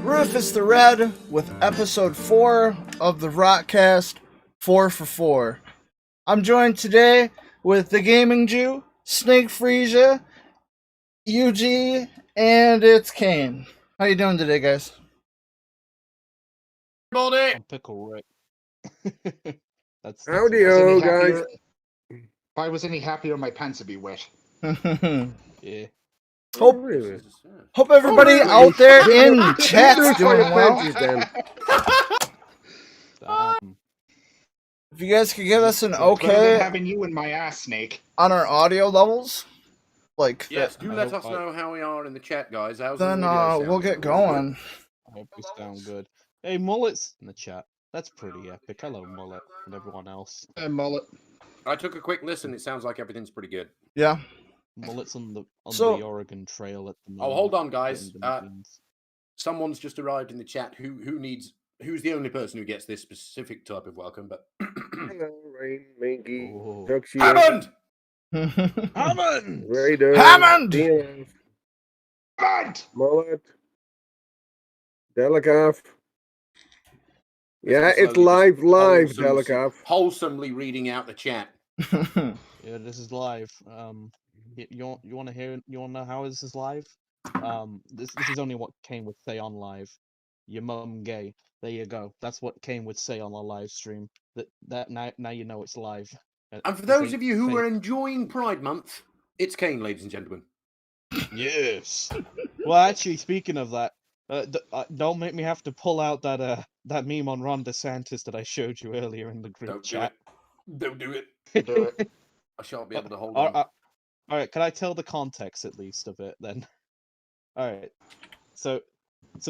Rufus the Red with episode 4 of the Rockast 4 for 4. I'm joined today with the GamingWithJoe, Snake Friesia, UG, and it's Kane. How you doing today, guys? I'm Pickle Rick. that's Howdy, guys. If I was any happier, my pants would be wet. Yeah. Hope everybody out there in chat's doing well. If you guys could give us an okay having you in my ass, Snake. on our audio levels, like yes, do let us know how we are in the chat, guys. How's then we'll get going. I hope we sound good. Hey, Mullet's in the chat. That's pretty epic. Hello, Mullet, and everyone else. Hey, Mullet. I took a quick listen. It sounds like everything's pretty good. Yeah. Mullet's on the Oregon Trail at the moment. Oh, hold on, guys. Someone's just arrived in the chat. Who's the only person who gets this specific type of welcome? But Hello, Rain, Minky, Hammond! Hammond! Raider, Hammond! Hammond! Mullet, Delicaf. Yeah, it's live, Delicaf. Wholesomely reading out the chat. Yeah, this is live. You want to hear? You want to know how this is live? This is only what came with Say on Live. Your mum gay. There you go. That's what came with Say on our live stream. That now you know it's live. And for those of you who are enjoying Pride Month, it's Kane, ladies and gentlemen. Yes. Well, actually, speaking of that, don't make me have to pull out that meme on Ron DeSantis that I showed you earlier in the group chat. Don't do it. Do it. I shan't be able to hold on. All right, can I tell the context at least of it then? All right. So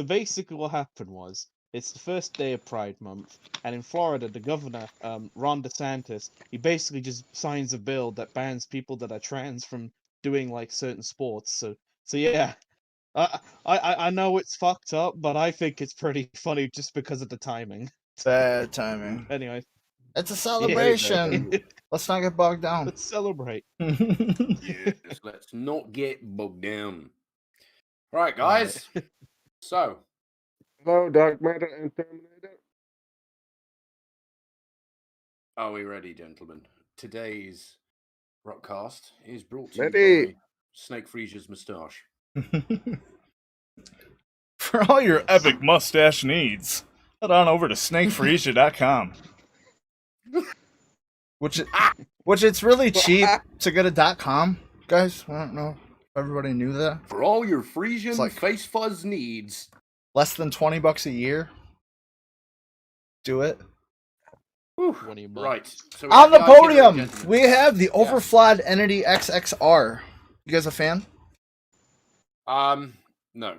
basically what happened was, it's the first day of Pride Month, and in Florida, the governor, Ron DeSantis, he basically just signs a bill that bans people that are trans from doing like certain sports. So yeah, I know it's fucked up, but I think it's pretty funny just because of the timing. Bad timing. Anyway, it's a celebration. Let's not get bogged down. Let's celebrate. Yes, let's not get bogged down. All right, guys. So. Hello, Dark Matter and Terminator. Are we ready, gentlemen? Today's Rockcast is brought to you by Snake Friesia's moustache. For all your epic mustache needs, head on over to snakefriesia.com. Which it's really cheap to get a .com, guys. I don't know if everybody knew that. For all your Friesian face fuzz needs. Less than $20 a year. Do it. Right. So on the podium, we have the Overflawed Entity XXR. You guys a fan? No. No.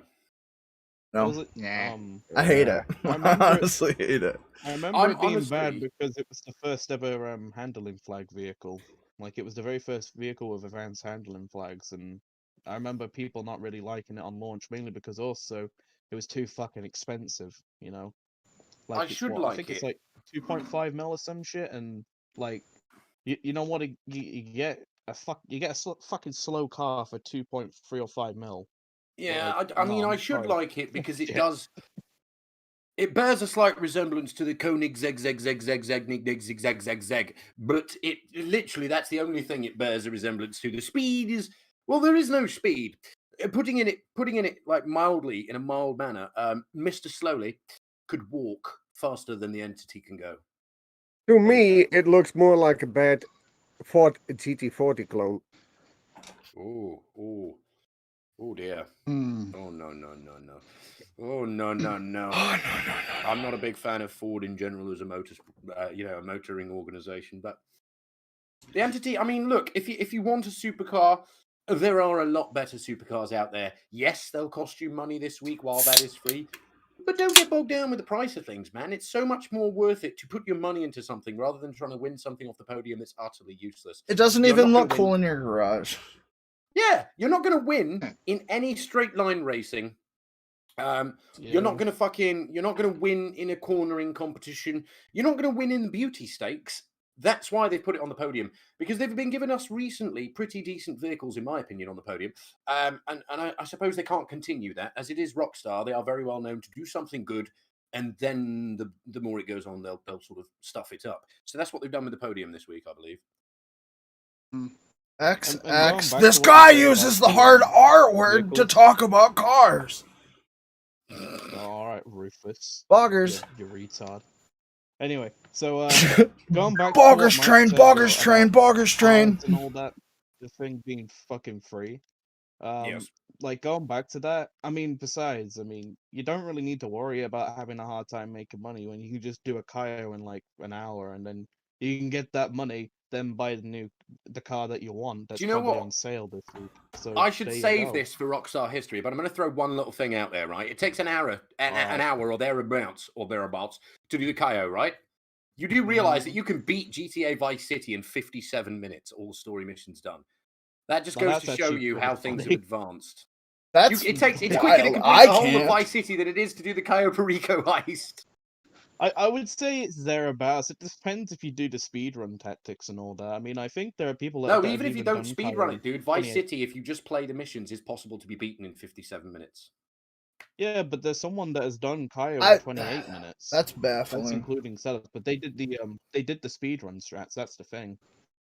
Nah. I hate it. I honestly hate it. I remember it being bad because it was the first ever handling flag vehicle. Like, it was the very first vehicle with advanced handling flags, and I remember people not really liking it on launch, mainly because also it was too fucking expensive, you know? Like, I think it's like 2.5 mil or some shit, and like, you know what? You get a fucking slow car for 2.3 or 5 mil. Yeah, like, I mean, I should like it because it does. It bears a slight resemblance to the Koenig Zeg, but it literally, that's the only thing it bears a resemblance to. The speed is, well, there is no speed. Putting in it like mildly, in a mild manner, Mr. Slowly could walk faster than the entity can go. To me, it looks more like a bad Ford GT40 clone. Oh dear. Mm. Oh no. Oh no. I'm not a big fan of Ford in general as a a motoring organization, but the entity, I mean, look, if you want a supercar, there are a lot better supercars out there. Yes, they'll cost you money this week while that is free. But don't get bogged down with the price of things, man. It's so much more worth it to put your money into something rather than trying to win something off the podium that's utterly useless. It doesn't even look cool in your garage. Yeah, you're not going to win in any straight line racing. You're not going to win in a cornering competition. You're not going to win in the beauty stakes. That's why they've put it on the podium, because they've been giving us recently pretty decent vehicles, in my opinion, on the podium. And I suppose they can't continue that, as it is Rockstar. They are very well known to do something good, and then the more it goes on, they'll sort of stuff it up. So that's what they've done with the podium this week, I believe. X. This guy uses the hard R word to talk about cars. All right, Rufus. Boggers. You retard. Anyway, so going back Boggers to train, boggers train, boggers train, and all that, the thing being fucking free. Yes. Like going back to that, I mean, besides, I mean, you don't really need to worry about having a hard time making money when you can just do a Kaio in like an hour, and then you can get that money, then buy the car that you want. That's probably on sale this week. So I should save this for Rockstar history, but I'm going to throw one little thing out there, right? It takes an hour or thereabouts to do the Kaio, right? You do realize that you can beat GTA Vice City in 57 minutes, all story missions done. That just goes to show you how things have advanced. It's quicker to complete the whole of Vice City than it is to do the Cayo Perico heist. I would say it's thereabouts. It depends if you do the speedrun tactics and all that. I mean, I think there are people that... No, even if you don't speedrun it, dude, Vice City, if you just play the missions, is possible to be beaten in 57 minutes. Yeah, but there's someone that has done Cayo in 28 minutes. That's baffling. That's including setup, but they did the speedrun strats. That's the thing.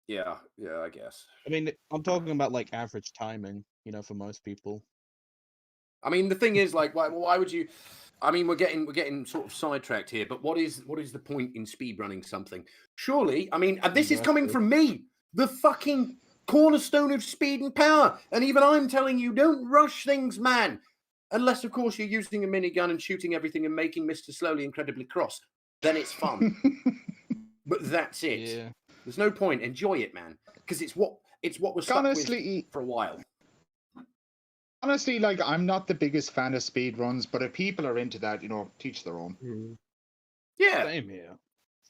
Yeah, I guess. I mean, I'm talking about like average timing, you know, for most people. I mean, the thing is, like, why would you? I mean, we're getting sort of sidetracked here, but what is the point in speedrunning something? Surely, I mean, and this is coming from me, the fucking cornerstone of speed and power, and even I'm telling you, don't rush things, man. Unless, of course, you're using a minigun and shooting everything and making Mr. Slowly incredibly cross. Then it's fun. But that's it. Yeah. There's no point. Enjoy it, man, because it's what we're stuck with for a while. Honestly, like, I'm not the biggest fan of speed runs, but if people are into that, you know, teach their own. Yeah. Same here.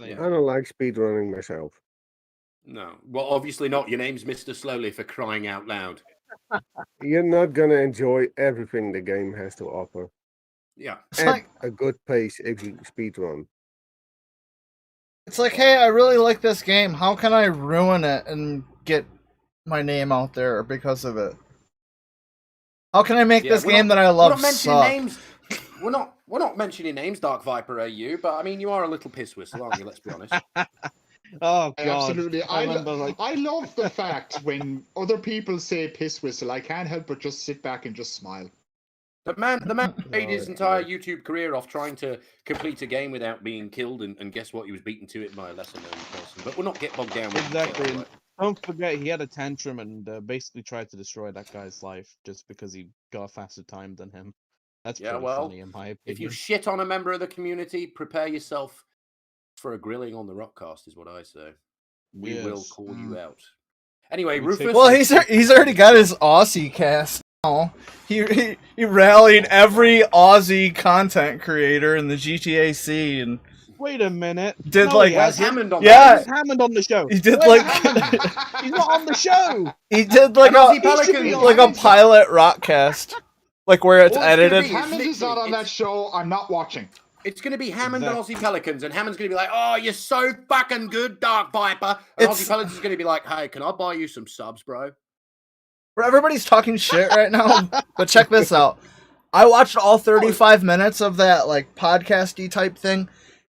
I don't like speedrunning myself. No. Well, obviously not. Your name's Mr. Slowly, for crying out loud. You're not going to enjoy everything the game has to offer. Yeah. At a good pace if you speedrun. It's like, hey, I really like this game. How can I ruin it and get my name out there because of it? How can I make this game that I love suck? We're not mentioning names, Dark Viper AU, but I mean, you are a little piss whistle, aren't you? Let's be honest. Oh, God. Absolutely. I love the fact when other people say piss whistle, I can't help but just sit back and just smile. The man made his entire YouTube career off trying to complete a game without being killed, and guess what? He was beaten to it by a lesser-known person. But we'll not get bogged down with Exactly. details, right? Don't forget, he had a tantrum and basically tried to destroy that guy's life just because he got a faster time than him. That's pretty funny, in my opinion. If you shit on a member of the community, prepare yourself for a grilling on the Rockcast, is what I say. We will call you out. Anyway, Rufus... Well, he's already got his Aussie cast now. He rallied every Aussie content creator in the GTA scene. Wait a minute. Did Hammond on Hammond on the show. He did He's not on the show. He did like a pilot Rockcast, like where it's edited. Hammond is not on that show. I'm not watching. It's going to be Hammond and Aussie Pelicans, and Hammond's going to be like, "Oh, you're so fucking good, Dark Viper." And Aussie Pelicans is going to be like, "Hey, can I buy you some subs, bro?" Everybody's talking shit right now, but check this out. I watched all 35 minutes of that like podcasty type thing,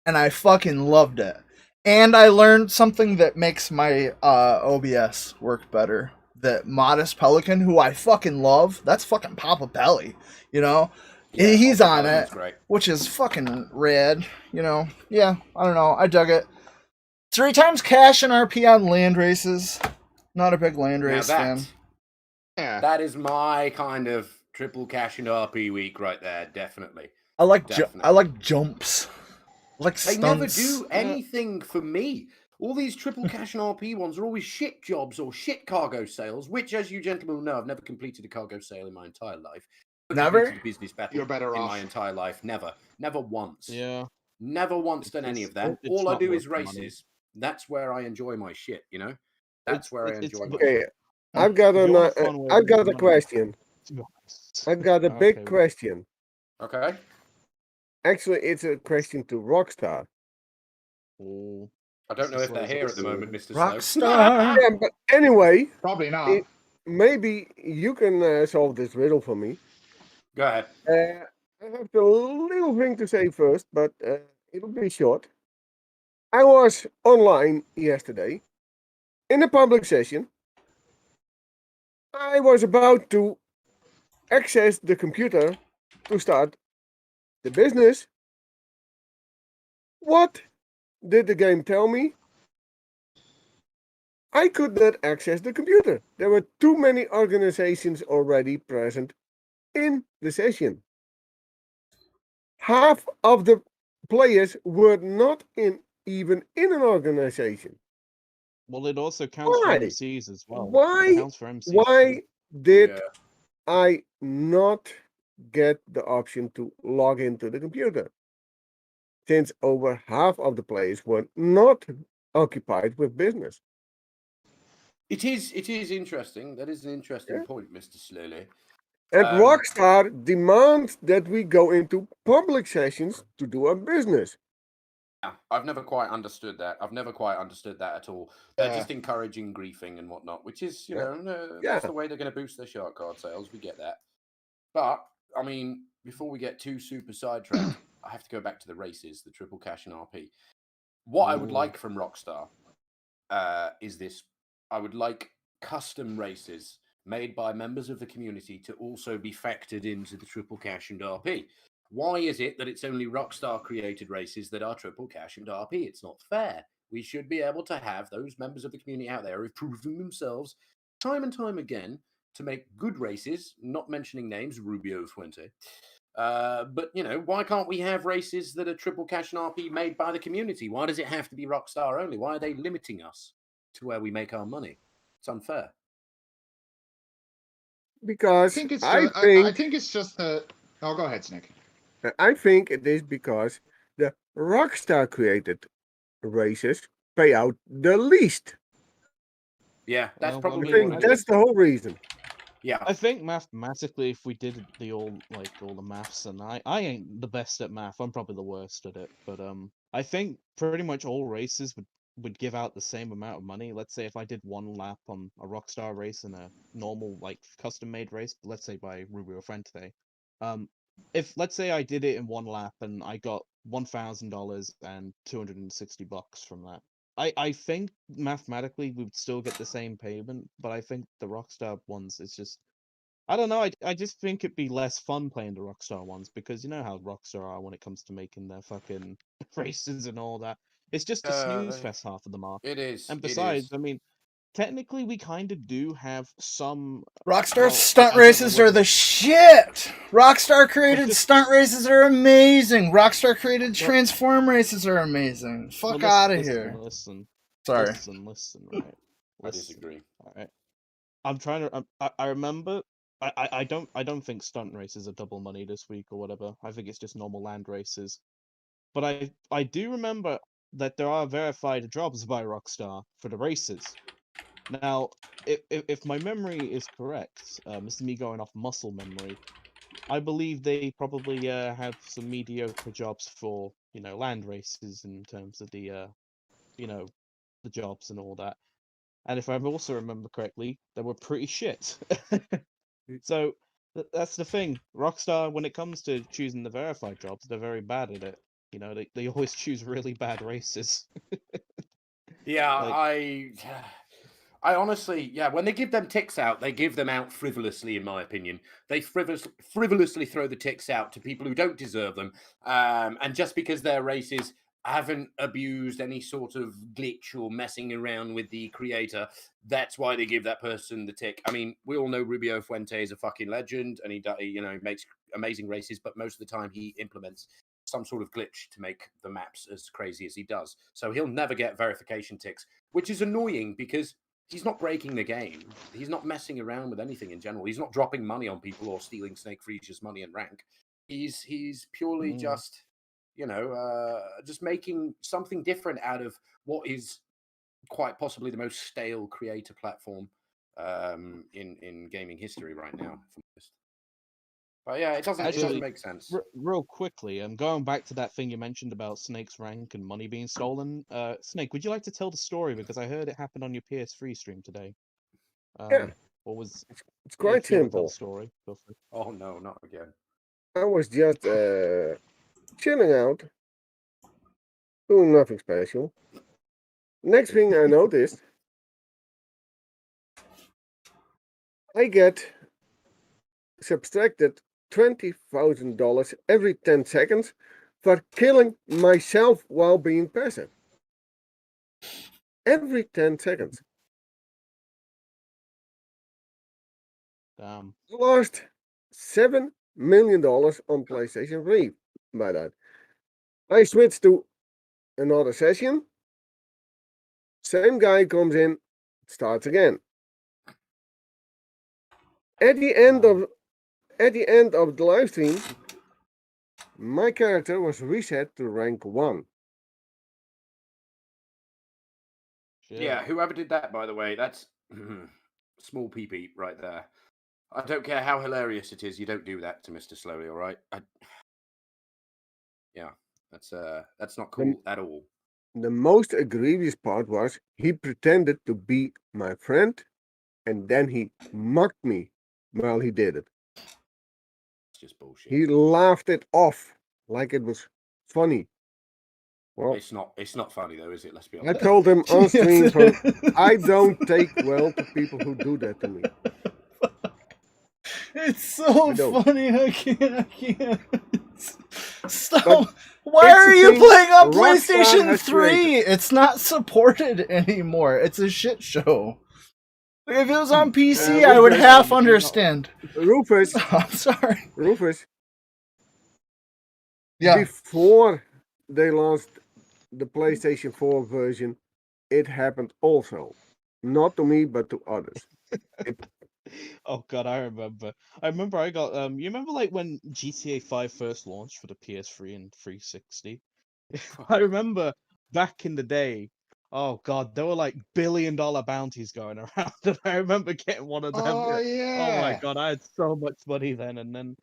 and I fucking loved it. And I learned something that makes my OBS work better. That Modest Pelican, who I fucking love, that's fucking Papa Pelly, you know? Yeah, he's on it, which is fucking rad, you know? Yeah, I don't know, I dug it. 3 times cash and RP on land races. Not a big land race fan. Yeah. That is my kind of triple cash and RP week right there, definitely. I like jumps. Like they stunts. never do anything for me. All these triple cash and RP ones are always shit jobs or shit cargo sales, which, as you gentlemen will know, I've never completed a cargo sale in my entire life. Never? Business battle. You're better in off. my entire life. Never once. Yeah. Never once done any of that. All I do is races. That's where I enjoy my shit. You know. That's where I enjoy my shit. I've got a question. I've got a big question. Okay. Actually, it's a question to Rockstar. I don't know Mr. if they're Slow's here at the also- moment, Mr. Slow. Rockstar. Yeah, but anyway, Probably not. maybe you can solve this riddle for me. Go ahead. I have a little thing to say first, but it'll be short. I was online yesterday in a public session. I was about to access the computer to start the business. What did the game tell me? I could not access the computer. There were too many organizations already present in the session. Half of the players were not even in an organization. Well, it also counts Why? for MCs as well. Why? It counts for MCs. Why did Yeah. I not get the option to log into the computer? Since over half of the players were not occupied with business. It is interesting. That is an interesting Yeah. point, Mr. Slowly. And Rockstar demands that we go into public sessions to do our business. Yeah, I've never quite understood that. I've never quite understood that at all. They're just encouraging griefing and whatnot, which is, you know, that's the way they're going to boost their shark card sales. We get that. But, I mean, before we get too super sidetracked, I have to go back to the races, the triple cash and RP. What I would like from Rockstar is this. I would like custom races made by members of the community to also be factored into the triple cash and RP. Why is it that it's only Rockstar created races that are triple cash and RP? It's not fair. We should be able to have those members of the community out there who've proven themselves time and time again to make good races, not mentioning names, Rubio Fuente. But, you know, why can't we have races that are triple cash and RP made by the community? Why does it have to be Rockstar only? Why are they limiting us to where we make our money? It's unfair. Because I think it's just the. Oh, go ahead, Snick. I think it is because the Rockstar created races pay out the least. Yeah, that's Well, I probably mean, what it That's is. the whole reason. Yeah. I think mathematically, if we did all the maths, and I ain't the best at math, I'm probably the worst at it. But I think pretty much all races would give out the same amount of money. Let's say if I did one lap on a Rockstar race and a normal like custom made race, let's say by Rubio Fuente, if let's say I did it in one lap and I got $1,000 and $260 from that. I think mathematically we would still get the same payment, but I think the Rockstar ones is just I don't know. I just think it'd be less fun playing the Rockstar ones because you know how Rockstar are when it comes to making their fucking races and all that. It's just a snooze fest half of them are. It is. And besides, I mean, technically we kind of do have some. Rockstar well, stunt I don't know races are whether- the shit. Rockstar created just- stunt races are amazing. Rockstar created transform races are amazing. well, Fuck out of here. Listen, Sorry. listen, right? I disagree. All right. I'm trying to. I remember. I don't think stunt races are double money this week or whatever. I think it's just normal land races. But I do remember that there are verified jobs by Rockstar for the races. Now, if my memory is correct, this is me going off muscle memory. I believe they probably have some mediocre jobs for land races in terms of the the jobs and all that. And if I also remember correctly, they were pretty shit. So that's the thing. Rockstar, when it comes to choosing the verified jobs, they're very bad at it. You know, they always choose really bad races. Yeah, Like- I honestly, yeah, when they give them ticks out, they give them out frivolously, in my opinion. They frivolously throw the ticks out to people who don't deserve them. And just because their races haven't abused any sort of glitch or messing around with the creator, that's why they give that person the tick. I mean, we all know Rubio Fuente is a fucking legend, and he makes amazing races, but most of the time he implements some sort of glitch to make the maps as crazy as he does. So he'll never get verification ticks, which is annoying because he's not breaking the game. He's not messing around with anything in general. He's not dropping money on people or stealing Snake Friesia's money and rank. He's purely just just making something different out of what is quite possibly the most stale creator platform in gaming history right now. But yeah, it doesn't Actually, make sense. Real quickly, going back to that thing you mentioned about Snake's rank and money being stolen. Snake, would you like to tell the story? Because I heard it happened on your PS3 stream today. Yeah. Or was It's quite if you want to tell simple. the story, feel free. Oh no, not again. I was just chilling out, doing nothing special. Next thing I noticed, I get subtracted $20,000 every 10 seconds for killing myself while being passive. Every 10 seconds. Damn. I lost $7 million on PlayStation 3 by that. I switched to another session. Same guy comes in, starts again. At the end of the live stream, my character was reset to rank 1. Shit. Yeah, whoever did that, by the way, that's small pee right there. I don't care how hilarious it is. You don't do that to Mr. Slowly, all right? Yeah, that's not cool at all. The most egregious part was he pretended to be my friend, and then he mocked me while he did it. It's just bullshit. He laughed it off like it was funny. Well, It's not funny though, is it? Let's be I honest. told him on Yes, stream, it folks, is. I don't take well to people who do that to me. It's so I don't. funny. I can't. Stop. But Why it's are the you thing, playing on Rockstar PlayStation has 3? created. It's not supported anymore. It's a shit show. If it was on PC, I would Rufus, half understand. Rufus, I'm sorry. Rufus, Yeah. before they launched the PlayStation 4 version, it happened also. Not to me, but to others. Oh god, I remember. I got you remember like when GTA 5 first launched for the PS3 and 360? I remember back in the day, oh god, there were like billion-dollar bounties going around, and I remember getting one of them. Oh Oh my yeah. god, I had so much money then, and then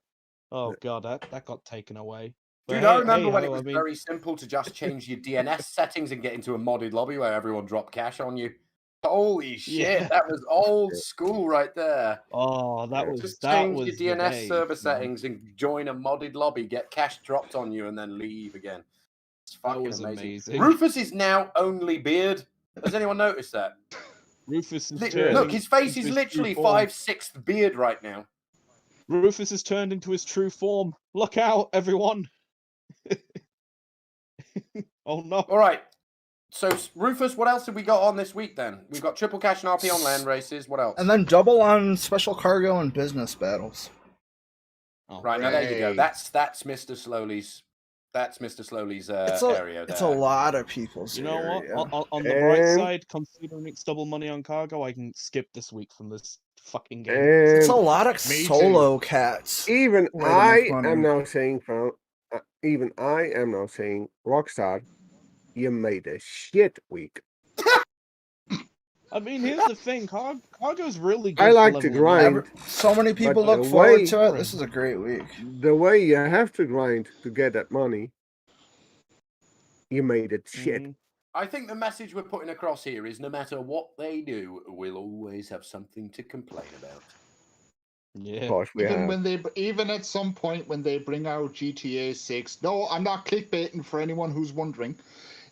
oh god, that got taken away. But Dude, I hey, remember when it hey-ho, was I mean, very simple to just change your DNS settings and get into a modded lobby where everyone dropped cash on you. Holy shit, yeah. that was old school right there. Oh, Just that change your was the DNS days, server man. settings and join a modded lobby, get cash dropped on you, and then leave again. It's That fucking was amazing. amazing. Rufus is now only beard. Has anyone noticed that? Rufus is Look, turning his face into is his literally true form. 5/6 beard right now. Rufus has turned into his true form. Look out, everyone! Oh no! All right. So, Rufus, what else have we got on this week then? We've got triple cash and RP on land races. What else? And then double on special cargo and business battles. Oh, Right, now there you go. Right. That's Mr. Slowly's. That's Mr. Slowly's area there. It's a lot of people's you know what? area. On the bright And- side, considering it's double money on cargo, I can skip this week from this fucking game. It's a And lot of Me solo cats. even Way to I make money. am now saying Rockstar, you made a shit week. I mean, here's the thing: cargo's really good. I for like to leveling up. grind. So many people But look the forward way- to it. This is a great week. The way you have to grind to get that money, you made it shit. Mhm. I think the message we're putting across here is no matter what they do, we'll always have something to complain about. Yeah. Of course we Even have. when even at some point when they bring out GTA 6, no, I'm not clickbaiting for anyone who's wondering.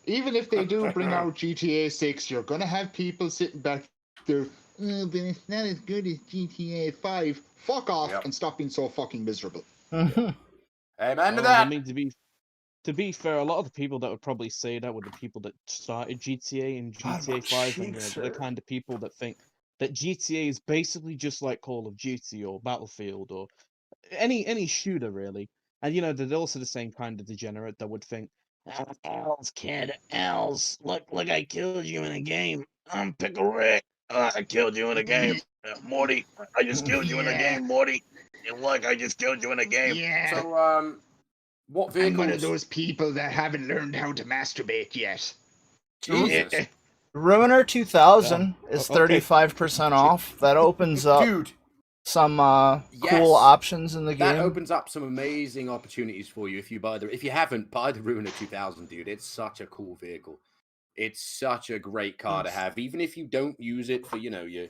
Even if they do bring out GTA 6, you're gonna have people sitting back there, oh, but it's not as good as GTA 5. Fuck off Yep. and stop being so fucking miserable. Amen to Well, that. I mean, to be fair, a lot of the people that would probably say that were the people that started GTA and God, GTA my 5, and cheeks they're the hurt. kind of people that think that GTA is basically just like Call of Duty or Battlefield or any shooter really. And they're also the same kind of degenerate that would think, "Els, kid, Els, look, I killed you in a game. I'm Pickle Rick. I killed you in a game. Morty, I just killed you in a Yeah. game, Morty. And look, I just killed you in a game." Yeah. So, what I'm one of vehicles? those people that haven't learned how to masturbate yet. Jesus, Ruiner 2000 is okay. 35% off. That opens up. dude. some Yes. cool options in the That game. opens up some amazing opportunities for you if you buy the. If you haven't, buy the Ruiner 2000, dude. It's such a cool vehicle. It's such a great car to have, even if you don't use it for your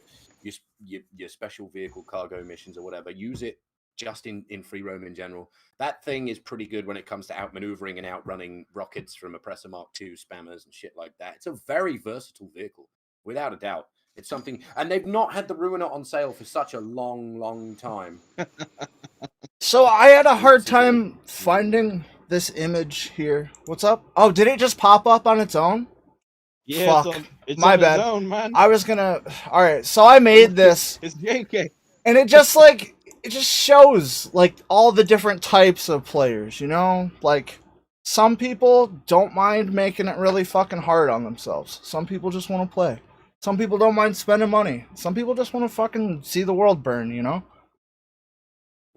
special vehicle cargo missions or whatever. Use it just in free roam in general. That thing is pretty good when it comes to outmaneuvering and outrunning rockets from Oppressor Mark II spammers and shit like that. It's a very versatile vehicle, without a doubt. It's something, and they've not had the Ruiner on sale for such a long time. So I had a hard time finding this image here. What's up? Oh, did it just pop up on its own? Yeah, Fuck. it's My on bad. its own, man. I was gonna. All right, so I made this, It's JK. and it just like it just shows like all the different types of players. You know, like some people don't mind making it really fucking hard on themselves. Some people just want to play. Some people don't mind spending money. Some people just want to fucking see the world burn. You know.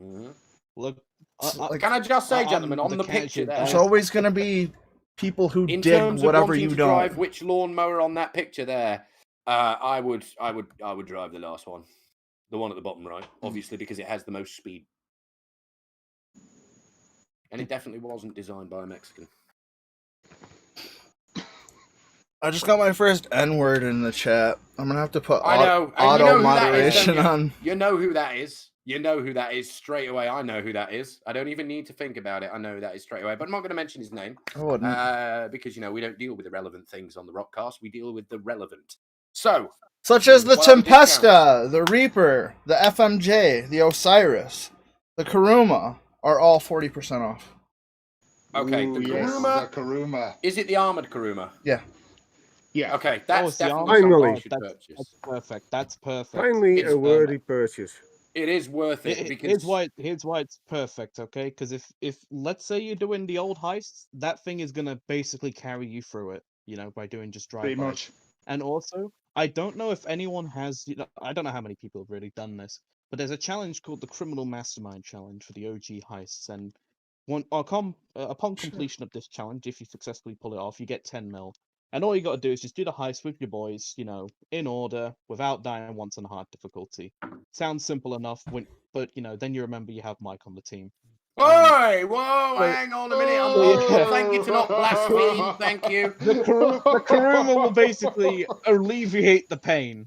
Mm-hmm. Look, Can I just say, gentlemen, on the casual picture there, There's always gonna be people who in dig terms of whatever wanting you to don't. drive which lawnmower on that picture there, I would drive the last one, the one at the bottom right, obviously because it has the most speed, and it definitely wasn't designed by a Mexican. I just got my first N-word in the chat. I'm gonna have to put I know, and auto you know who that is, moderation don't you? on. You know who that is. You know who that is straight away. I know who that is. I don't even need to think about it. I know who that is straight away. But I'm not going to mention his name I wouldn't. because we don't deal with irrelevant things on the Rockcast. We deal with the relevant. So, Such as the what are the Tempesta, the Reaper, the FMJ, the Osiris, the Karuma are all 40% off. okay, Ooh, the yes. Karuma. The Karuma. Is it the armored Karuma? Yeah. Yeah. Okay, that's it's the definitely armored something Finally. you should That's purchase. perfect. That's perfect. Finally, It's a worthy purchase. It is worth it because Here's why it's perfect, okay? Because if let's say you're doing the old heists, that thing is gonna basically carry you through it, by doing just Pretty drive-bys. much. And also, I don't know if anyone has, I don't know how many people have really done this, but there's a challenge called the Criminal Mastermind Challenge for the OG heists, and upon completion of this challenge, if you successfully pull it off, you get 10 mil. And all you got to do is just do the heist with your boys, in order, without dying once on hard difficulty. Sounds simple enough, but then you remember you have Mike on the team. Oi! Whoa! so- Hang on a minute. I'm yeah. Thank you to not blaspheme. Thank you. The Karuma will basically alleviate the pain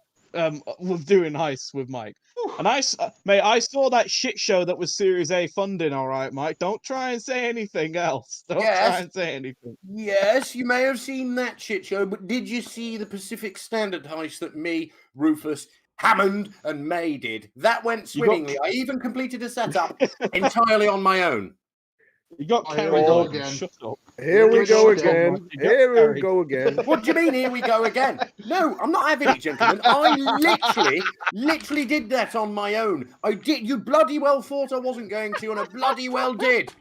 with doing heists with Mike. And I saw that shit show that was Series A funding, all right, Mike. Don't try and say anything else. Don't try and say anything. Yes, you may have seen that shit show, but did you see the Pacific Standard heist that me, Rufus, Hammond, and May did? That went swimmingly. I even completed a setup entirely on my own. You got Oh, here carried we go on. again. Shut up. Here we go Shut up, again. Mike. You got Here we carried. go again. What do you mean, here we go again? No, I'm not having it, gentlemen. I literally did that on my own. I did. You bloody well thought I wasn't going to, and I bloody well did.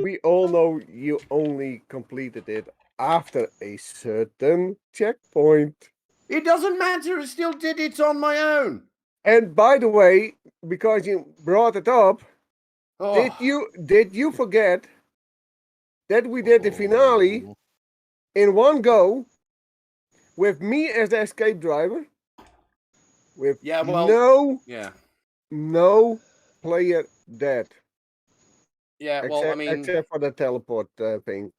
We all know you only completed it after a certain checkpoint. It doesn't matter. I still did it on my own. And by the way, because you brought it up, Oh. did you forget that we did the finale in one go with me as the escape driver? With no player dead. Yeah, well, except for the teleport thing,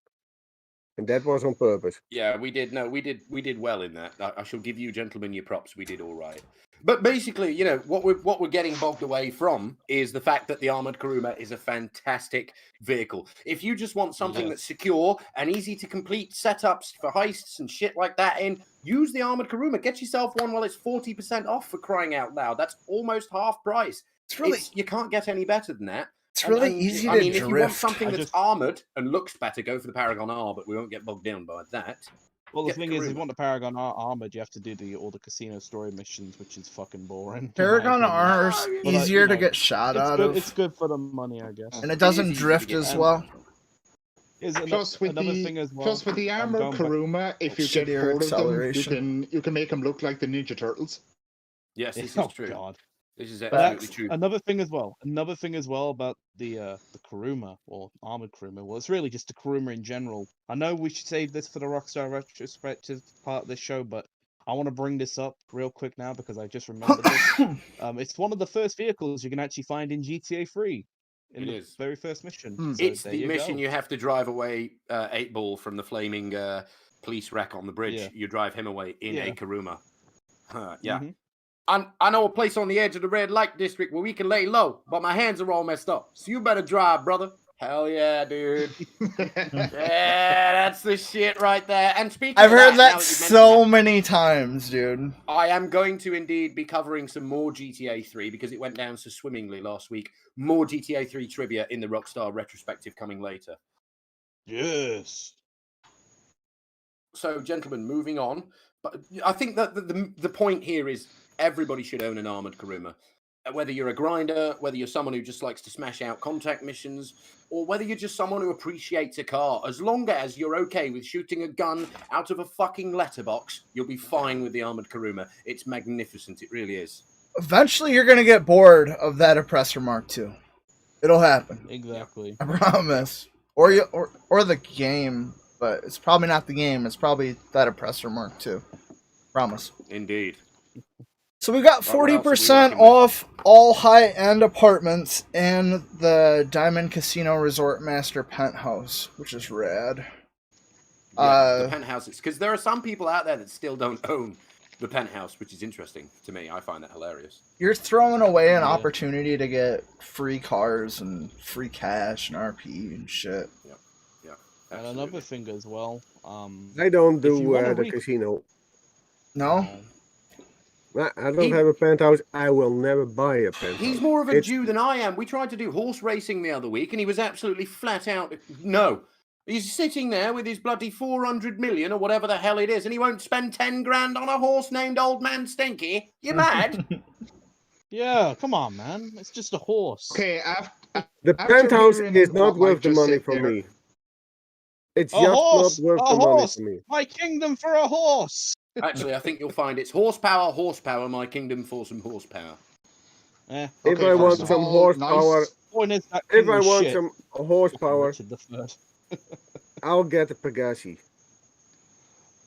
and that was on purpose. Yeah, we did. No, we did well in that. I shall give you gentlemen your props. We did all right. But basically, what we're getting bogged away from is the fact that the armored Karuma is a fantastic vehicle. If you just want something that's secure and easy to complete setups for heists and shit like that use the armored Karuma. Get yourself one while it's 40% off, for crying out loud. That's almost half price. You can't get any better than that. It's really easy to drift. If you want something that's armored and looks better, go for the Paragon R, but we won't get bogged down by that. Well, the thing is, if you want the Paragon R armored, you have to do all the casino story missions, which is fucking boring. Paragon R is easier to get shot out of. It's good for the money, I guess. And it doesn't drift as well. Plus with the armored Karuma, if you get 4 of them, you can make them look like the Ninja Turtles. Yes, this is true. God. This is absolutely true. Another thing as well about the Karuma, or armored Karuma. Well, it's really just the Karuma in general. I know we should save this for the Rockstar retrospective part of this show, but I want to bring this up real quick now because I just remembered this. It's one of the first vehicles you can actually find in GTA 3 in It the is. very first mission. Hmm. So It's there the you mission go. you have to drive away 8-Ball from the flaming police wreck on the bridge. Yeah. You drive him away in a Yeah. Karuma. Yeah. Mhm. I know a place on the edge of the red light district where we can lay low, but my hands are all messed up. So you better drive, brother. Hell yeah, dude. Yeah, that's the shit right there. And speaking I've of heard now that you mention so that, many times, dude. I am going to indeed be covering some more GTA 3 because it went down so swimmingly last week. More GTA 3 trivia in the Rockstar retrospective coming later. Yes. So, gentlemen, moving on. But I think that the point here is everybody should own an armored Karuma. Whether you're a grinder, whether you're someone who just likes to smash out contact missions, or whether you're just someone who appreciates a car, as long as you're okay with shooting a gun out of a fucking letterbox, you'll be fine with the armored Karuma. It's magnificent. It really is. Eventually, you're gonna get bored of that oppressor mark too. It'll happen. Exactly. I promise. Or you, or the game, but it's probably not the game. It's probably that oppressor mark too. Promise. Indeed. So we got Right, what else are we 40% working with? off all high-end apartments in the Diamond Casino Resort Master Penthouse, which is rad. Yeah, the penthouses. Because there are some people out there that still don't own the penthouse, which is interesting to me. I find that hilarious. You're throwing away an Yeah. opportunity to get free cars and free cash and RP and shit. And Absolutely. another thing as well. I don't If you do wanna the casino. No? I don't He- have a penthouse. I will never buy a penthouse. He's more of a It's- Jew than I am. We tried to do horse racing the other week, and he was absolutely flat out no. He's sitting there with his bloody 400 million or whatever the hell it is, and he won't spend 10 grand on a horse named Old Man Stinky. You mad? Yeah, come on, man. It's just a horse. Okay, The after penthouse hearing is not what worth Mike the just money said for there- me. It's A just horse! not worth A the money horse! for me. My kingdom for a horse! Actually, I think you'll find it's horsepower, my kingdom for some horsepower. Eh, If Okay, I first want of some all, horsepower, nice. point is that if king I was want shit. some horsepower, Richard III. I'll get a Pegasi.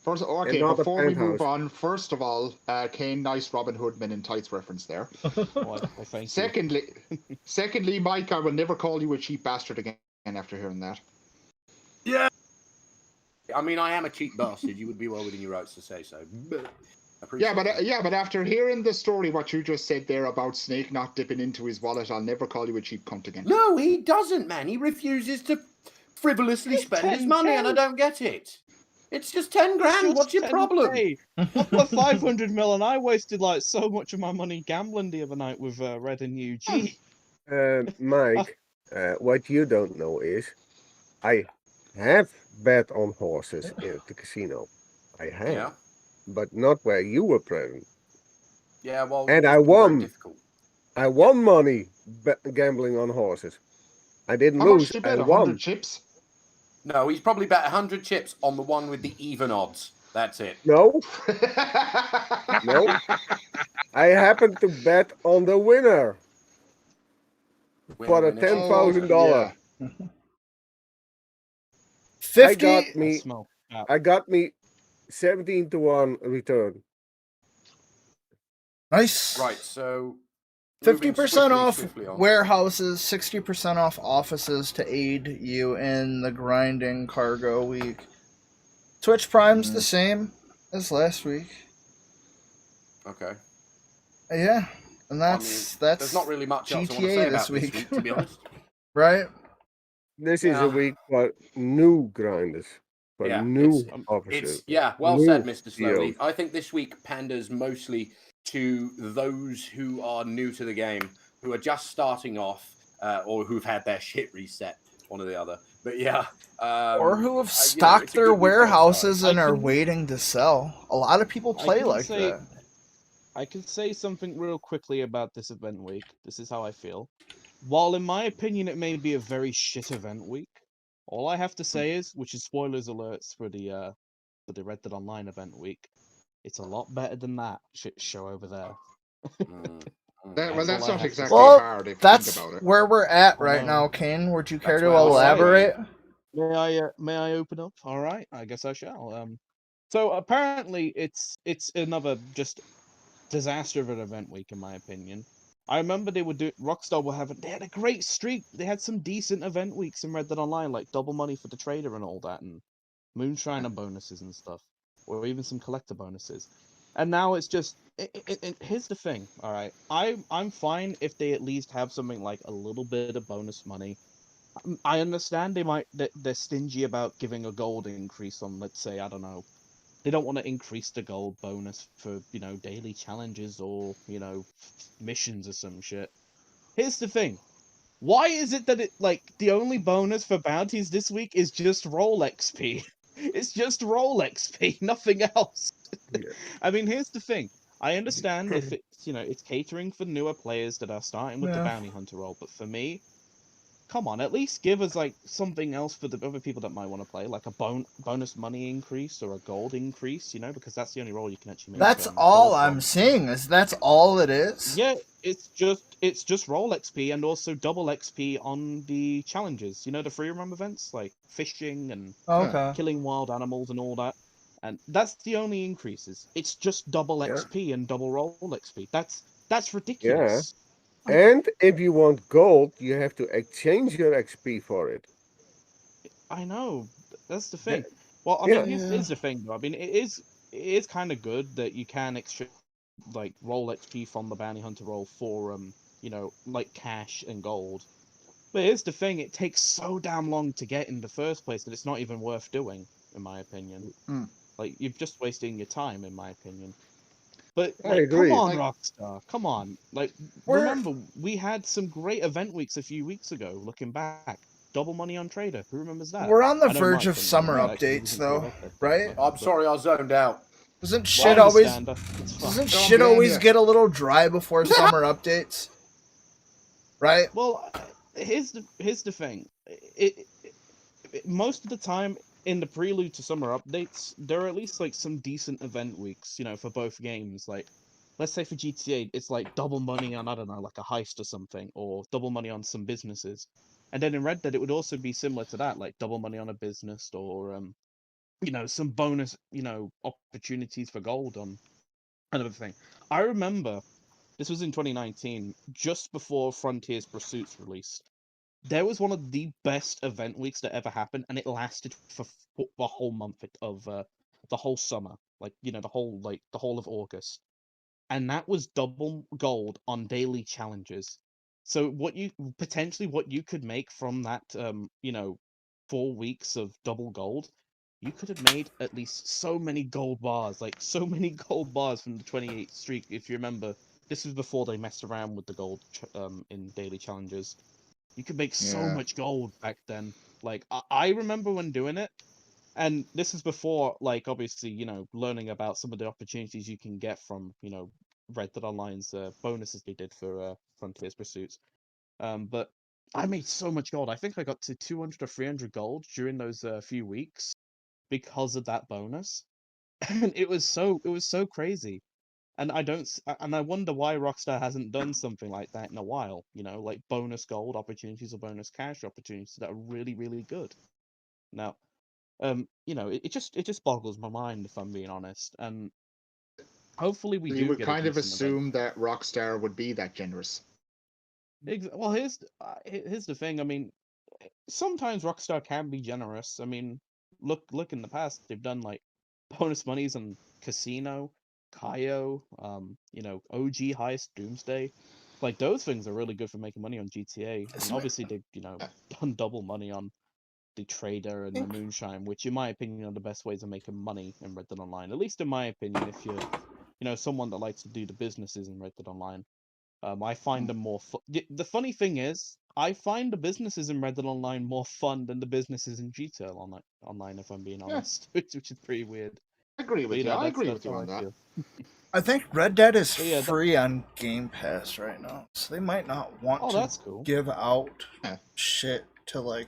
First, okay, not a before we move penthouse. on, first of all, Kane, nice Robin Hood Men in Tights reference there. Oh, I thank you. Secondly, Mike, I will never call you a cheap bastard again after hearing that. I mean, I am a cheap bastard. You would be well within your rights to say so. But I appreciate Yeah, but that. after hearing the story, what you just said there about Snake not dipping into his wallet, I'll never call you a cheap cunt again. No, he doesn't, man. He refuses to frivolously It's spend his 10K. money, and I don't get it. It's just 10 grand. Just What's your 10K. problem? I put 500 mil and I wasted like so much of my money gambling the other night with Red and UG. Mike, what you don't know is, I have bet on horses at the casino. I have, Yeah. but not where you were present. Yeah, well, And it's I been very won. difficult. I won money gambling on horses. I didn't How lose. much did you I bet? won. 100 chips? No, he's probably bet 100 chips on the one with the even odds. That's it. No, no. I happened to bet on the winner for a Winner, winner, $10,000. Yeah. 50? got I me. smell crap. I got me 17-1 return. Nice. Right, so 50% off swiftly on. warehouses, 60% off offices to aid you in the grinding cargo week. Twitch Prime's the same as last week. Okay. Yeah. And I that's mean, there's not really much else I want to GTA say this about this week. week, to be honest. right. This is Yeah. a week for new grinders, for Yeah, new it's officers. well New said, Mr. Slowly. deals. I think this week panders mostly to those who are new to the game, who are just starting off, or who've had their shit reset, one or the other. But yeah, Or who have it's stocked a their good week for a start. warehouses and I are can- waiting to sell. A lot of people I play can like say- that. I can say something real quickly about this event week. This is how I feel. While in my opinion it may be a very shit event week, all I have to say is, which is spoilers alerts for the Red Dead Online event week, it's a lot better than that shit show over there. Mm. Well, That's that's all I not have to exactly say. Well, hard if you That's think about it. where we're at I right know. now, Kane. Would you care That's to where I was elaborate? May I open up? All right, I guess I shall. So apparently, it's another just disaster of an event week, in my opinion. I remember Rockstar they had a great streak. They had some decent event weeks in Red Dead Online, like double money for the trader and all that, and moonshiner bonuses and stuff, or even some collector bonuses. And now it's just here's the thing, all right. I'm fine if they at least have something like a little bit of bonus money. I understand they're stingy about giving a gold increase on, let's say, I don't know. They don't want to increase the gold bonus for, daily challenges or, missions or some shit. Here's the thing. Why is it that the only bonus for bounties this week is just roll XP? It's just roll XP, nothing else. Yeah. I mean, here's the thing. I understand if it's catering for newer players that are starting with the bounty hunter role, but for me, come on, at least give us something else for the other people that might want to play, like a bonus money increase or a gold increase, because that's the only role you can actually make. That's all I'm saying. That's all it is. Yeah, it's just roll XP and also double XP on the challenges. The free roam events like fishing and killing wild animals and all that. And that's the only increases. It's just double XP and double roll XP. That's ridiculous. And if you want gold, you have to exchange your XP for it. I know. That's the thing. Well, I mean, here's the thing, though. I mean, it is kind of good that you can exchange roll XP from the bounty hunter role for cash and gold. But here's the thing: it takes so damn long to get in the first place that it's not even worth doing, in my opinion. You're just wasting your time, in my opinion. But I agree. Come on, Rockstar, come on! Remember, we had some great event weeks a few weeks ago. Looking back, double money on trader. Who remembers that? We're on the verge of summer updates, though, right? I'm sorry, I zoned out. Doesn't shit always get a little dry before summer updates? Right? Well, here's the thing. Most of the time in the prelude to summer updates, there are at least some decent event weeks, for both games. Let's say for GTA, it's double money on, I don't know, a heist or something, or double money on some businesses. And then in Red Dead, it would also be similar to that, double money on a business, or some bonus, opportunities for gold on another thing. I remember this was in 2019, just before Frontier's Pursuits released. There was one of the best event weeks that ever happened, and it lasted for the whole month of the whole summer, the whole of August, and that was double gold on daily challenges. So what you could make from that 4 weeks of double gold, you could have made at least so many gold bars, so many gold bars from the 28 streak. If you remember, this was before they messed around with the gold in daily challenges. You could make so much gold back then. I remember when doing it, and this is before, obviously, learning about some of the opportunities you can get from, Red Dead Online's bonuses they did for Frontier's Pursuits. But I made so much gold. I think I got to 200 or 300 gold during those few weeks because of that bonus, and it was so crazy. And I wonder why Rockstar hasn't done something like that in a while. Bonus gold opportunities or bonus cash opportunities that are really, really good. Now, it just boggles my mind, if I'm being honest. And hopefully we do. You would get kind of assume that Rockstar would be that generous. Well, here's the thing. I mean, sometimes Rockstar can be generous. I mean, look in the past, they've done bonus monies on Casino, Kaio, OG Heist, Doomsday. Those things are really good for making money on GTA. And obviously they've, done double money on the Trader and the Moonshine, which in my opinion are the best ways of making money in Red Dead Online. At least in my opinion, if you're, someone that likes to do the businesses in Red Dead Online. I find them more the funny thing is, I find the businesses in Red Dead Online more fun than the businesses in GTA Online, if I'm being honest, which is pretty weird. I agree with you. I agree with you on that. I think Red Dead is free on Game Pass right now, so they might not want to give out shit to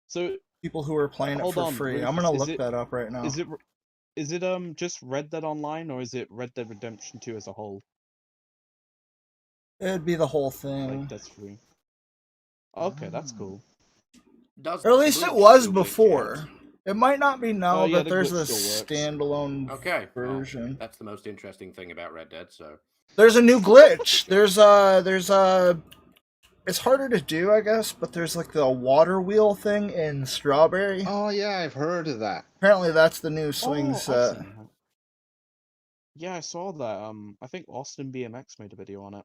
so people who are playing it for free. Rufus, I'm gonna look that up right now. Is it just Red Dead Online, or is it Red Dead Redemption 2 as a whole? It'd be the whole thing. That's free. Okay, that's cool. Or at least it was before. It might not be now, Oh, yeah, but the there's a glitch still works. standalone Okay, well, version. that's the most interesting thing about Red Dead. So There's a new glitch. There's it's harder to do, I guess, but there's like the water wheel thing in Strawberry. Oh yeah, I've heard of that. Apparently that's the new swing I've set. seen that. Yeah, I saw that. I think Austin BMX made a video on it.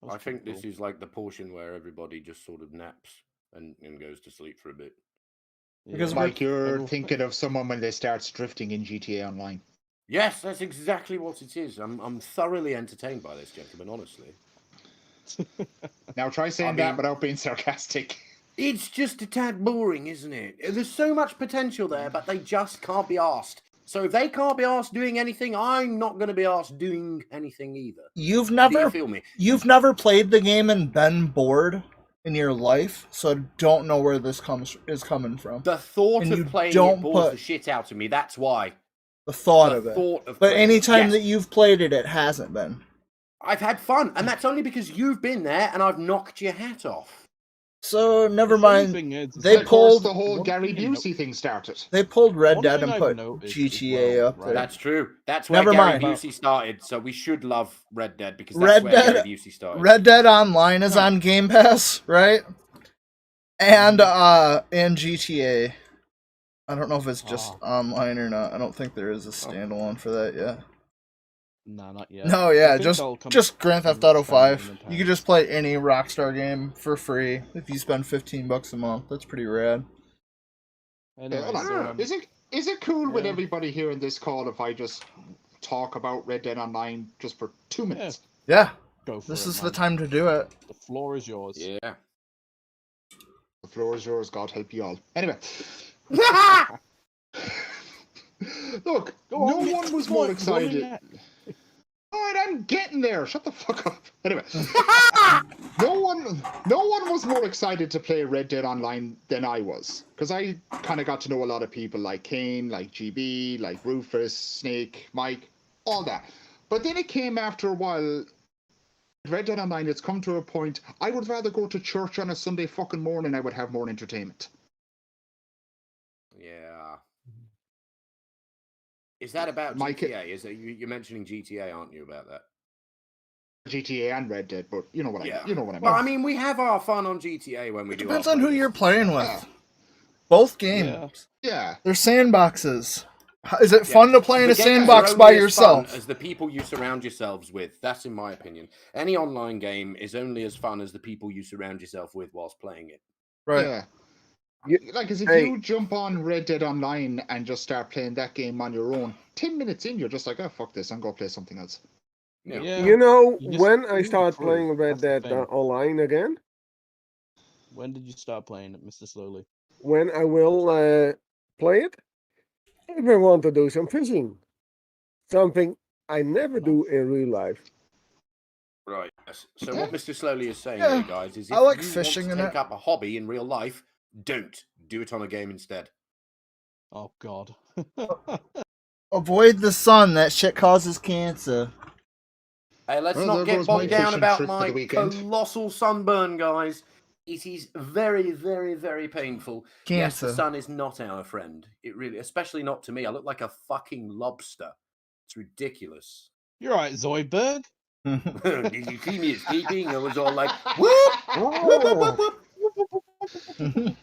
That was I think pretty this is like the portion where everybody just sort of naps and goes to sleep for a bit. cool. Because Yeah. Like you're Everyone- thinking of someone when they start drifting in GTA Online. Yes, that's exactly what it is. I'm thoroughly entertained by this, gentlemen. Honestly, Now try saying I mean- that without being sarcastic. it's just a tad boring, isn't it? There's so much potential there, but they just can't be asked. So if they can't be asked doing anything, I'm not going to be asked doing anything either. You've Do you never feel me? played the game and been bored in your life, so I don't know where this is coming from. The thought And you of playing don't it bores put- the shit out of me. That's why. The thought The of it. thought of But playing it. anytime Yes. that you've played it, it hasn't been. I've had fun, and that's only because you've been there and I've knocked your hat off. So never The funny mind. thing is They Of course, pulled- the whole One Gary thing I know- Busey thing started. They pulled Red One Dead thing and I've put noticed GTA as well, up there. right? That's true. That's where Never Gary mind. Busey started. So we should love Red Dead because Red that's where Dead- Gary Busey started. Red Dead Online is on Game Pass, right? And GTA. I don't know if it's just online or not. I don't think there is a standalone for that yet. Nah, not yet. No, I yeah, think they'll come just Grand Theft with Auto standalone 5. in You time. can just play any Rockstar game for free if you spend $15 a month. That's pretty rad. Anyway, Hold on. so, Is it cool with yeah. everybody here in this call if I just talk about Red Dead Online just for 2 minutes? Yeah, go for this it, is the man. time to do it. The floor is yours. Yeah. The floor is yours. God help you all. Anyway. Look, Go no on, one was come more on, excited. at- Alright, I'm getting there. Shut the fuck up. Anyway. No one was more excited to play Red Dead Online than I was. Because I kind of got to know a lot of people like Kane, like GB, like Rufus, Snake, Mike, all that. But then it came after a while. Red Dead Online, it's come to a point, I would rather go to church on a Sunday fucking morning. I would have more entertainment. Yeah. Is that about Mike- GTA? Is that you're mentioning GTA, aren't you, about that? GTA and Red Dead, but you know what Yeah. I mean. Well, I mean, we have our fun on GTA when we do. Depends our on who plays. you're playing with. Yeah. Both games. Yeah. They're sandboxes. Is it Yeah. fun to play in The a games sandbox are by only as yourself? fun as the people you surround yourselves with. That's in my opinion. Any online game is only as fun as the people you surround yourself with whilst playing it. Right. Yeah. You- Like, as if Hey. you jump on Red Dead Online and just start playing that game on your own, 10 minutes in, you're just like, oh, fuck this, I'm going to play something else. Yeah. Yeah. You know, You just when I need the start crew, playing Red that's the Dead thing. Online again, When did you start playing it, Mr. Slowly? when I will play it, if I want to do some fishing, something I never do in real life. Right. Yes. So what Mr. Slowly is saying Yeah, here, guys, is if I like you fishing want in to take it. up a hobby in real life, don't do it on a game instead. Oh God. Avoid the sun. That shit causes cancer. Hey, let's Well, not there get goes my bogged down fishing about trip for the my weekend. colossal sunburn, guys. It is very, very, very painful. Yes, the Cancer. sun is not our friend. It really, especially not to me. I look like a fucking lobster. It's ridiculous. You're right, Zoidberg. Did you see me escaping? I was all like, whoop, whoop, whoop, whoop, whoop.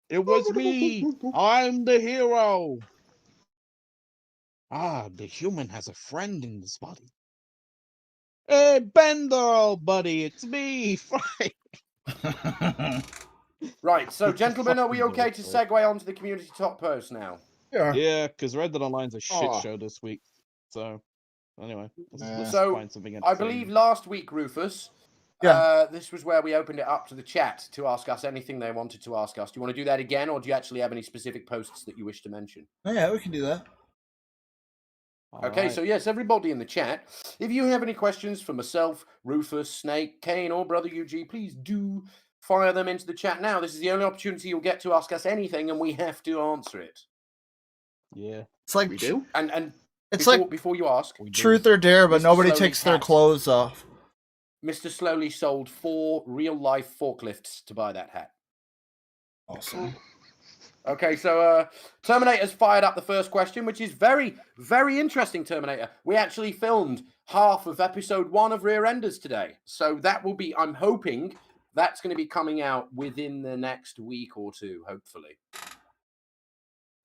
It was me. I'm the hero. Ah, the human has a friend in this body. Hey, Bender, old buddy, it's me, Frank. Right, so It's a gentlemen, are we fucking okay to miracle. segue on to the community top post now? Yeah. Yeah, because Red Dead Online's a shit Aw. show this week. So, anyway, let's So, find something I believe entertaining. last week, Rufus, Yeah. this was where we opened it up to the chat to ask us anything they wanted to ask us. Do you want to do that again, or do you actually have any specific posts that you wish to mention? Oh, yeah, we can do that. Okay, Alright. so yes, everybody in the chat, if you have any questions for myself, Rufus, Snake, Kane, or Brother UG, please do fire them into the chat now. This is the only opportunity you'll get to ask us anything, and we have to answer it. Yeah, It's like We do? And it's before, like before you ask, we do. truth or dare, but Mr. nobody Slowly takes their Cat. clothes off. Mr. Slowly sold 4 real-life forklifts to buy that hat. Awesome. Okay, so Terminator's fired up the first question, which is very, very interesting, Terminator. We actually filmed half of episode 1 of Rear Enders today. So that will be, I'm hoping, that's going to be coming out within the next week or two, hopefully.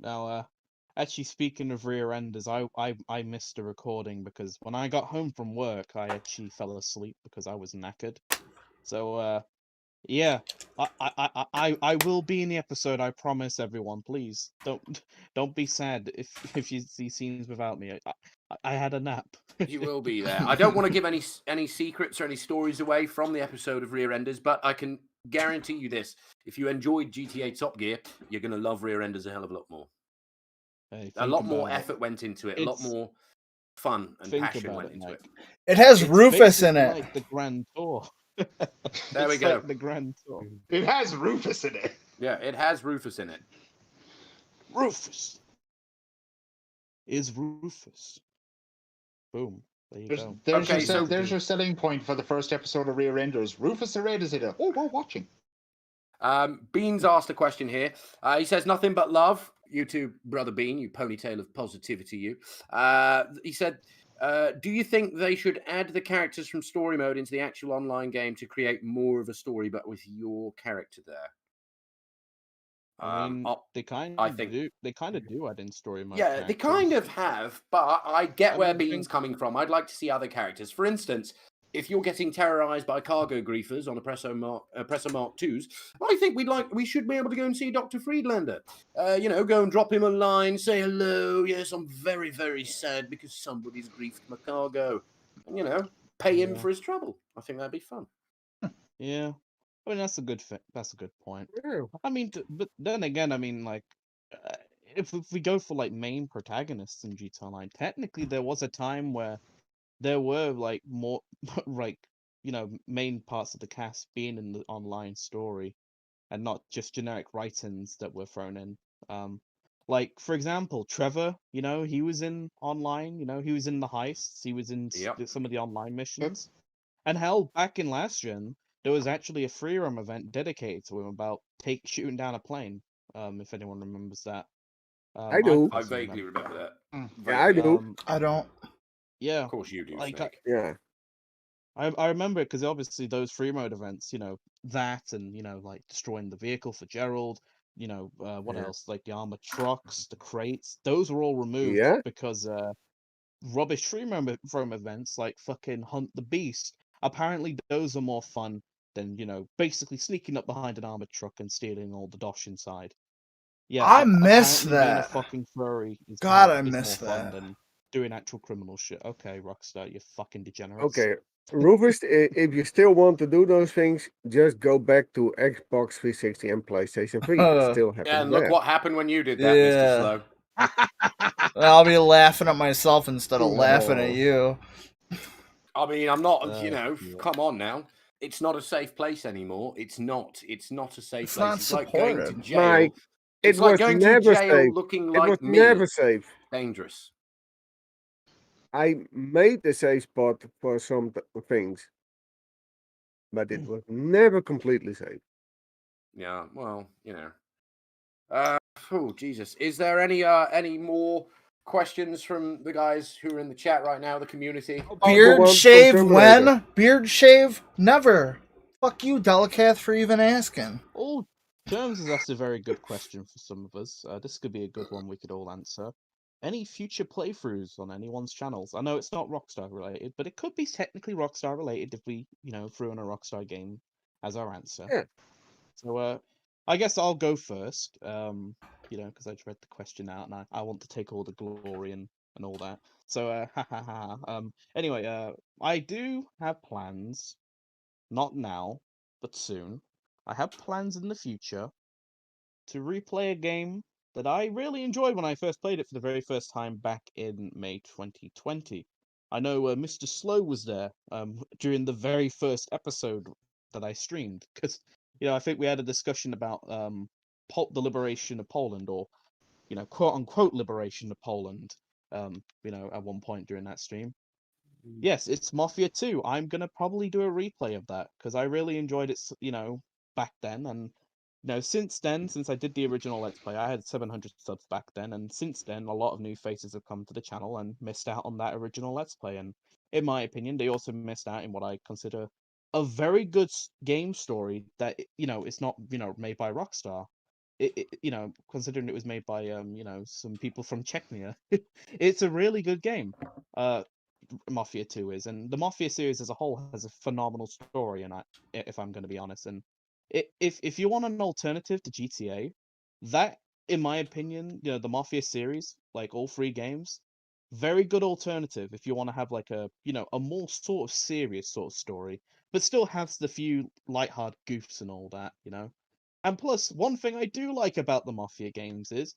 Now, actually, speaking of rear enders, I missed a recording because when I got home from work, I actually fell asleep because I was knackered. So, yeah, I will be in the episode. I promise, everyone. Please don't be sad if you see scenes without me. I had a nap. You will be there. I don't want to give any secrets or any stories away from the episode of Rear Enders, but I can guarantee you this: if you enjoyed GTA Top Gear, you're going to love Rear Enders a hell of a lot more. Hey, A lot think more about it. effort went into it. A lot It's- more fun and Think passion about went it, into Mike. it. It has It's Rufus in basically it. like the Grand Tour. There we It's go. like the Grand Tour. It has Rufus in it. Yeah, it has Rufus in it. Rufus is Rufus. Boom. There you go. Okay, There's your selling point for the first episode of Rear Enders. Rufus the Red is in it. Oh, we're watching. Beans asked a question here. He says, nothing but love. You too, Brother Bean, you ponytail of positivity, you. He said, do you think they should add the characters from story mode into the actual online game to create more of a story, but with your character there? I mean, they kind I of think- do. They kind of do add in story mode. Yeah, they kind of have, but I get I where mean, Bean's coming from. I'd like to see other characters. For instance, if you're getting terrorized by cargo griefers on Oppressor Mark IIs, I think we should be able to go and see Dr. Friedlander. Go and drop him a line, say hello. Yes, I'm very, very sad because somebody's griefed my cargo. And, pay him Yeah. for his trouble. I think that'd be fun. Yeah. I mean, that's a good point. Yeah. I mean, but then again, I mean, like, if we go for like main protagonists in GTA Online, technically there was a time where there were like more like main parts of the cast being in the online story, and not just generic write-ins that were thrown in. Like for example, Trevor, he was in online. He was in the heists. He was in Yep. some of the online missions. And hell, back in last gen, there was actually a free roam event dedicated to him about shooting down a plane. If anyone remembers that. I do. I personally vaguely remember that. Yeah, I Vaguely. do. I don't. Yeah, Of course you do, like, Snake. Yeah. I remember it because obviously those free mode events, that and like destroying the vehicle for Gerald, what Yeah. else? Like the armored trucks, the crates, those were all removed Yeah. because rubbish free roam events like fucking Hunt the Beast. Apparently those are more fun than, basically sneaking up behind an armored truck and stealing all the dosh inside. Yeah, I miss apparently being a that. fucking furry is God, more, I is miss more fun that. than doing actual criminal shit. Okay, Rockstar, you fucking degenerates. Okay. Rufus, if you still want to do those things, just go back to Xbox 360 and PlayStation 3. It still happens Yeah, and look there. what happened when you did that, Yeah. Mr. Slow. I'll be laughing at myself instead of Oh. laughing at you. I mean, I'm not, Yeah. come on now. It's not a safe place anymore. It's not a safe It's place. not It's like going to supported. jail. Mike, It's it like was going to never jail safe. looking It was like me. never safe. Dangerous. I made the safe spot for some things, but it was never completely safe. Yeah, well, Oh, Jesus. Is there any more questions from the guys who are in the chat right now, the community? The Beard one from shave Terminator. when? Beard shave never. Fuck you, Delicath, for even asking. All Terms has asked a very good question for some of us. This could be a good one we could all answer. Any future playthroughs on anyone's channels? I know it's not Rockstar related, but it could be technically Rockstar related if we, threw in a Rockstar game as our answer. Yeah. So, I guess I'll go first. Because I just read the question out and I want to take all the glory and all that. So, anyway, I do have plans. Not now, but soon. I have plans in the future to replay a game that I really enjoyed when I first played it for the very first time back in May 2020. I know Mr. Slow was there during the very first episode that I streamed because I think we had a discussion about the liberation of Poland, or quote unquote liberation of Poland. At one point during that stream. Yes, it's Mafia 2. I'm gonna probably do a replay of that because I really enjoyed it, back then, and since then, since I did the original Let's Play, I had 700 subs back then, and since then, a lot of new faces have come to the channel and missed out on that original Let's Play. And in my opinion, they also missed out in what I consider a very good game story that it's not made by Rockstar. Considering it was made by some people from Chechnya, it's a really good game. Mafia 2 is, and the Mafia series as a whole has a phenomenal story. And if I'm going to be honest, and if you want an alternative to GTA, that, in my opinion, the Mafia series, like all 3 games, very good alternative if you want to have like a more sort of serious sort of story, but still has the few lighthearted goofs and all that. And plus, one thing I do like about the Mafia games is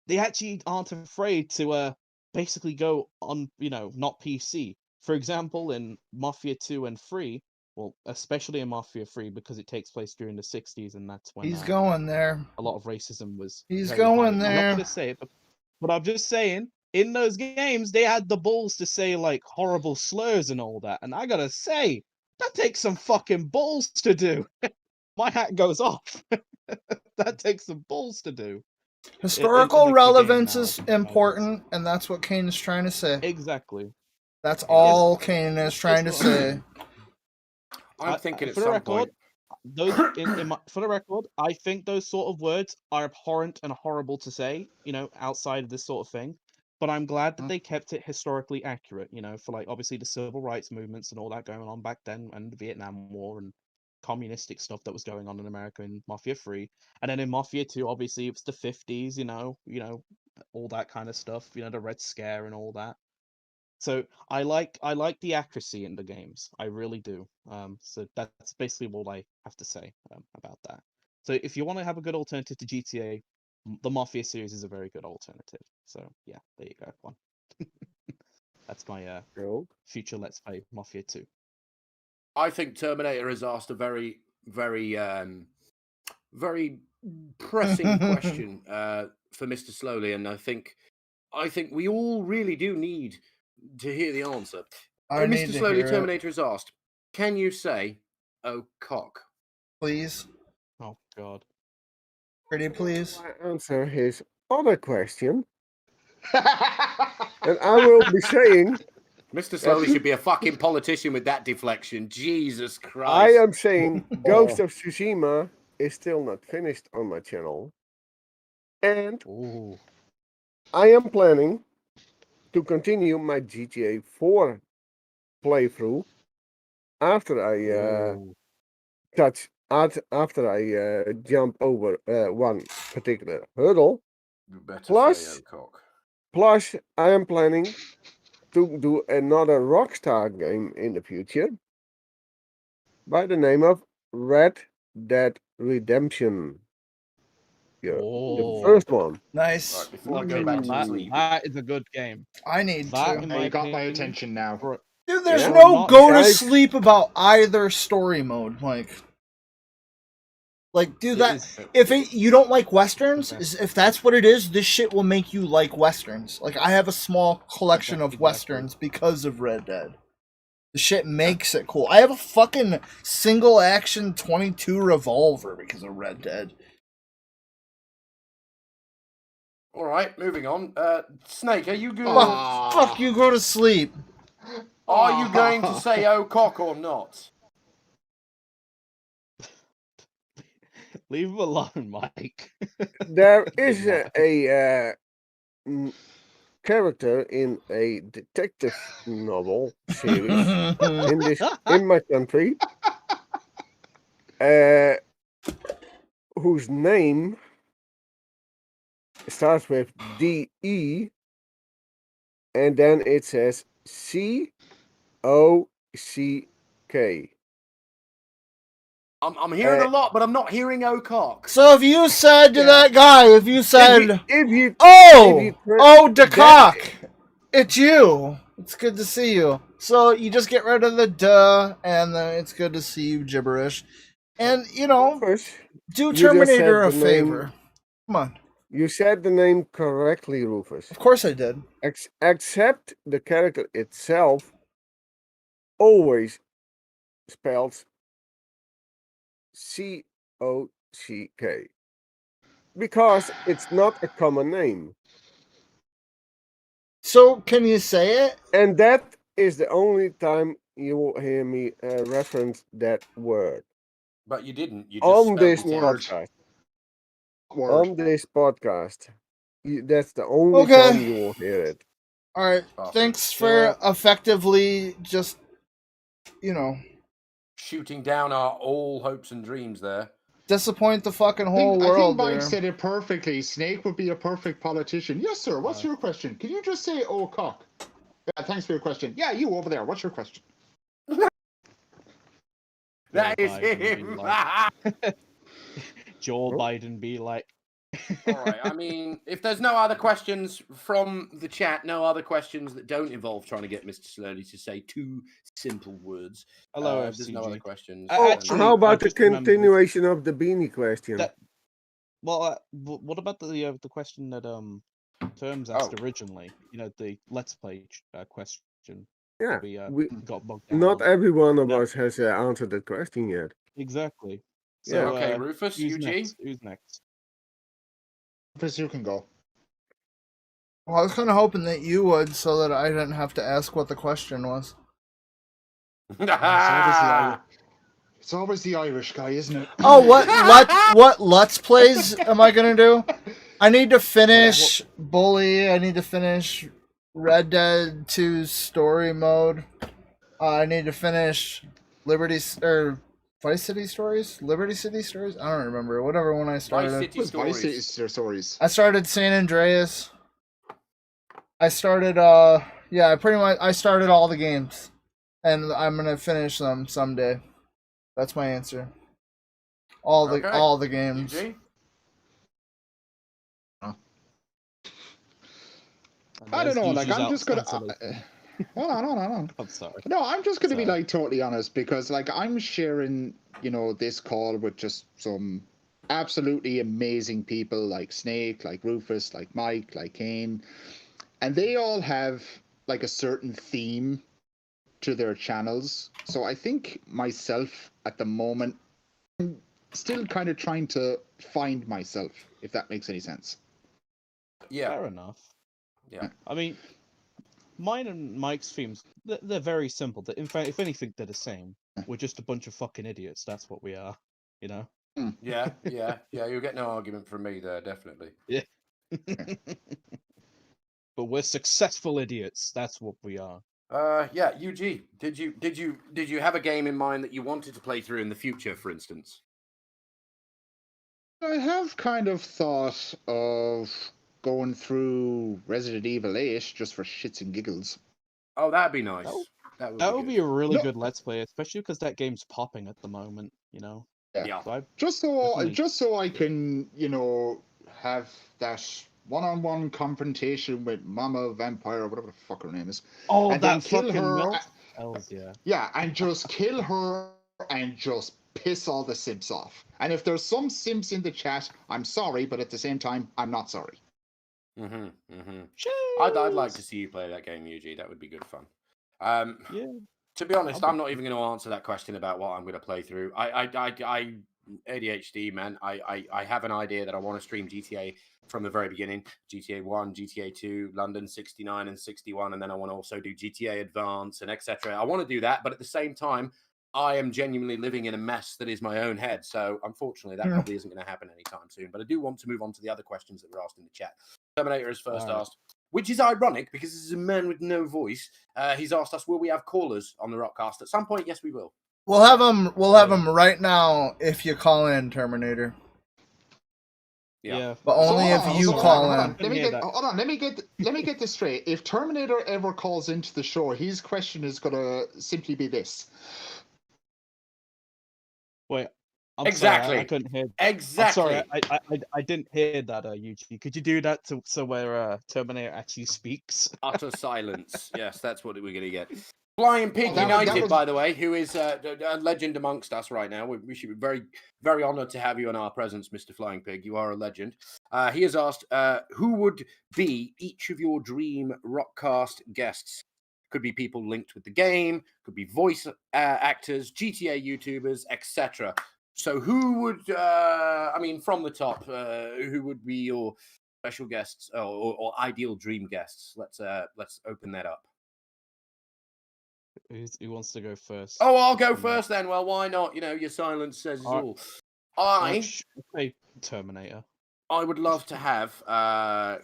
they actually aren't afraid to basically go on, not PC. For example, in Mafia 2 and 3, well, especially in Mafia 3 because it takes place during the 60s, and that's when He's going there. a lot of racism was He's very going high. there. I'm not going to say it, but I'm just saying, in those games, they had the balls to say like horrible slurs and all that, and I gotta say, that takes some fucking balls to do. My hat goes off. That takes some balls to do. Historical the relevance game now, is important, and that's what Kane is trying to say. Exactly. That's all Kane is trying to It's say. I'm thinking at for the some record, point. for the record, I think those sort of words are abhorrent and horrible to say, outside of this sort of thing. But I'm glad that they kept it historically accurate, for like obviously the civil rights movements and all that going on back then, and the Vietnam War and communistic stuff that was going on in America in Mafia 3. And then in Mafia 2, obviously it's the 50s, all that kind of stuff, the Red Scare and all that. So I like the accuracy in the games. I really do. So that's basically all I have to say about that. So if you want to have a good alternative to GTA, the Mafia series is a very good alternative. So yeah, there you go. One. That's my future Let's Play Mafia 2. I think Terminator has asked a very, very, very pressing question for Mr. Slowly, and I think we all really do need to hear the answer. I need Mr. to Slowly, hear it. Terminator has asked, "Can you say, oh cock?" Please. Oh God. Pretty please. I answer his other question, and I will be saying, Mr. Slowly should be a fucking politician with that deflection. Jesus Christ. I am saying Ghost of Tsushima is still not finished on my channel. And Ooh. I am planning to continue my GTA 4 playthrough after I after I jump over one particular hurdle. You better Plus- say, oh cock. Plus, I am planning to do another Rockstar game in the future by the name of Red Dead Redemption. Yeah, the Oh. first one. Nice. Right, before we go back to that, sleep. that is a good game. I need That, to. in Hey, my you got my opinion, attention now. Dude, there's Yeah. no Not go to guys. sleep about either story mode. Like, dude, if you don't like westerns, if that's what it is, this shit will make you like westerns. Like, I have a small collection of Exactly. westerns because of Red Dead. The shit makes it cool. I have a fucking single action 22 revolver because of Red Dead. All right, moving on. Snake, are you good? Fuck you, go to sleep. Are you going to say oh cock or not? Leave him alone, Mike. There is Good a character in a detective novel series in my country, whose name starts with DE, and then it says COCK. I'm hearing a lot, but I'm not hearing oh cock. So if you said to that guy, if you said, If you DeCock, it's you. It's good to see you. So you just get rid of the duh, and it's good to see you gibberish. And, Rufus, do you just said Terminator a the favor. name- Come on. You said the name correctly, Rufus. Of course I did. Except the character itself always spells COCK. because it's not a common name. So, can you say it? And that is the only time you will hear me reference that word But you didn't. You just on spelled this it out. Word. podcast. Word. On this podcast. That's the only Okay. time you will hear it. All right. Bastard. Thanks for effectively just, Shooting down our all hopes and dreams there. disappoint the fucking I whole think world Mike there. said it perfectly. Snake would be a perfect politician. Yes, sir. What's your question? Can you just say, "Oh, cock"? Yeah, thanks for your question. Yeah, you over there. What's your question? That is Biden be him. like- Joe Biden be like, All right. I mean, if there's no other questions from the chat, no other questions that don't involve trying to get Mr. Slurley to say two simple words. hello, There's no other FCG. questions. Oh, Actually, how I about the just remembered- continuation of the beanie question? That- Well, what about the question that Terms asked originally? You know, the Let's Play question. Yeah, that we got bogged down. not on. every one of Yeah. us has answered that question yet. Exactly. Yeah. So, Okay, Rufus, who's UG? next? Who's next? Rufus, you can go. Well, I was kind of hoping that you would, so that I didn't have to ask what the question was. It's always the Irish guy, isn't it? Oh, what Let's Plays am I gonna do? I need to finish Bully. I need to finish Red Dead 2 story mode. I need to finish Liberty or Vice City Stories, Liberty City Stories. I don't remember. Whatever one I started. Vice City Vice Stories. City Stories. I started San Andreas. I started I started all the games, and I'm gonna finish them someday. That's my answer. All the games. UG? I don't know. Like, Usu's I'm just gonna. cancellation. Hold on. I'm sorry. No, I'm just going to be Sorry. like totally honest because like I'm sharing, this call with just some absolutely amazing people like Snake, like Rufus, like Mike, like Kane, and they all have like a certain theme to their channels. So I think myself at the moment, I'm still kind of trying to find myself, if that makes any sense. Yeah. Fair enough. Yeah. I mean, mine and Mike's themes, they're very simple. In fact, if anything, they're the same. We're just a bunch of fucking idiots. That's what we are, you know? Yeah. You'll get no argument from me there, definitely. Yeah. But we're successful idiots. That's what we are. Yeah, UG. Did you have a game in mind that you wanted to play through in the future, for instance? I have kind of thought of going through Resident Evil 8 just for shits and giggles. Oh, that'd be nice. That would be a really good Let's Play, especially because that game's popping at the moment, you know? Yeah. So Just so definitely- I can, have that one-on-one confrontation with Mama Vampire or whatever the fuck her name is. Oh, and then that kill fucking her. melt. Hells yeah. Yeah, and just kill her and just piss all the simps off. And if there's some simps in the chat, I'm sorry, but at the same time, I'm not sorry. I'd like to see you play that game, UG. That would be good fun. Yeah. To be honest, I'm not even going to answer that question about what I'm going to play through. I ADHD, man. I have an idea that I want to stream GTA from the very beginning. GTA 1, GTA 2, London 69 and 61, and then I want to also do GTA Advance and etc. I want to do that, but at the same time, I am genuinely living in a mess that is my own head. So unfortunately, that probably isn't going to happen anytime soon. But I do want to move on to the other questions that were asked in the chat. Terminator is first asked, which is ironic because this is a man with no voice. He's asked us, will we have callers on the Rockast at some point? Yes, we will. We'll have them right now if you call in, Terminator. Yeah. But only if you call in. Let me get this straight. If Terminator ever calls into the show, his question is gonna simply be this. Wait. I'm Exactly. Sorry, I couldn't hear. Exactly. I'm sorry, I didn't hear that, UG. Could you do that so where Terminator actually speaks? Utter silence. Yes, that's what we're going to get. Flying Pig that United, was- by the way, who is a legend amongst us right now. We should be very, very honoured to have you in our presence, Mr. Flying Pig. You are a legend. He has asked, who would be each of your dream Rockcast guests? Could be people linked with the game, could be voice actors, GTA YouTubers, etc. So who would, I mean, from the top, who would be your special guests or ideal dream guests? Let's open that up. Who wants to go first? Oh, I'll go first then. Well, why not? You know, your silence says it all. Say Terminator. I would love to have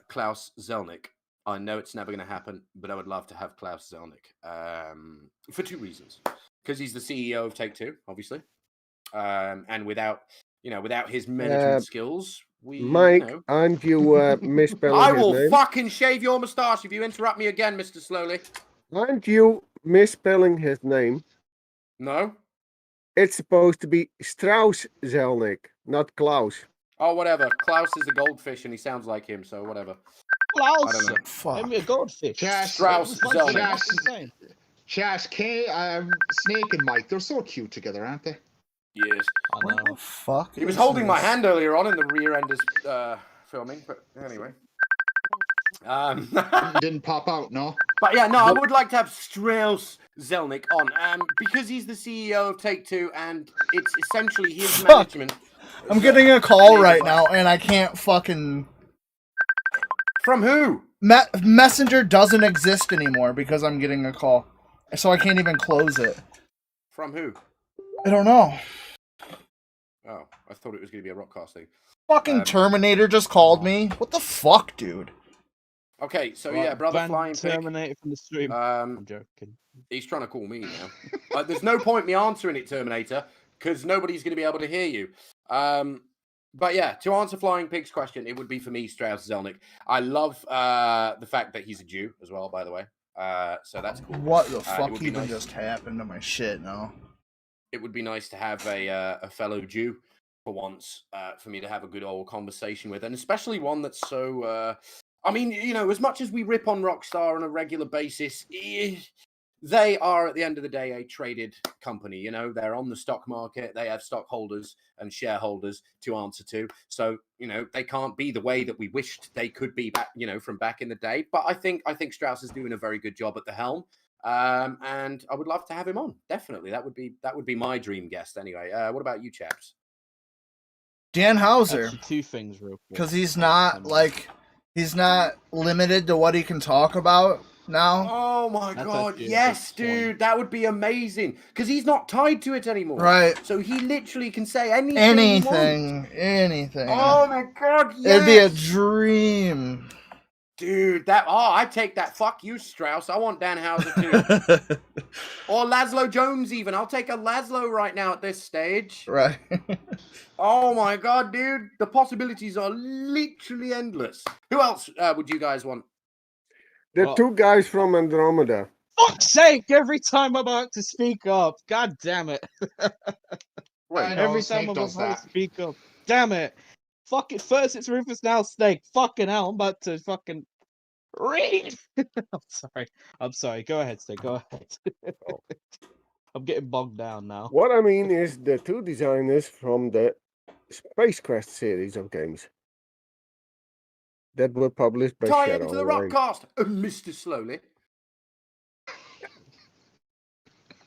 Klaus Zelnick. I know it's never going to happen, but I would love to have Klaus Zelnick for two reasons. Because he's the CEO of Take-Two, obviously, and without his management skills, Mike, aren't you misspelling I his name? will fucking shave your moustache if you interrupt me again, Mr. Slowly. Aren't you misspelling his name? No. It's supposed to be Strauss Zelnick, not Klaus. Oh, whatever. Klaus is a goldfish, and he sounds like him, so whatever. Klaus. I don't know. Fuck. Give me a goldfish. Strauss Zelnick. Chat, Snake and Mike, they're so cute together, aren't they? Yes. I know. Fuck. He was is holding my this? hand earlier on in the rear end of filming, but anyway. Didn't pop out, no? But yeah, no, I would like to have Strauss Zelnick on, because he's the CEO of Take-Two, and it's essentially his Fuck. management. I'm getting a call right now, and I can't fucking. From who? Messenger doesn't exist anymore because I'm getting a call, so I can't even close it. From who? I don't know. Oh, I thought it was going to be a Rockast thing. Fucking Terminator just called me. What the fuck, dude? Okay, so yeah, brother Ban Flying Pig. Terminator from the stream. I'm joking. He's trying to call me now. There's no point me answering it, Terminator, because nobody's going to be able to hear you. But yeah, to answer Flying Pig's question, it would be for me, Strauss Zelnick. I love the fact that he's a Jew as well, by the way. So that's cool. What the fuck even nice. just happened to my shit now? It would be nice to have a fellow Jew for once, for me to have a good old conversation with, and especially one that's so. I mean, you know, as much as we rip on Rockstar on a regular basis, they are, at the end of the day, a traded company. You know, they're on the stock market. They have stockholders and shareholders to answer to. So, you know, they can't be the way that we wished they could be back, you know, from back in the day. But I think Strauss is doing a very good job at the helm. And I would love to have him on. Definitely. That would be my dream guest anyway. What about you, chaps? Dan Hauser. Actually, two things real quick. Because he's not, like, he's not limited to what he can talk about now. Oh my god, actually a yes, good point. dude, that would be amazing. Because he's not tied to it anymore. Right. So he literally can say anything. Anything. Oh my god, yes. It'd be a dream. Dude, I take that. Fuck you, Strauss. I want Dan Hauser too. Or Laszlo Jones even. I'll take a Laszlo right now at this stage. Right. Oh my god, dude. The possibilities are literally endless. Who else would you guys want? The two guys from Andromeda. Fuck's sake! Every time I'm about to speak up, god damn it! I know, Every Snake time I'm does about that. to speak up, damn it! Fuck it! First it's Rufus, now Snake. Fucking hell! I'm about to fucking read. I'm sorry. Go ahead, Snake. Go ahead. I'm getting bogged down now. What I mean is the two designers from the Space Quest series of games that were published by Tie Shadow into the Online. Rockast, Mr. Slowly.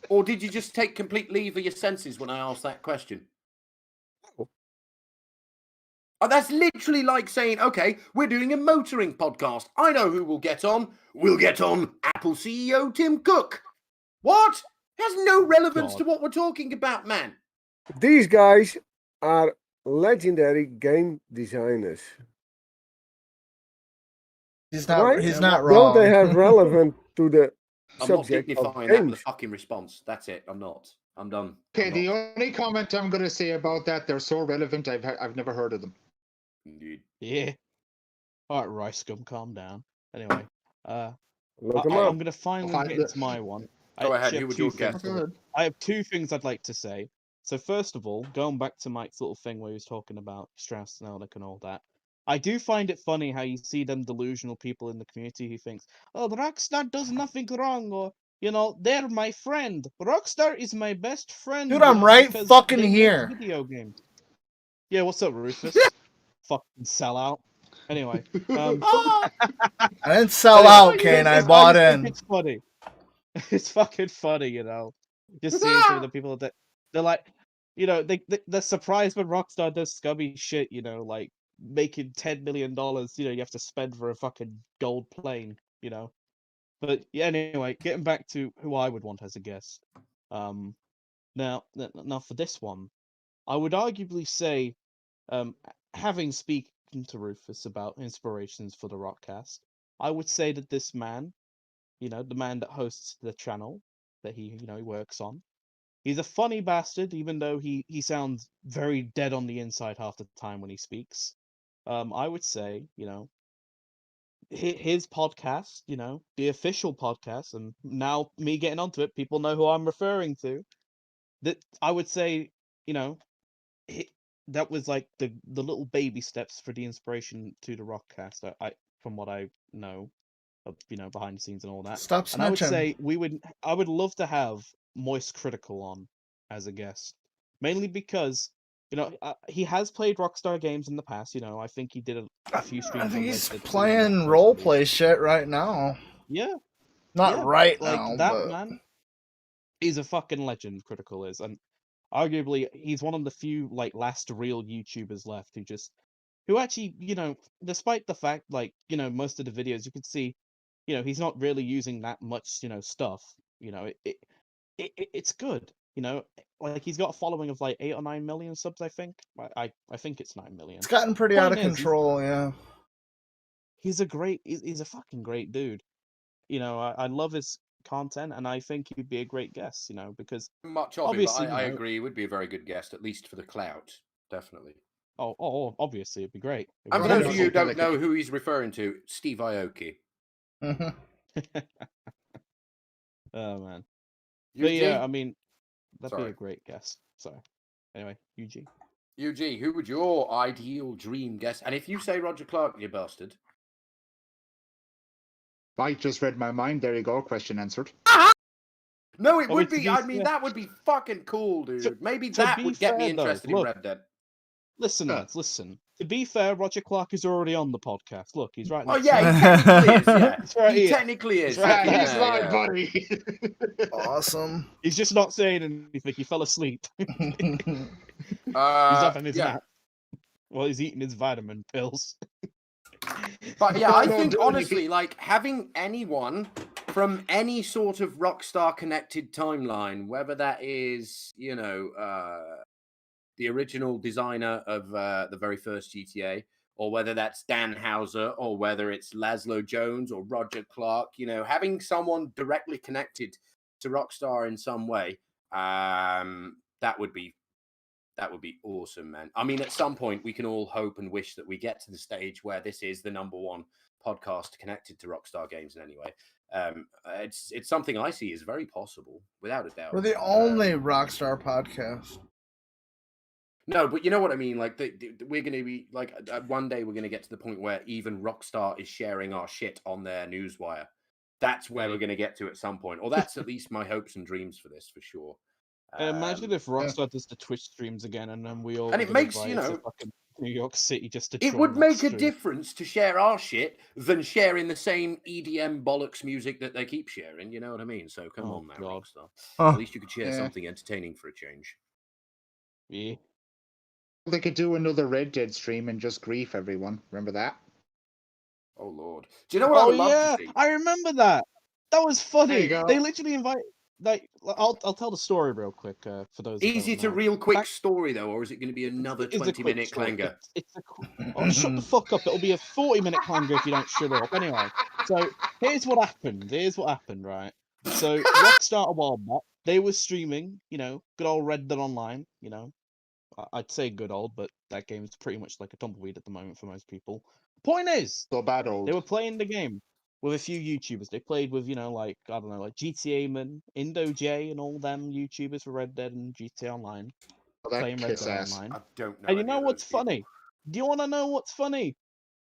Or did you just take complete leave of your senses when I asked that question? Oh, that's literally like saying, okay, we're doing a motoring podcast. I know who will get on. We'll get on Apple CEO Tim Cook. What? It has no relevance to what we're talking about, man. These guys are legendary game designers. He's not. Right? He's not Don't wrong. they have relevant to the I'm not subject of dignifying that with a games? fucking response. That's it. I'm not. I'm done. Okay, I'm the not. only comment I'm going to say about that, they're so relevant, I've never heard of them. Indeed. Yeah. Alright, Rice Gum, calm down. Anyway, Look 'em I'm up. gonna finally Find get it. into my one. Go I ahead, actually who have would two you things. guess? I have two things I'd like to say. So first of all, going back to Mike's little thing where he was talking about Strauss and Zelnick and all that, I do find it funny how you see them delusional people in the community who thinks, oh, the Rockstar does nothing wrong, or, you know, they're my friend. Rockstar is my best friend. Dude, I'm right because fucking they make here. Video games. Yeah, what's up, Rufus? Fucking sellout. Anyway, I didn't sell out, Kane. I bought just think in. It's funny. It's fucking funny, you know. Just seeing some of the people that they're like, you know, they're surprised when Rockstar does scummy shit, you know, like making $10 million, you know, you have to spend for a fucking gold plane, you know. But yeah, anyway, getting back to who I would want as a guest. Now for this one, I would arguably say, having spoken to Rufus about inspirations for the Rockcast, I would say that this man, you know, the man that hosts the channel that he works on, he's a funny bastard, even though he sounds very dead on the inside half the time when he speaks. I would say, you know, his podcast, you know, the official podcast, and now me getting onto it, people know who I'm referring to. That I would say, you know, that was like the little baby steps for the inspiration to the Rockcast. I from what I know of, you know, behind the scenes and all that. Stop And I would snitching. say I would love to have Moist Critical on as a guest, mainly because, you know, he has played Rockstar games in the past. You know, I think he did a few streams I think on Red he's Dead 2 when that playing first role released. play shit right now. Yeah, Not yeah, right like now, that but man. He's a fucking legend. Critical is, and arguably he's one of the few like last real YouTubers left who actually, you know, despite the fact, like, you know, most of the videos you can see, you know, he's not really using that much, you know, stuff. You know, it's good. You know, like he's got a following of like 8 or 9 million subs. I think. I think it's 9 million. it's gotten pretty out Point of is, control. Yeah. he's a fucking great dude. You know, I love his content, and I think he'd be a great guest. You know, because Much of him, but obviously, I you know, agree. He would be a very good guest, at least for the clout. Definitely. obviously it'd be great. And for Very those of much you who so, don't Pelican. know who he's referring to, Steve Aoki. Mhm. Oh man. UG? But yeah, I mean, that'd be Sorry. a great guest. So, anyway, UG. UG, who would your ideal dream guest? And if you say Roger Clark, you bastard. I just read my mind. There you go. Question answered. No, it Oh, would to be. be I mean, fair- that would be fucking cool, dude. Maybe to that be would get me fair, though, interested in look. Red Dead. Listen, lads, listen. To be fair, Roger Clark is already on the podcast. Look, he's right Oh next yeah, to he me. technically is. Yeah, He's right he here. technically is. He's right Look in He's there, my yeah. buddy. Awesome. He's just not saying anything. He fell asleep. He's having his Yeah. nap. Well, he's eating his vitamin pills. But yeah, Oh, I no, think dude, honestly, like having anyone from any sort of Rockstar connected timeline, whether that is, you know, the original designer of the very first GTA, or whether that's Dan Houser, or whether it's Laszlo Jones or Roger Clark, you know, having someone directly connected to Rockstar in some way, that would be awesome, man. I mean, at some point, we can all hope and wish that we get to the stage where this is the #1 podcast connected to Rockstar games in any way. It's something I see is very possible, without a doubt. We're the only Rockstar podcast. No, but you know what I mean. Like, we're going to be like one day we're going to get to the point where even Rockstar is sharing our shit on their newswire. That's where we're going to get to at some point, or that's at least my hopes and dreams for this, for sure. Imagine if Rockstar does the Twitch streams again, and then we all And it get makes, invited you know, to fucking New York City just to it join would that make a stream. difference to share our shit than sharing the same EDM bollocks music that they keep sharing. You know what I mean? So come on now, God. Rockstar. Huh. At least you could share Yeah. something entertaining for a change. Yeah. They could do another Red Dead stream and just grief everyone. Remember that? Oh Lord! Do you know what I Oh would love yeah, to see? I remember that. That was There funny. you go. They literally invite. Like, I'll tell the story real quick for those. Who Easy don't to know. real quick Back- story though, or is it going to be another It's a quick 20-minute story. clanger? Oh, shut the fuck up! It'll be a 40-minute clanger if you don't shut up. Anyway, so here's what happened. Right. So Rockstar a while back, they were streaming. You know, good old Red Dead Online. You know, I'd say good old, but that game is pretty much like a tumbleweed at the moment for most people. Point is, So bad old. they were playing the game with a few YouTubers. They played with, you know, like, I don't know, like GTA Man, Indo J, and all them YouTubers for Red Dead and GTA Online. Oh, that Playing Red kiss Dead ass. Online. I don't know. And you any know of what's those people. funny? Do you want to know what's funny?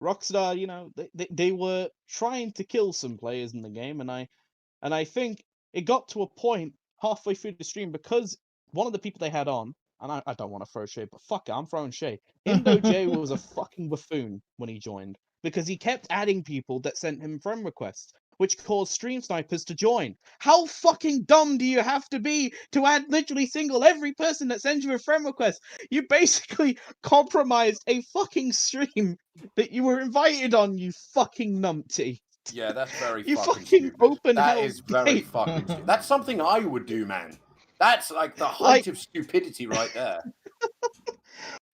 Rockstar, you know, they were trying to kill some players in the game, and I think it got to a point halfway through the stream because one of the people they had on, and I don't want to throw shade, but fuck it, I'm throwing shade. Indo J was a fucking buffoon when he joined because he kept adding people that sent him friend requests, which caused stream snipers to join. How fucking dumb do you have to be to add literally single every person that sends you a friend request? You basically compromised a fucking stream that you were invited on, you fucking numpty. Yeah, that's very You fucking fucking stupid. open That Hell's is very Gate. fucking stupid. That's something I would do, man. That's like the height Like- of stupidity right there.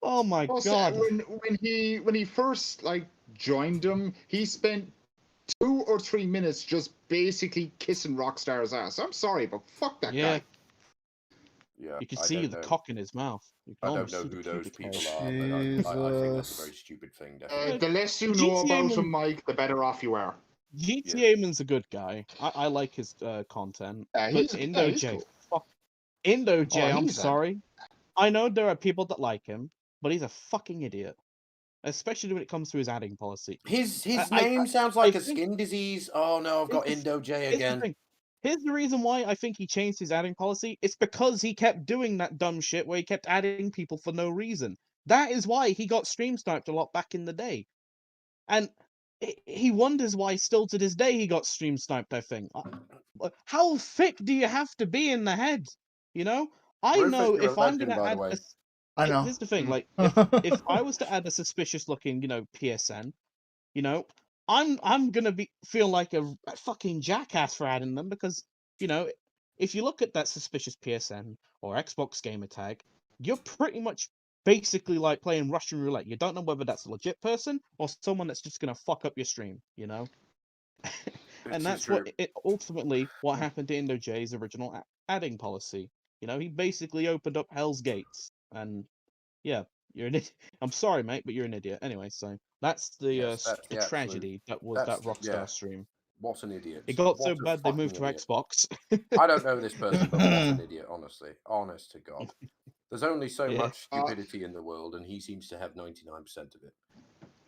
Oh my Plus, god. when he first like joined him, he spent 2 or 3 minutes just basically kissing Rockstar's ass. I'm sorry, but fuck that Yeah. guy. Yeah, You can I see don't the know. cock in his mouth. You can I don't almost know see the who those pubic people hair. are, but I think that's a Jesus. very stupid thing, definitely. The less you know GTA about him, man- Mike, the better off you are. GTA Man's a good guy. I like his content. But He's IndoJ, cool. fuck. IndoJ, I'm he's a- sorry. I know there are people that like him, but he's a fucking idiot. Especially when it comes to his adding policy. His I- name sounds like a think- skin disease. Oh no, I've got Here's Indo J Here's the again. thing. Here's the reason why I think he changed his adding policy. It's because he kept doing that dumb shit where he kept adding people for no reason. That is why he got stream sniped a lot back in the day. And he wonders why still to this day he got stream sniped, I think. How thick do you have to be in the head? You know? I Rufus, know you're a if I'm legend, going to by the add way. I know. Here's the thing, like if I was to add a suspicious looking, PSN, I'm gonna feel like a fucking jackass for adding them because, if you look at that suspicious PSN or Xbox gamer tag, you're pretty much basically like playing Russian roulette. You don't know whether that's a legit person or someone that's just gonna fuck up your stream, And that's ultimately what happened to IndoJ's original adding policy. He basically opened up Hell's Gates, and yeah, you're an idiot. I'm sorry, mate, but you're an idiot. Anyway, so that's the Yes, that's the absolute- tragedy that was that Rockstar stream. What an idiot. It got What so a bad they moved to fucking idiot. Xbox. I don't know this person, but what an idiot, honestly. Honest to God. There's only so Yeah. much stupidity in the world, and he seems to have 99% of it.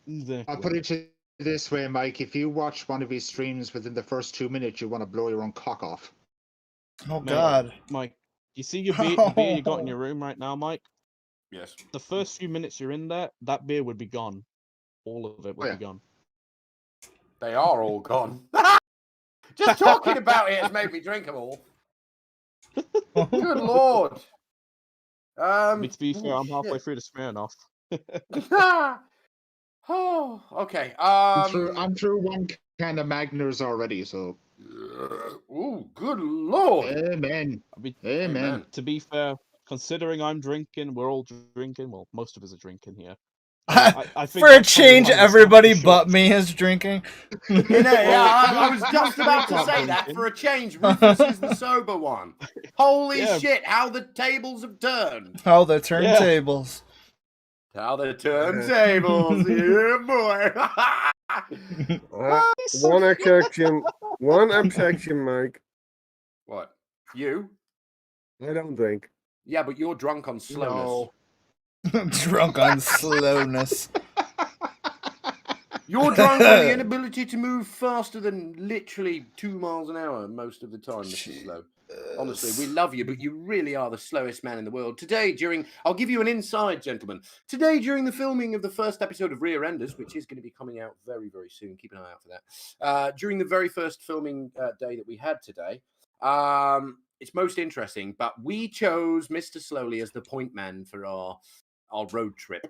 Exactly. I'll put it to you this way, Mike. If you watch one of his streams within the first 2 minutes, you want to blow your own cock off. Oh Mate, God. Mike, you see the beer you got in your room right now, Mike? Yes. The first few minutes you're in there, that beer would be gone. All of it would be gone. They are all gone. Just talking about it has made me drink them all. Good Lord. To be fair, I'm halfway through the Smirnoff. Oh, okay. I'm through one can of Magners already, so. Oh, good Lord. Amen. Amen. To be fair, considering I'm drinking, we're all drinking. Well, most of us are drinking here. I think For a that's probably change, why we're everybody stopping but short. me is drinking. I was just about to say that. For a change, Rufus is the sober one. Holy shit, how the tables have turned. How the turntables. How the turntables. Yeah, boy. One objection, Mike. What? You? I don't drink. Yeah, but you're drunk on slowness. Drunk on slowness. You're drunk on the inability to move faster than literally 2 miles an hour most of the time, Mr. Slow. Honestly, we love you, but you really are the slowest man in the world. Today, I'll give you an inside, gentlemen. Today, during the filming of the first episode of Rear Enders, which is going to be coming out very, very soon, keep an eye out for that. During the very first filming day that we had today, it's most interesting, but we chose Mr. Slowly as the point man for our road trip,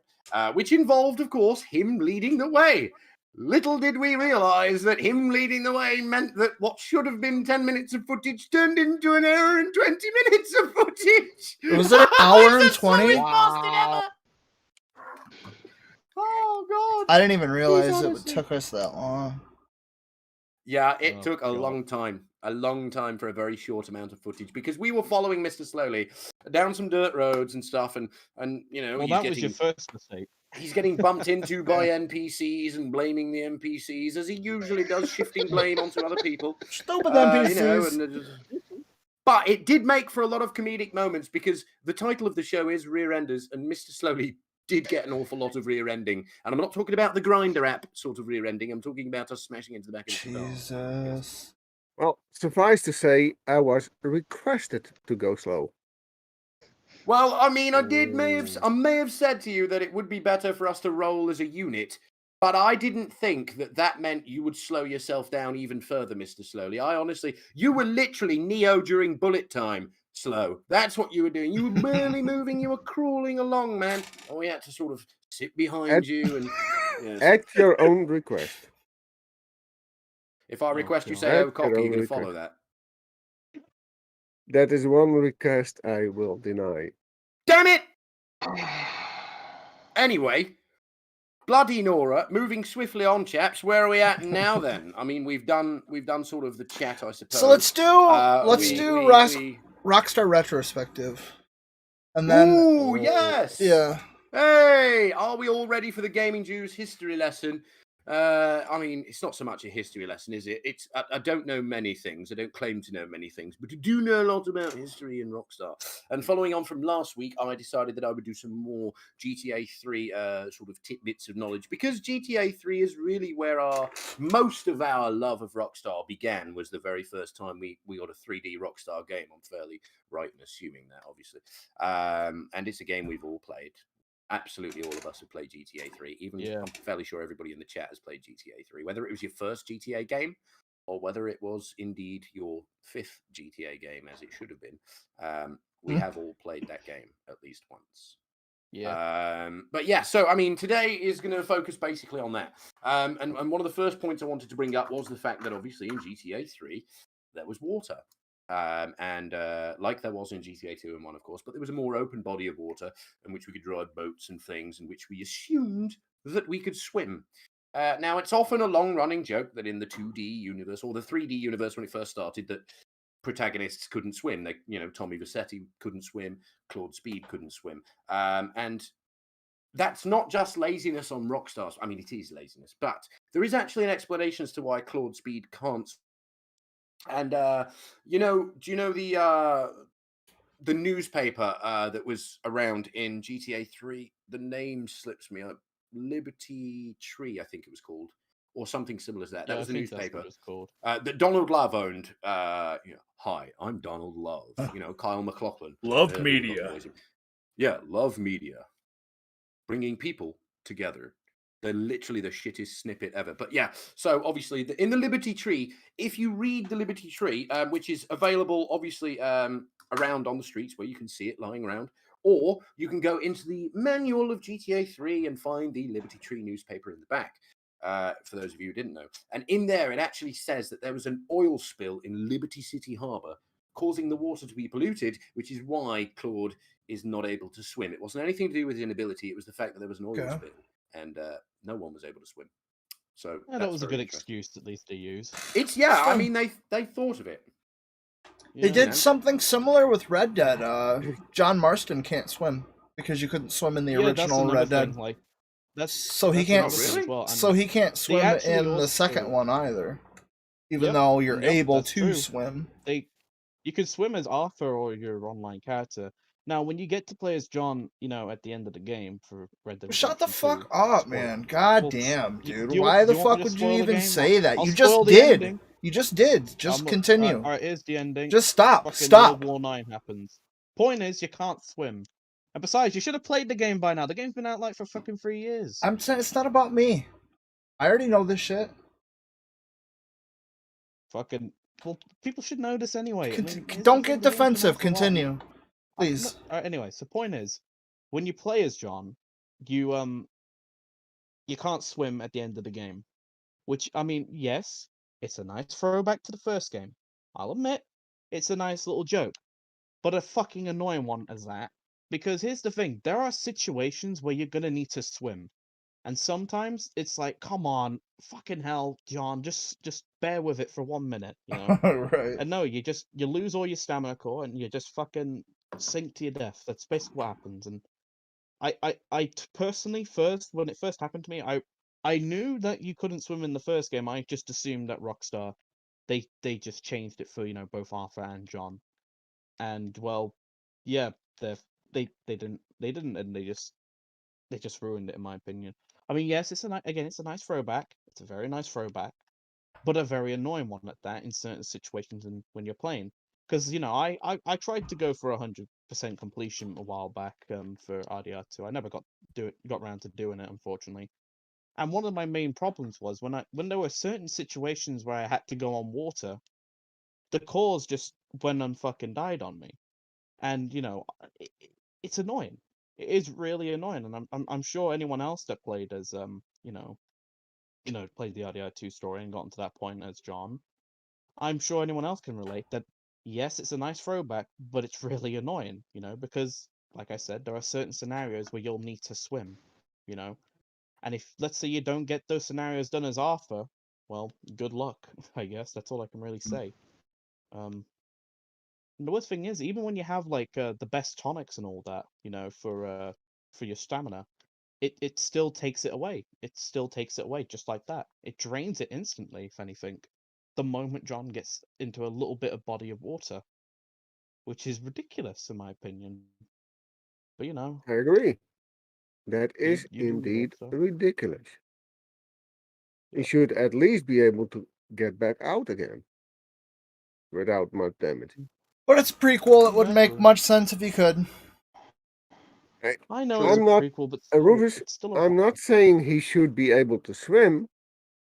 which involved, of course, him leading the way. Little did we realize that him leading the way meant that what should have been 10 minutes of footage turned into an hour and 20 minutes of footage. Was it an hour and 20? Wow. Oh, God. I didn't even realize it took us that long. Yeah, it took a long time for a very short amount of footage because we were following Mr. Slowly down some dirt roads and stuff, and well, that was your first mistake. He's getting bumped into by NPCs and blaming the NPCs as he usually does, shifting blame onto other people. Stupid NPCs. But it did make for a lot of comedic moments because the title of the show is Rear Enders, and Mr. Slowly did get an awful lot of rear ending. And I'm not talking about the Grinder app sort of rear ending. I'm talking about us smashing into the back of the car. Jesus. Well, suffice to say, I was requested to go slow. Well, I mean, I may have said to you that it would be better for us to roll as a unit. But I didn't think that meant you would slow yourself down even further, Mr. Slowly. You were literally Neo during bullet time slow. That's what you were doing. You were barely moving. You were crawling along, man. And we had to sort of sit behind At- you and... Yes. At your own request. If I request you God. say, At oh, cocky, your you're own going to request. follow that. That is one request I will deny. Damn it! Anyway, bloody Nora, moving swiftly on, chaps. Where are we at now then? I mean, we've done sort of the chat, I suppose. So let's do we- Rockstar retrospective, and then Ooh, yes. yeah. Hey, are we all ready for the Gaming Jews history lesson? I mean, it's not so much a history lesson, is it? I don't know many things. I don't claim to know many things, but I do know a lot about history and Rockstar. And following on from last week, I decided that I would do some more GTA 3 sort of tidbits of knowledge, because GTA 3 is really where most of our love of Rockstar began. Was the very first time we got a 3D Rockstar game. I'm fairly right in assuming that, obviously. And it's a game we've all played. Absolutely all of us have played GTA 3. I'm fairly sure everybody in the chat has played GTA 3. Whether it was your first GTA game or whether it was indeed your fifth GTA game, as it should have been, we have all played that game at least once. Yeah. But yeah, so I mean, today is going to focus basically on that. And one of the first points I wanted to bring up was the fact that obviously in GTA 3 there was water. Like there was in GTA 2 and 1, of course, but there was a more open body of water in which we could drive boats and things, in which we assumed that we could swim. Now, it's often a long-running joke that in the 2D universe, or the 3D universe when it first started, that protagonists couldn't swim. Tommy Vercetti couldn't swim, Claude Speed couldn't swim. And that's not just laziness on Rockstar's. I mean, it is laziness, but there is actually an explanation as to why Claude Speed can't. And do you know the newspaper that was around in GTA 3? The name slips me up. Liberty Tree, I think it was called, or something similar to that. That was the newspaper That's what it's called. that Donald Love owned. Hi, I'm Donald Love. Kyle MacLachlan. Love Yeah, media. Yeah, Love Media, bringing people together. They're literally the shittest snippet ever. But yeah, so obviously in the Liberty Tree, if you read the Liberty Tree, which is available obviously around on the streets where you can see it lying around, or you can go into the manual of GTA 3 and find the Liberty Tree newspaper in the back, for those of you who didn't know. And in there, it actually says that there was an oil spill in Liberty City Harbour, causing the water to be polluted, which is why Claude is not able to swim. It wasn't anything to do with his inability. It was the fact that there was an oil spill. And no one was able to swim. So that was a good excuse, at least, to use. I mean, they thought of it. They did something similar with Red Dead. John Marston can't swim because you couldn't swim in the original Red Dead. He can't swim in the second one either, even though you're able to swim. You could swim as Arthur or your online character. Now, when you get to play as John, at the end of the game for Red Dead. Shut the fuck up, man! God damn, dude! Why the fuck would you even say that? You just did. You just did. Just continue. All right, here's the ending. Just stop. Fucking Stop. World War 9 happens. Point is, you can't swim. And besides, you should have played the game by now. The game's been out like for fucking 3 years. I'm saying it's not about me. I already know this shit. Well, people should know this anyway. Don't get defensive. Continue, please. Anyway, so point is, when you play as John, you can't swim at the end of the game. Which, I mean, yes, it's a nice throwback to the first game. I'll admit, it's a nice little joke. But a fucking annoying one as that. Because here's the thing, there are situations where you're gonna need to swim. And sometimes it's like, come on, fucking hell, John, just bear with it for 1 minute, Right. And no, you lose all your stamina core and you just fucking sink to your death. That's basically what happens. And I personally, when it first happened to me, I knew that you couldn't swim in the first game. I just assumed that Rockstar, they just changed it for, both Arthur and John. And well, yeah, they didn't, and they just ruined it, in my opinion. I mean, yes, it's a nice throwback. It's a very nice throwback, but a very annoying one at that in certain situations and when you're playing. Because I tried to go for 100% completion a while back for RDR2. I never got around to doing it, unfortunately. And one of my main problems was when there were certain situations where I had to go on water, the cores just went and fucking died on me. And it's annoying. It is really annoying, and I'm sure anyone else that played as played the RDR2 story and gotten to that point as John, I'm sure anyone else can relate that. Yes, it's a nice throwback, but it's really annoying, because like I said, there are certain scenarios where you'll need to swim, and if let's say you don't get those scenarios done as Arthur, well, good luck. I guess that's all I can really say. And the worst thing is, even when you have like the best tonics and all that, for your stamina, it still takes it away. It still takes it away just like that. It drains it instantly, if anything, the moment John gets into a little bit of body of water, which is ridiculous in my opinion. But I agree. That you, is you do what, indeed so. ridiculous. He Yep. should at least be able to get back out again without much damage. But it's a prequel. It would make Exactly. much sense if you could. I know it's a I'm not, prequel, but still, Rufus, it's still I'm not saying he should be able to swim.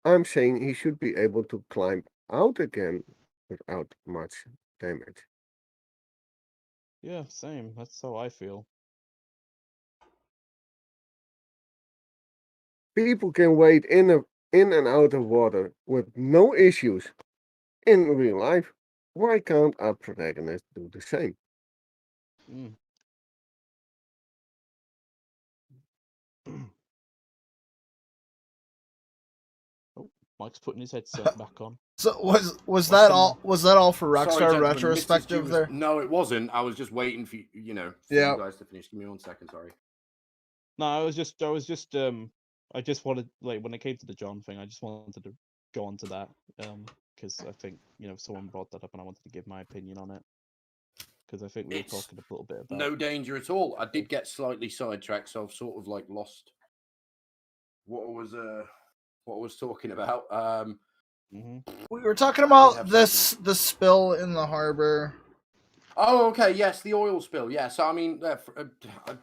I'm saying he should be able to climb out again without much damage. Yeah, same. That's how I feel. People can wade in and out of water with no issues in real life. Why can't our protagonist do the same? Mm. Oh, Mike's putting his headset back on. So was that all? Was that all for Sorry, Rockstar gentlemen, Mrs. retrospective Jew there? No, it wasn't. I was just waiting for you Yeah. guys to finish. Give me 1 second. Sorry. No, I just wanted, like, when it came to the John thing, I just wanted to go on to that, because I think, someone brought that up and I wanted to give my opinion on it. Because I think we were It's talking a little bit about... No danger at all. I did get slightly sidetracked, so I've sort of like lost what I was talking about. We were talking about the spill in the harbor. Oh, okay. Yes, the oil spill. Yeah. So, I mean,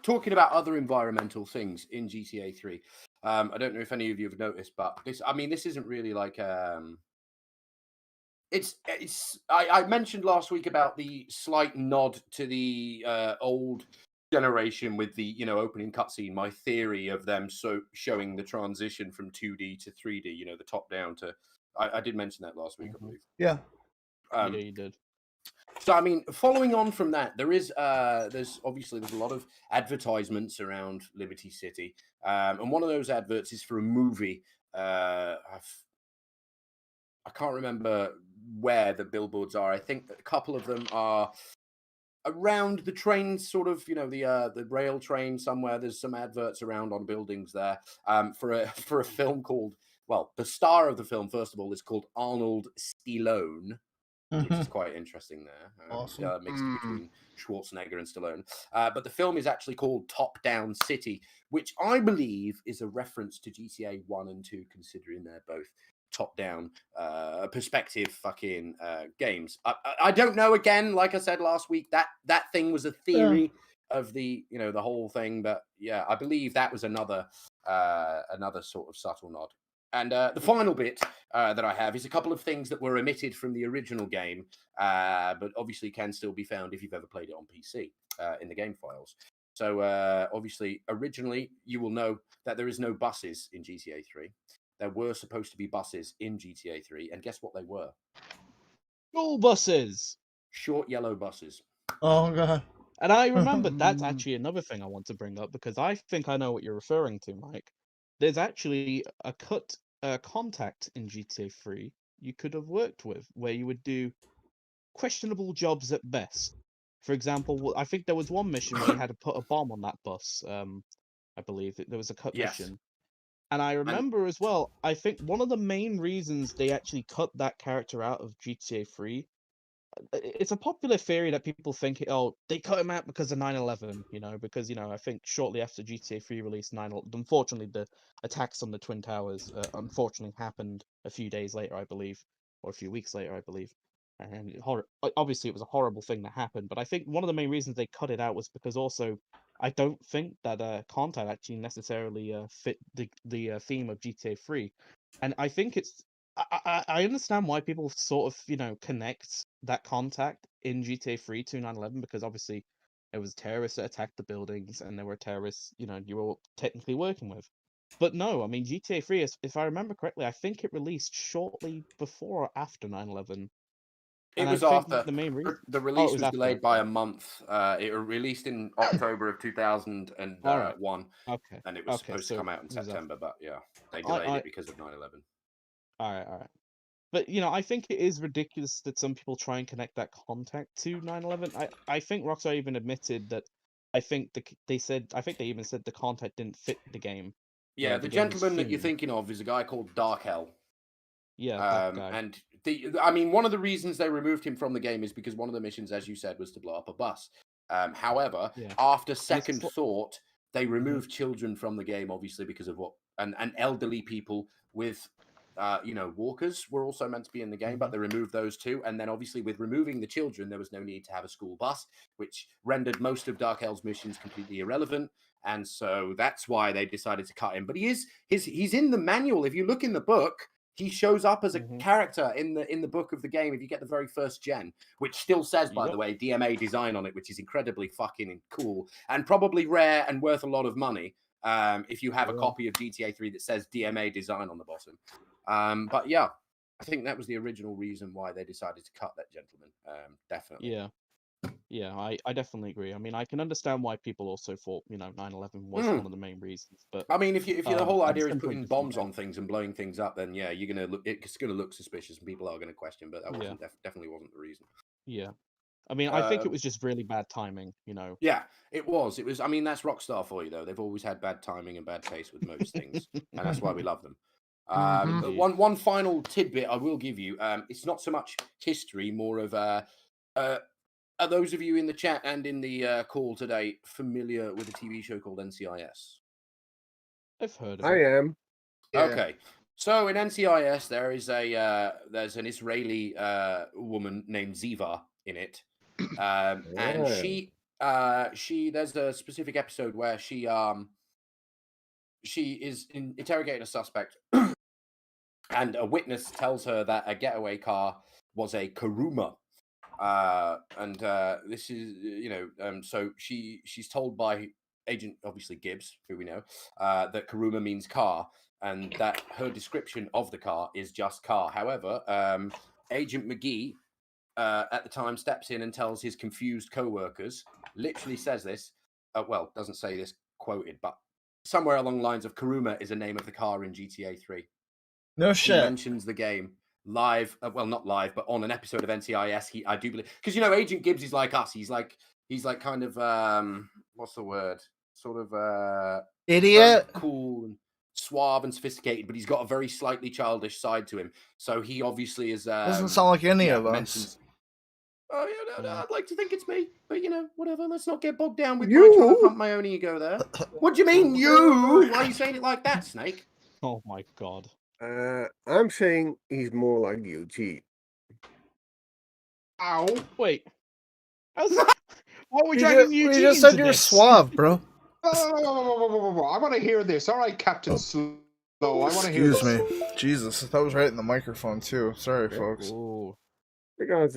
talking about other environmental things in GTA 3. I don't know if any of you have noticed, but this isn't really like I mentioned last week about the slight nod to the old generation with the opening cutscene. My theory of them showing the transition from 2D to 3D. The top down to. I did mention that last week, I believe. Yeah. Yeah, you did. So, I mean, following on from that, there's a lot of advertisements around Liberty City, and one of those adverts is for a movie. I can't remember where the billboards are. I think a couple of them are around the train, sort of, the rail train somewhere. There's some adverts around on buildings there for a film called, well, the star of the film, first of all, is called Arnold Stallone. Which is quite interesting there. Awesome. Mixed between Schwarzenegger and Stallone. But the film is actually called Top Down City, which I believe is a reference to GTA 1 and 2, considering they're both top-down perspective fucking games. I don't know, again, like I said last week, that thing was a theory of the, the whole thing. But yeah, I believe that was another sort of subtle nod. And the final bit that I have is a couple of things that were omitted from the original game, but obviously can still be found if you've ever played it on PC in the game files. So obviously, originally, you will know that there is no buses in GTA 3. There were supposed to be buses in GTA 3, and guess what they were? School buses! Short yellow buses. Oh, God. And I remember that's actually another thing I want to bring up, because I think I know what you're referring to, Mike. There's actually a contact in GTA 3 you could have worked with, where you would do questionable jobs at best. For example, I think there was one mission where you had to put a bomb on that bus. I believe there was a cut mission. And I remember as well, I think one of the main reasons they actually cut that character out of GTA 3, it's a popular theory that people think, oh, they cut him out because of 9/11, because, I think shortly after GTA 3 released, unfortunately, the attacks on the Twin Towers, unfortunately happened a few days later, I believe, or a few weeks later, I believe. And obviously it was a horrible thing that happened, but I think one of the main reasons they cut it out was because also I don't think that content actually necessarily fit the theme of GTA 3, and I think it's I understand why people sort of connect that contact in GTA 3 to 9/11 because obviously it was terrorists that attacked the buildings and there were terrorists you were technically working with. But no, I mean GTA 3 is, if I remember correctly, I think it released shortly before or after 9/11. It And I was think after. the main reason. The Oh, release it was was after. delayed by Okay. a month. It was released in October of 2001, Okay. and it was Okay. supposed to So come out in it was after. September, but yeah, they delayed it because of 9/11. All right. But I think it is ridiculous that some people try and connect that contact to 9/11. I think Rockstar even admitted that. I think I think they even said the contact didn't fit the game. Yeah, the game was gentleman that you're themed. thinking of is a guy called Dark Hell. Yeah, that guy. And I mean, one of the reasons they removed him from the game is because one of the missions, as you said, was to blow up a bus. However, Yeah. after second sl- thought, they removed children from the game, obviously because of what and elderly people with walkers were also meant to be in the game, but they removed those too. And then obviously with removing the children, there was no need to have a school bus, which rendered most of Dark Hell's missions completely irrelevant. And so that's why they decided to cut him. But he's in the manual. If you look in the book, he shows up as a character in the book of the game if you get the very first gen, which still says, by the way, DMA design on it, which is incredibly fucking cool and probably rare and worth a lot of money if you have a copy of GTA 3 that says DMA design on the bottom. But yeah, I think that was the original reason why they decided to cut that gentleman. Definitely. Yeah, I definitely agree. I mean, I can understand why people also thought 9/11 was one of the main reasons. But I mean, if the whole at the idea is same time, putting bombs on things and blowing things up, then yeah, it's gonna look suspicious and people are gonna question. But that wasn't definitely wasn't the reason. Yeah, I mean, I think it was just really bad timing. Yeah, it was. It was. I mean, that's Rockstar for you, though. They've always had bad timing and bad taste with most things, and that's why we love them. Mhm. One final tidbit I will give you. It's not so much history, more of are those of you in the chat and in the call today familiar with a TV show called NCIS? I've heard of I it. am. Yeah. Okay. So in NCIS, there is there's an Israeli woman named Ziva in it, and she there's a specific episode where she is interrogating a suspect, and a witness tells her that a getaway car was a Karuma. And this is so she's told by Agent obviously Gibbs, who we know, that Karuma means car, and that her description of the car is just car. However, Agent McGee at the time steps in and tells his confused co-workers, literally says this, well, doesn't say this quoted, but somewhere along the lines of Karuma is the name of the car in GTA 3. No He shit. mentions the game live, well, not live, but on an episode of NCIS. I do believe, because Agent Gibbs is like us. He's like kind of what's the word? Sort of Idiot. cool and suave and sophisticated, but he's got a very slightly childish side to him. So he obviously is. Doesn't sound like any of us. mentions- Oh yeah, no, I'd like to think it's me, but whatever. Let's not get bogged down with You? my trying to pump my own ego there. What do you mean, you? Why are you saying it like that, Snake? Oh my god. I'm saying he's more like UG. Ow. Wait. What were We dragging just Eugene said into you're this? suave, bro. Whoa. I want to hear this. All right, Captain Slow. I want to hear Excuse this. me. Jesus, that was right in the microphone too. Sorry, folks. Ooh. Because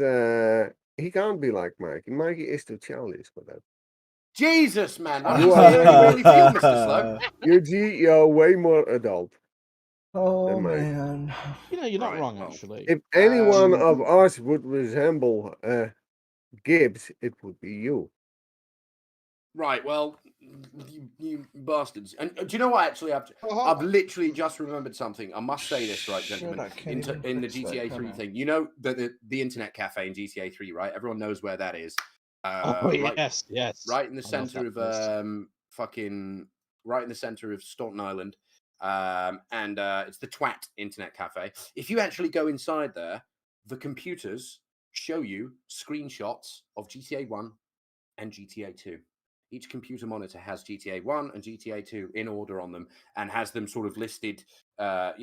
he can't be like Mikey. Mikey is too childish for that. Jesus, man. What You do are you really feel, Mr. Slow? UG, you're way more adult. Oh Mike. man. You're not Right, wrong, well. actually. If any one of us would resemble Gibbs, it would be you. Right, well, you bastards. And do you know what, actually? I've literally just remembered something. I must say this, right, Shit, gentlemen. I can't even In the fix that GTA 3 camera. thing. You know the internet cafe in GTA 3, right? Everyone knows where that is. Yes. Right in the I love center that place. of right in the center of Staunton Island. And it's the Twat Internet Cafe. If you actually go inside there, the computers show you screenshots of GTA 1 and GTA 2. Each computer monitor has GTA 1 and GTA 2 in order on them and has them sort of listed, so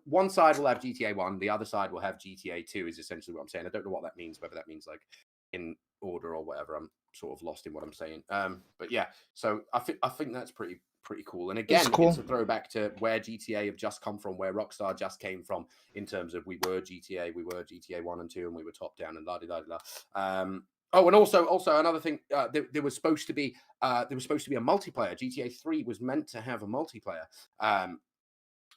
one side will have GTA 1, the other side will have GTA 2 is essentially what I'm saying. I don't know what that means, whether that means like in order or whatever. I'm sort of lost in what I'm saying. But yeah, so I think that's pretty cool. And again, cool. it's a throwback to where GTA have just come from, where Rockstar just came from in terms of we were GTA 1 and 2, and we were top down and la di da di da. Oh, and also another thing, there was supposed to be a multiplayer. GTA 3 was meant to have a multiplayer.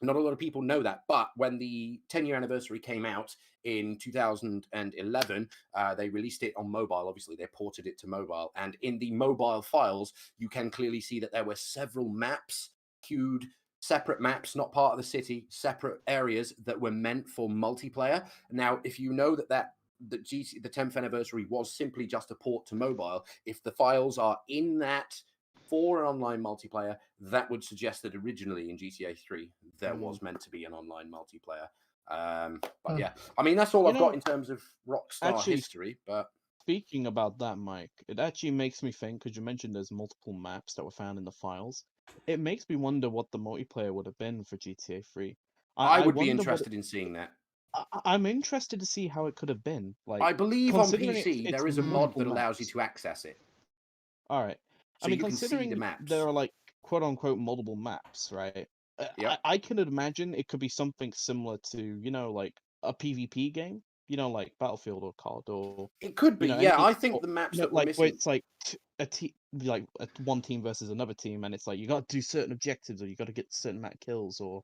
Not a lot of people know that, but when the 10-year anniversary came out in 2011, they released it on mobile. Obviously, they ported it to mobile. And in the mobile files, you can clearly see that there were several maps, queued, separate maps, not part of the city, separate areas that were meant for multiplayer. Now, if you know that the 10th anniversary was simply just a port to mobile, if the files are in that for an online multiplayer, that would suggest that originally in GTA 3 there was meant to be an online multiplayer. But yeah, I mean, that's all I've got in terms of Rockstar history. But speaking about that, Mike, it actually makes me think, because you mentioned there's multiple maps that were found in the files. It makes me wonder what the multiplayer would have been for GTA 3. I would be interested in seeing that. I'm interested to see how it could have been. Like, I believe on considering PC there is a mod that allows you to access it. All right. So I mean, you can see considering the maps. there are like quote unquote multiple maps, right? I can imagine it could be something similar to, you know, like a PvP game, you know, like Battlefield or COD, or it could be. You know, Yeah, anything, I think or, the maps you know, that were like missing. where it's like one team versus another team, and it's like you got to do certain objectives, or you got to get certain amount of kills, or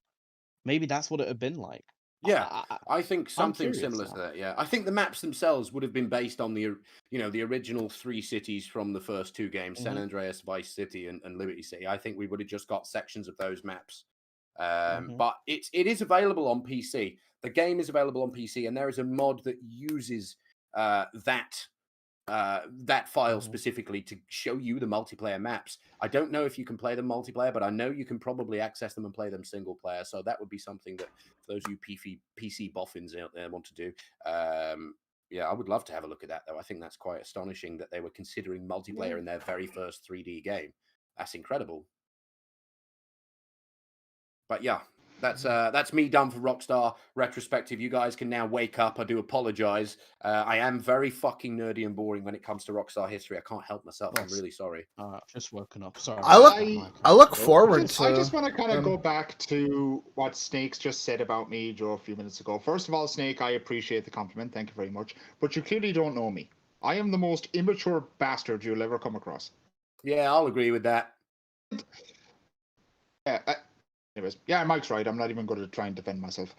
maybe that's what it had been like. Yeah, I think something curious similar now. to that. Yeah, I think the maps themselves would have been based on the original 3 cities from the first 2 games: San Andreas, Vice City, and Liberty City. I think we would have just got sections of those maps. But it is available on PC. The game is available on PC, and there is a mod that uses that file specifically to show you the multiplayer maps. I don't know if you can play them multiplayer, but I know you can probably access them and play them single player. So that would be something that, for those of you PC boffins out there want to do, yeah, I would love to have a look at that, though. I think that's quite astonishing that they were considering multiplayer in their very first 3D game. That's incredible. But yeah, that's me done for Rockstar retrospective. You guys can now wake up. I do apologize. I am very fucking nerdy and boring when it comes to Rockstar history. I can't help myself. I'm really sorry. Just woken up. Sorry. I look forward to. I just want to kind of go back to what Snakes just said about me, Joe, a few minutes ago. First of all, Snake, I appreciate the compliment. Thank you very much. But you clearly don't know me. I am the most immature bastard you'll ever come across. Yeah, I'll agree with that. Yeah. Anyways, yeah, Mike's right. I'm not even going to try and defend myself.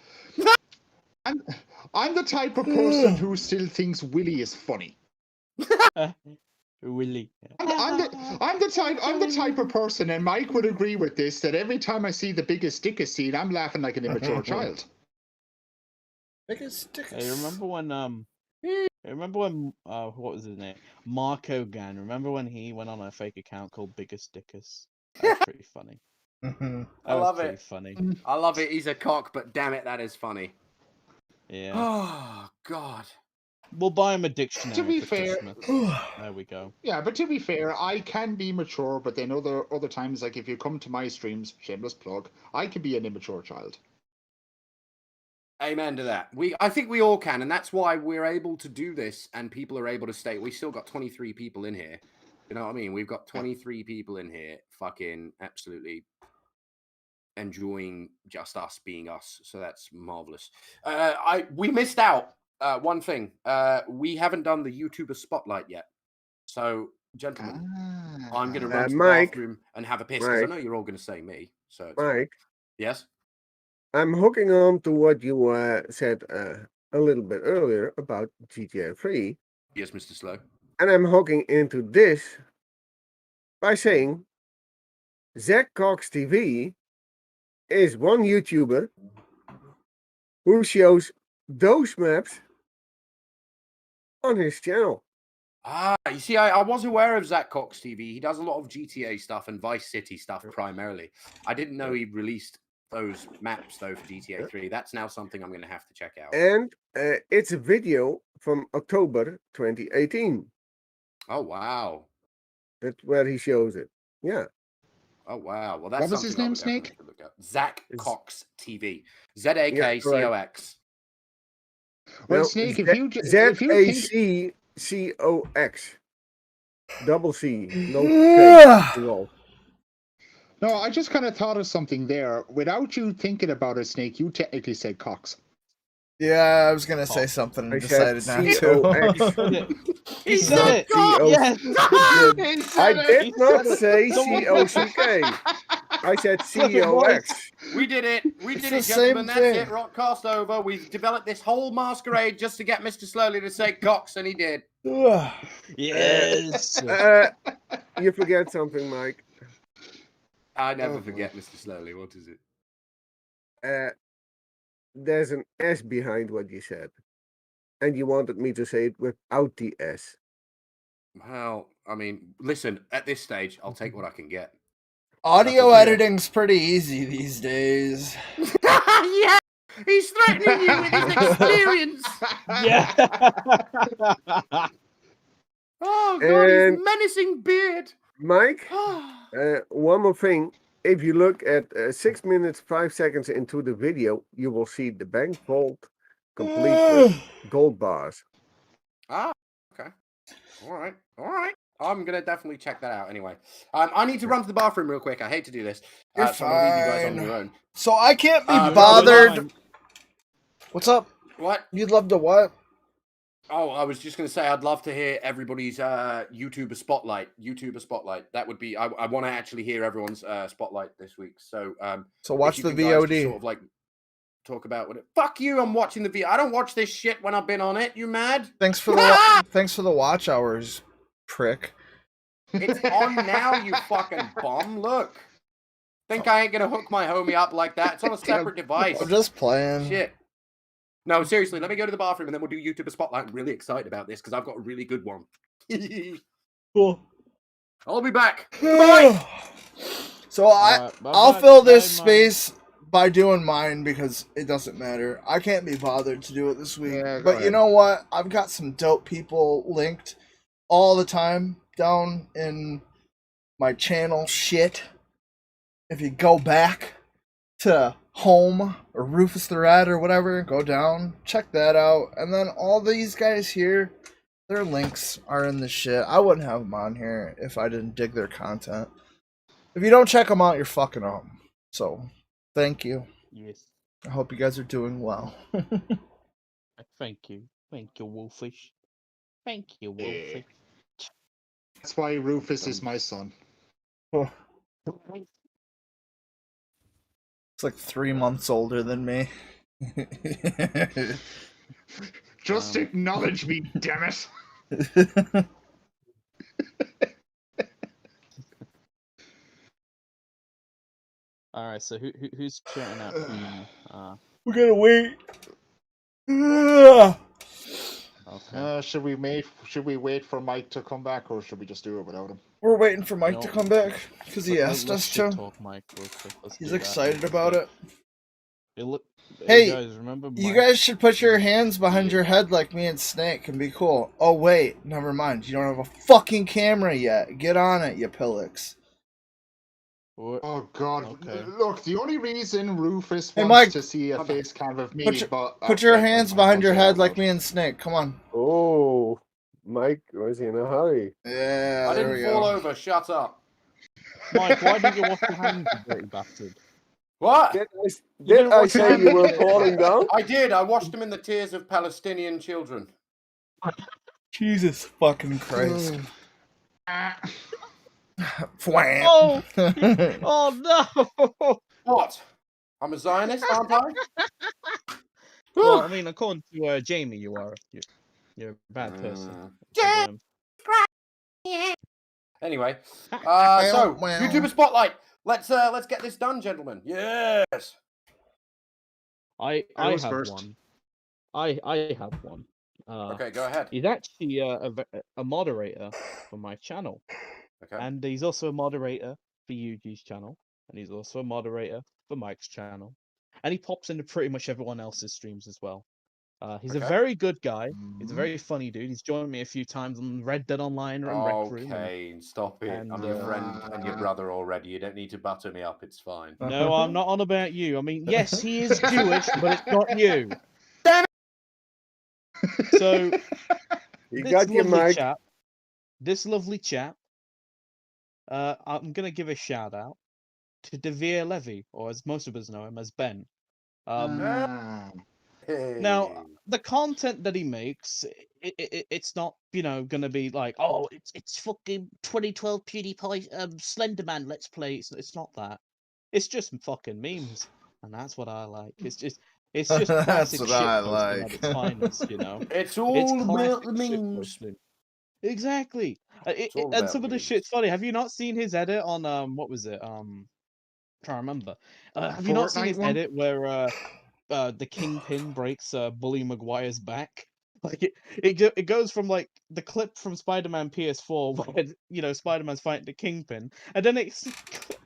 I'm the type of person who still thinks Willy is funny. Willy. I'm the type of person, and Mike would agree with this, that every time I see the biggest dickest scene, I'm laughing like an immature child. Biggest dickest. Hey, remember when what was his name? Marco Gan. Remember when he went on a fake account called Biggest Dickus? That's pretty funny. I love it. Funny. I love it. He's a cock, but damn it, that is funny. Yeah. Oh God. We'll buy him a dictionary. To be fair, there we go. Yeah, but to be fair, I can be mature, but then other times, like if you come to my streams, shameless plug, I can be an immature child. Amen to that. I think we all can, and that's why we're able to do this, and people are able to stay. We still got 23 people in here. You know what I mean? We've got 23 people in here, fucking absolutely enjoying just us being us. So that's marvelous. We missed out one thing. We haven't done the YouTuber spotlight yet. So, gentlemen, I'm going to run to the bathroom and have a piss, because I know you're all going to say me. So, Mike. Yes. I'm hooking on to what you said a little bit earlier about GTA 3. Yes, Mr. Slow. And I'm hooking into this by saying ZacCoxTV is one YouTuber who shows those maps on his channel. You see, I was aware of ZacCoxTV. He does a lot of GTA stuff and Vice City stuff primarily. I didn't know he released those maps, though, for GTA 3. That's now something I'm going to have to check out. And it's a video from October 2018. Oh, wow. That's where he shows it. Yeah. Oh, wow. Well, that's what was his name, Snake? ZacCoxTV. ZAKCOX. Well, No, Snake, if you ZACCOX. Double C. No K involved. No, I just kind of thought of something there. Without you thinking about it, Snake, you technically said Cox. Yeah, I was gonna say something and I said decided not C-O-X. to. He said it. C-O. Yes. I did He not said it. say Someone- C-O-C-K. I said C-O-X. We did it. We It's did the it, gentlemen. same That's thing. it. Rockcast over. We've developed this whole masquerade just to get Mr. Slowly to say Cox, and he did. Yes. You forget something, Mike. I never forget Mr. Slowly. What is it? There's an S behind what you said. And you wanted me to say it without the S. Well, I mean, listen, at this stage, I'll take what I can get. Audio That's okay. editing's pretty easy these days. Yeah! He's threatening you with his experience! Yeah. Oh, God, And- his menacing beard! Mike, one more thing. If you look at 6 minutes, 5 seconds into the video, you will see the bank vault complete with gold bars. Ah, okay. All right. I'm going to definitely check that out anyway. I need to run to the bathroom real quick. I hate to do this. You're so I'm going to leave you guys on fine. your own. So I can't be no, bothered. What's up? What? You'd love to what? Oh, I was just going to say I'd love to hear everybody's YouTuber spotlight. That would be. I want to actually hear everyone's spotlight this week. So Watch if the you guys just VOD. sort of like talk about what. Fuck you! I'm watching the VOD. I don't watch this shit when I've been on it. You mad? Thanks for the watch hours, prick. It's on now, you fucking bum. Look. Think I ain't gonna hook my homie up like that? It's on a separate device. I'm just playing. Shit. No, seriously, let me go to the bathroom and then we'll do YouTuber Spotlight. I'm really excited about this because I've got a really good one. Cool. I'll be back. Bye. So I'll fill this space by doing mine because it doesn't matter. I can't be bothered to do it this week. Yeah, go but you ahead. know what? I've got some dope people linked all the time down in my channel shit. If you go back to home or Rufus the Red or whatever, go down, check that out. And then all these guys here, their links are in the shit. I wouldn't have them on here if I didn't dig their content. If you don't check them out, you're fucking up. So, thank you. Yes. I hope you guys are doing well. Thank you. Thank you, Wolfish. Thank you, Wolfish. That's why Rufus is my son. It's like 3 months older than me. Just acknowledge me, damn it. All right. So who's shouting out? We're gonna wait. Ugh. Okay. Should we wait for Mike to come back, or should we just do it without him? We're waiting for Mike to No. come back because he Let's asked us shit to. talk Mike real quick. Let's He's do that. excited about it. Hey, Hey, guys, remember You Mike? guys should put your hands behind your head like me and Snake and be cool. Oh wait, never mind. You don't have a fucking camera yet. Get on it, you pillocks. What? Oh God! Okay. Look, the only reason Rufus Hey, wants Mike, to see a face cam of me, Put your hands behind your head like me and Snake. Come on. Oh, Mike was in a hurry. Yeah, I there we didn't fall go. over. Shut up. Mike, why did you wash your hands, you dirty bastard? What? Did I say you were falling down? I did. I washed them in the tears of Palestinian children. Jesus fucking Christ. Oh! Oh no! What? I'm a Zionist, aren't I? Well, I mean, according to Jamie, you're a bad person. Anyway, so Well. YouTuber Spotlight. Let's get this done, gentlemen. Yes. I was have first. one. I have one. Okay, go ahead. He's actually a moderator for my channel, Okay. and he's also a moderator for Yuji's channel, and he's also a moderator for Mike's channel, and he pops into pretty much everyone else's streams as well. He's a Okay. very good guy. He's a very funny dude. He's joined me a few times on Red Dead Online or in Rec Room. Okay, stop it. and, I'm your friend and your brother already. You don't need to butter me up. It's fine. No, I'm not on about you. I mean, yes, he is Jewish, but it's not you. Damn So You this got your lovely mic. chap, this lovely chap, I'm gonna give a shout out to Dvir Levi, or as most of us know him as Ben. Ah. Now, Hey. the content that he makes, it's not, gonna be like, oh, it's fucking 2012 PewDiePie Slenderman Let's Play. It's not that. It's just fucking memes, and that's what I like. It's just That's classic what shit I posting at like. its finest, It's It's all classic about the shit memes. posting. Exactly. It's all And about some of the memes. shit's funny. Have you not seen his edit on what was it? Trying to remember. Have you not seen Fortnite his one? edit where the Kingpin breaks Bully Maguire's back? Like it goes from like the clip from Spider-Man PS4 where Spider-Man's fighting the Kingpin, and then it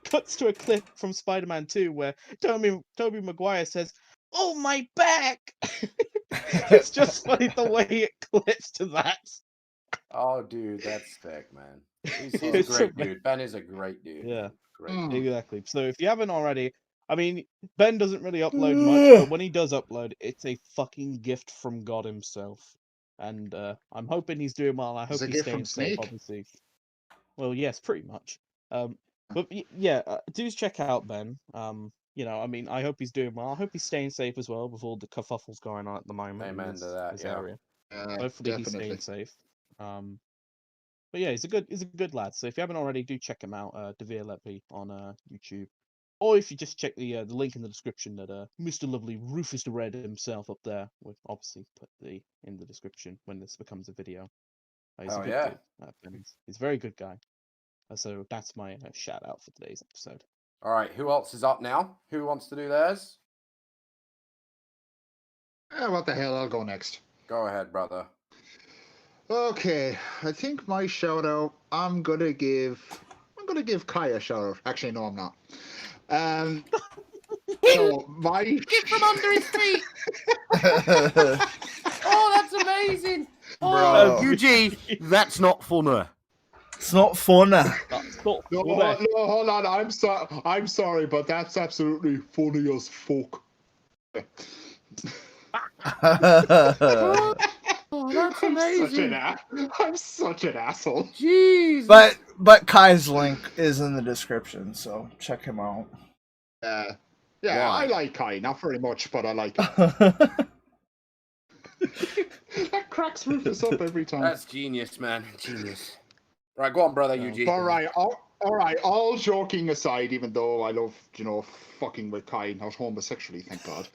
cuts to a clip from Spider-Man 2 where Tobey Maguire says, "Oh, my back!" It's just funny the way it clips to that. Oh, dude, that's sick, man. He's a It's great ama- dude. Ben is a great dude. Yeah. Man. Great. Mm. Exactly. So if you haven't already, I mean, Ben doesn't really upload much, but when he does upload, it's a fucking gift from God himself. And I'm hoping he's doing well. I It's hope a he's gift from staying safe, Snake. obviously. Well, yes, pretty much. But yeah, do check out Ben. I mean, I hope he's doing well. I hope he's staying safe as well with all the kerfuffles going on at the moment in Amen to that, his yeah. area. Hopefully he's Definitely. staying safe. But yeah, he's a good lad. So if you haven't already, do check him out, Dvir Levi on YouTube. Or if you just check the link in the description that Mr. Lovely Rufus The Red himself up there, we'll obviously put in the description when this becomes a video. He's a Hell good yeah. dude. He's a very good guy. So that's my shout out for today's episode. All right, who else is up now? Who wants to do theirs? What the hell? I'll go next. Go ahead, brother. Okay, I think my shout out. I'm gonna give Kai a shout out. Actually, no, I'm not. So my Get from under his feet. Oh, that's amazing. Bro. UG, that's not funner. It's not fun. no, hold on. I'm sorry, but that's absolutely funny as fuck. Oh, that's I'm amazing. such an asshole. Jeez. But Kai's link is in the description, so check him out. Yeah, Why? I like Kai. Not very much, but I like him. That cracks Rufus up every time. That's genius, man. Genius. Right, go on, brother, UG. All right, all joking aside, even though I love, fucking with Kai, not homosexually, thank God.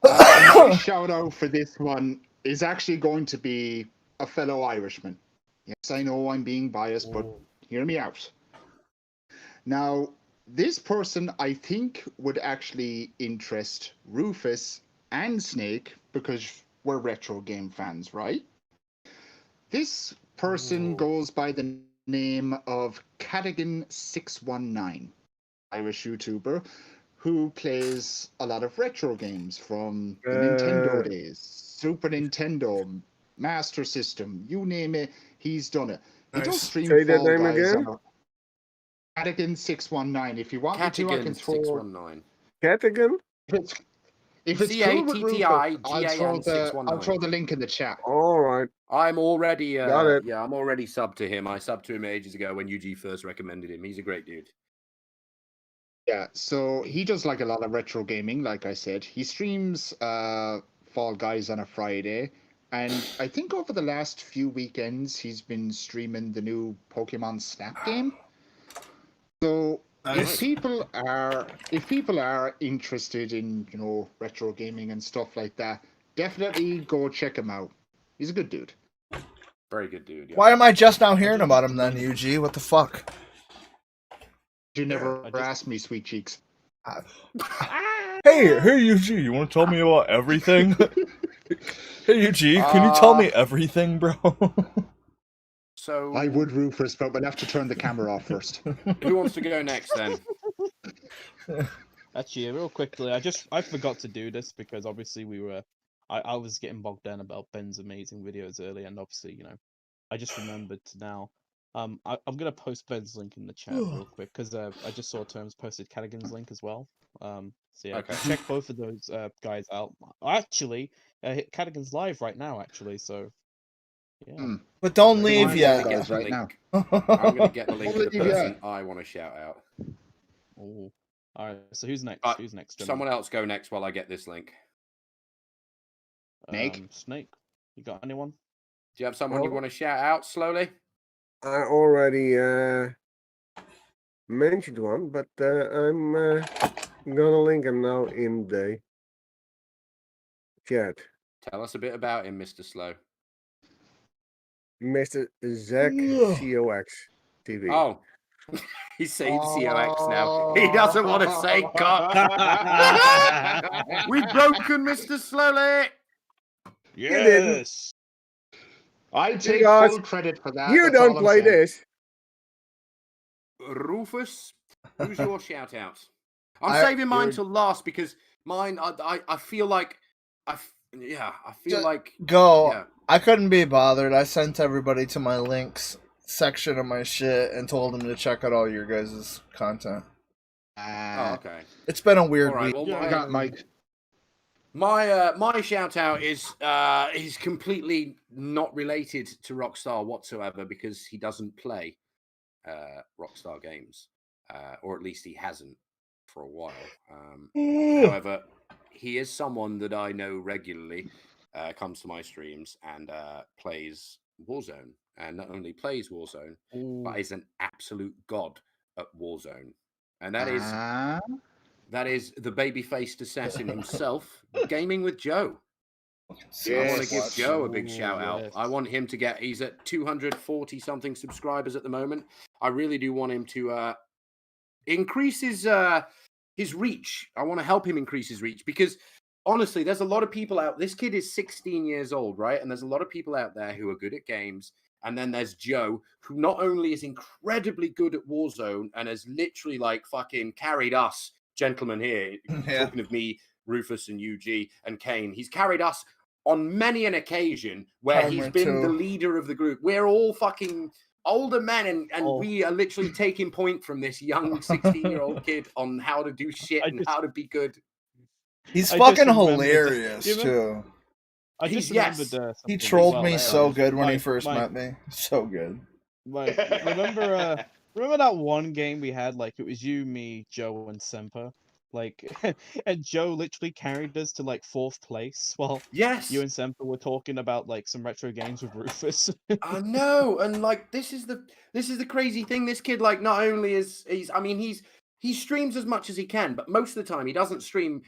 My shout out for this one is actually going to be a fellow Irishman. Yes, I know I'm being biased, but hear me out. Now, this person I think would actually interest Rufus and Snake because we're retro game fans, right? This person goes by the name of Cadigan619, Irish YouTuber who plays a lot of retro games from the Nintendo days, Super Nintendo, Master System, you name it, he's done it. He does stream Say that Fall name Guys again. on Cadigan619. If you want me to, I can throw. 619. Catigan? If it's cool with Rufus, CATTIGAN619. I'll throw the link in the chat. All right. I'm already Got it. Yeah, I'm already subbed to him. I subbed to him ages ago when UG first recommended him. He's a great dude. Yeah, so he does like a lot of retro gaming, like I said. He streams Fall Guys on a Friday, and I think over the last few weekends he's been streaming the new Pokemon Snap game. So if people are interested in, retro gaming and stuff like that, definitely go check him out. He's a good dude. Very good dude. Yeah. Why am I just now hearing about him then, UG? What the fuck? You never asked me, sweet cheeks. Hey, UG, you want to tell me about everything? Hey, UG, can you tell me everything, bro? So I would, Rufus, but we'll have to turn the camera off first. who wants to go next then? Actually, real quickly, I forgot to do this because obviously I was getting bogged down about Ben's amazing videos earlier, and obviously, I just remembered now. I'm gonna post Ben's link in the chat real quick because I just saw Terms posted Cadigan's link as well. So yeah, Okay. check both of those guys out. Actually, Cadigan's live right now. Actually, so Yeah. But don't leave Mine yet. goes right now. I'm going to get the link Well, to the yeah. person I want to shout out. Oh. All right. So who's next? Right, Who's next? Someone else go next while I get this link. Snake? Snake. You got anyone? Do you have someone you Oh. want to shout out slowly? I already mentioned one, but I'm gonna link him now in the chat. Tell us a bit about him, Mr. Slow. Mr. ZacCoxTV. Oh, he's saying COX now. He doesn't want to say cock. We've broken Mr. Slowly. Yes. I take guys, full credit for that. You that's don't all I'm play saying. this. Rufus, who's your shout out? I'm I- saving mine you're- till last because mine, I feel like, I feel like, Go. yeah. I couldn't be bothered. I sent everybody to my links section of my shit and told them to check out all your guys' content. Oh, okay. It's been a weird All right. week. Well, Yeah, I got Mike. my shout out is completely not related to Rockstar whatsoever because he doesn't play Rockstar games, or at least he hasn't for a while. However, he is someone that I know regularly comes to my streams and plays Warzone, and not only plays Warzone, but is an absolute god at Warzone, and that is the baby-faced assassin himself, GamingWithJoe. I want to give Joe a big shout out. Yes. I want him to get, he's at 240 something subscribers at the moment. I really do want him to increase his reach. I want to help him increase his reach because honestly, there's a lot of people out. This kid is 16 years old, right? And there's a lot of people out there who are good at games. And then there's Joe, who not only is incredibly good at Warzone and has literally like fucking carried us, gentlemen here, talking of me, Rufus and UG and Kane, he's carried us on many an occasion where he's Timer been the two. leader of the group. We're all fucking older men, and we are literally taking point from this young 16-year-old kid on how to do shit and how to be good. He's I just fucking remembered- hilarious you know- too. I just Yes. remembered. He something trolled as me well, so good when he Mike, first Mike, met me. So good. Like, remember that one game we had? Like, it was you, me, Joe, and Semper. Like, and Joe literally carried us to like 4th place while Yes, you and Semper were talking about like some retro games with Rufus. I know, and like this is the crazy thing. This kid, like, not only is he streams as much as he can, but most of the time he doesn't stream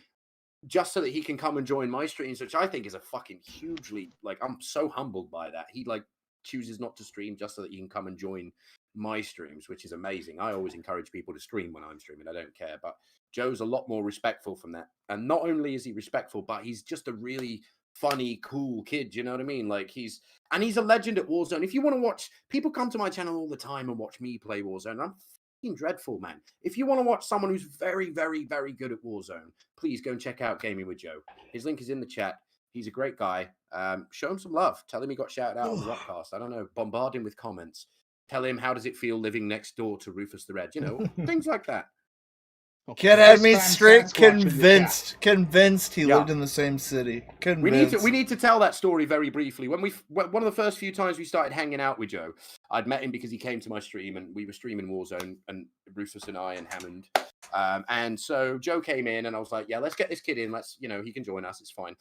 just so that he can come and join my streams, which I think is a fucking hugely, like, I'm so humbled by that. He like chooses not to stream just so that he can come and join my streams, which is amazing. I always encourage people to stream when I'm streaming. I don't care, but Joe's a lot more respectful from that. And not only is he respectful, but he's just a really funny, cool kid. You know what I mean? Like he's a legend at Warzone. If you want to watch, people come to my channel all the time and watch me play Warzone. I'm fucking dreadful, man. If you want to watch someone who's very, very, very good at Warzone, please go and check out GamingWithJoe. His link is in the chat. He's a great guy. Show him some love. Tell him he got shouted out on the Rockast. I don't know. Bombard him with comments. Tell him how does it feel living next door to Rufus the Red. You know, things like that. Kid had me Yes, straight Sasquatch in the convinced he Yeah. lived in the same city. We Convinced. need to tell that story very briefly. When one of the first few times we started hanging out with Joe, I'd met him because he came to my stream and we were streaming Warzone, and Rufus and I and Hammond. And so Joe came in and I was like, yeah, let's get this kid in. Let's, he can join us. It's fine.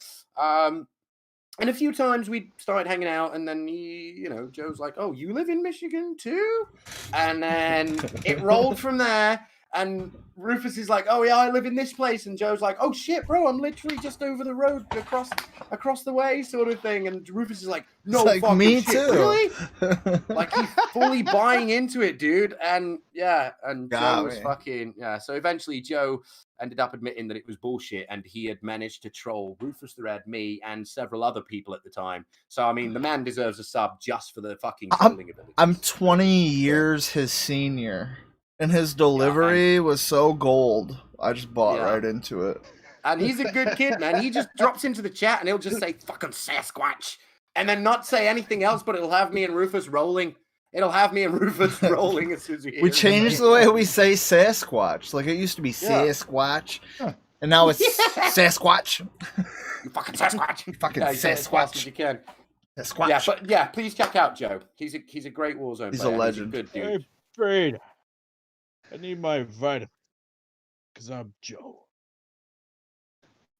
And a few times we started hanging out, and then Joe's like, "Oh, you live in Michigan too?" And then it rolled from there. And Rufus is like, "Oh yeah, I live in this place." And Joe's like, "Oh shit, bro, I'm literally just over the road, across the way, sort of thing." And Rufus is like, "No, It's like, fucking me shit, too." really?" Like he's fully buying into it, dude. And yeah, and Got Joe was me. fucking So eventually, Joe ended up admitting that it was bullshit, and he had managed to troll Rufus the Red, me, and several other people at the time. So I mean, the man deserves a sub just for the fucking trolling ability. I'm 20 years his senior, and his delivery was so gold. I just bought right into it. And he's a good kid, man. He just drops into the chat and he'll just say fucking Sasquatch, and then not say anything else, but it'll have me and Rufus rolling. It'll have me and Rufus rolling as soon as we hear We it. changed the way we say Sasquatch. Like, it used to be Yeah. Sasquatch, and now it's Sasquatch. You fucking Sasquatch. You fucking Yeah, you say it as fast as Sasquatch. you can. Squatch. Yeah, but yeah, please check out Joe. He's a great Warzone He's a player. legend. He's a good dude. Hey, Braid. I need my vitamin. Because I'm Joe.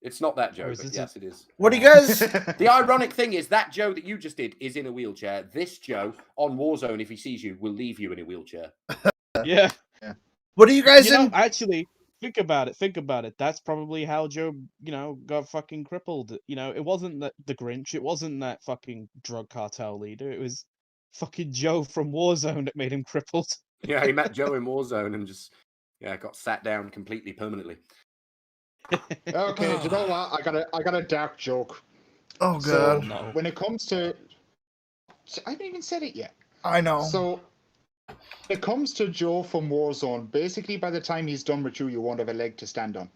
It's not that Joe, Or is but it yes, it is. What do you guys? The ironic thing is that Joe that you just did is in a wheelchair. This Joe on Warzone, if he sees you, will leave you in a wheelchair. Yeah. What do you guys? You know, actually, think about it. That's probably how Joe, got fucking crippled. It wasn't the Grinch. It wasn't that fucking drug cartel leader. It was fucking Joe from Warzone that made him crippled. Yeah, he met Joe in Warzone and just got sat down completely permanently. Okay, do you know what? I got a dark joke. Oh So god. No. when it comes to, I haven't even said it yet. I know. So when it comes to Joe from Warzone, basically by the time he's done with you won't have a leg to stand on.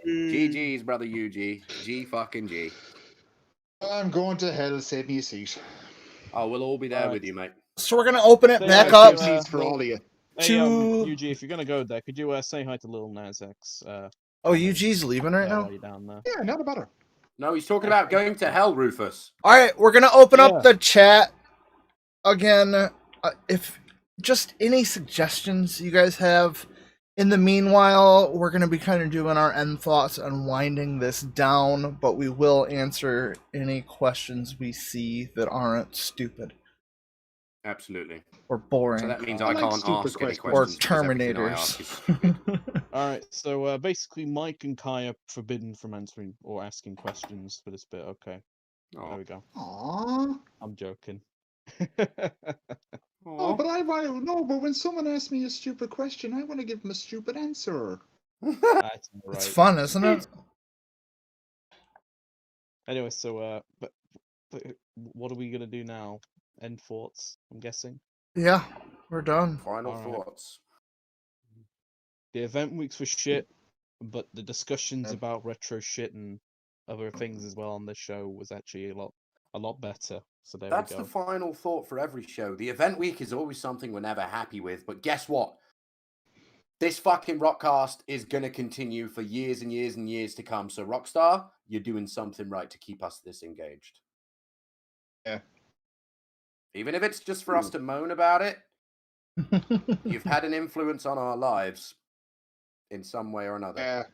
GG's, brother UG. G fucking G. I'm going to hell. Save me a seat. Oh, we'll all be there Alright. with you, mate. So we're gonna open it Say back hi up to, Seats for all of you. Hey, to. UG, if you're gonna go there, could you say hi to Little Nas-X? Oh, UG's leaving right now. While you're down there. Yeah, not a bother. No, he's talking about going to hell, Rufus. All right, we're gonna open Yeah. up the chat again. If just any suggestions you guys have. In the meanwhile, we're gonna be kind of doing our end thoughts and winding this down, but we will answer any questions we see that aren't stupid Absolutely. or boring. So that means I I like can't stupid ask any questions. Or questions. because everything I ask is Terminators. stupid. Alright, so basically Mike and Kai are forbidden from answering or asking questions for this bit. Okay, there Aw. we go. Aww. I'm joking. Oh, but I want to know. But when someone asks me a stupid question, I want to give them a stupid answer. That's all It's right. fun, isn't it? Anyway, so but what are we gonna do now? End thoughts, I'm guessing. Yeah, we're done. Final Alright. thoughts. The event weeks were shit, but the discussions Yeah. about retro shit and other things as well on this show was actually a lot better. So there That's we go. the final thought for every show. The event week is always something we're never happy with, but guess what? This fucking Rockast is going to continue for years and years and years to come. So Rockstar, you're doing something right to keep us this engaged. Yeah. Even if it's just for us to moan about it, you've had an influence on our lives in some way or another.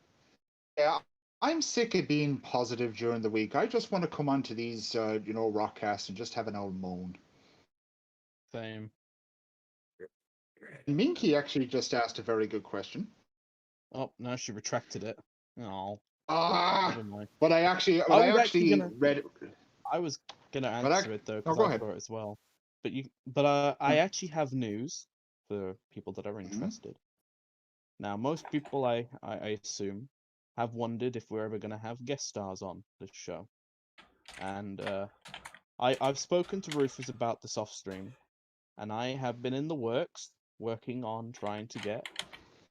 Yeah. I'm sick of being positive during the week. I just want to come onto these, Rockcasts and just have an old moan. Same. Minky actually just asked a very good question. Oh, now she retracted it. Oh, Ah, never mind. but I actually I was actually actually gonna- read it. I was gonna But I- answer it though, No, because go I ahead. saw it as well. But I actually have news for people that are interested. Now, most people, I assume, have wondered if we're ever gonna have guest stars on this show, and I've spoken to Rufus about this off stream, and I have been in the works, working on trying to get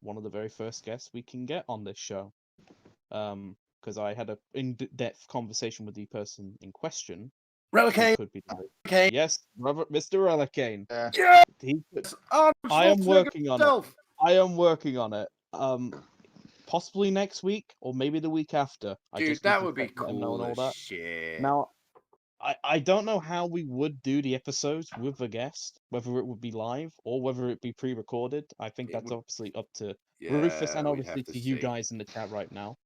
one of the very first guests we can get on this show. Because I had a in-depth conversation with the person in question. Relicane. Could be the- Okay. Yes, Mr. Relicane. Yeah. Yes! Arnold I am Schwarzenegger working on it. himself. I am working on it. Possibly next week or maybe the week after. I Dude, just need that to would be let them know and cool all as that. shit. Now, I don't know how we would do the episodes with a guest, whether it would be live or whether it be pre-recorded. I think It that's would- obviously up to Yeah, Rufus and we'd obviously have to to you see. guys in the chat right now.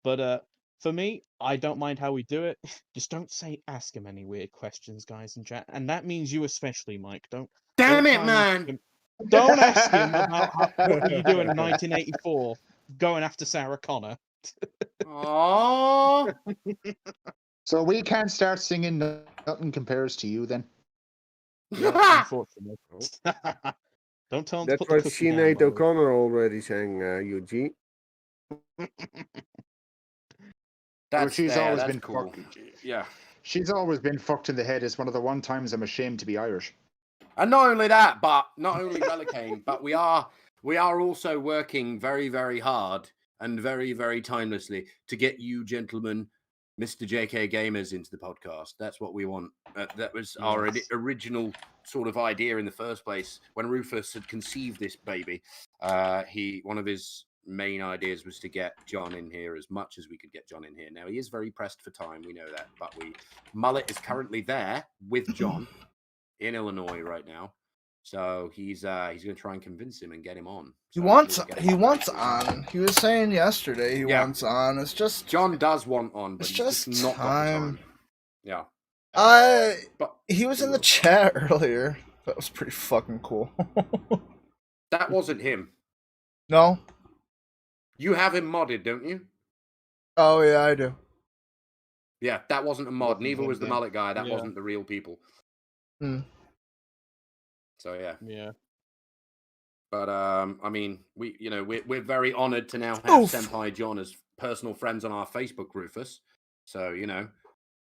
But for me, I don't mind how we do it. Just don't ask him any weird questions, guys in chat, and that means you especially, Mike. Damn don't it, try and ask man! him- Don't ask him about what did you do in 1984, going after Sarah Connor. Aww. So we can't start singing Nothing Compares to You then? Yeah, unfortunately. Don't tell him to That's put the what cookie down. Sinead by the way. O'Connor already sang, Eugene. That's she's there, always that's been cool. Yeah. She's always been fucked in the head. It's one of the one times I'm ashamed to be Irish. And not only that, but not only Relicane, but we are also working very, very hard and very, very timelessly to get you gentlemen, Mr. JK Gamers, into the podcast. That's what we want. That was our Yes. original sort of idea in the first place when Rufus had conceived this baby. One of his main ideas was to get John in here as much as we could get John in here. Now he is very pressed for time, we know that, but Mullet is currently there with John in Illinois right now, so he's going to try and convince him and get him on. He So wants we'll get him on. He was saying yesterday he wants on. It's just John does want on, but it's he's just not got the time. time. Yeah. But he was in the chat earlier. That was pretty fucking cool. That wasn't him. No? You have him modded, don't you? Oh yeah, I do. Yeah, that wasn't a mod. Wasn't Neither him was the then. mullet guy. That Yeah. wasn't the real people. Hmm. So yeah. Yeah. But I mean, we're very honoured to now have Oof. Senpai John as personal friends on our Facebook, Rufus. So Yeah.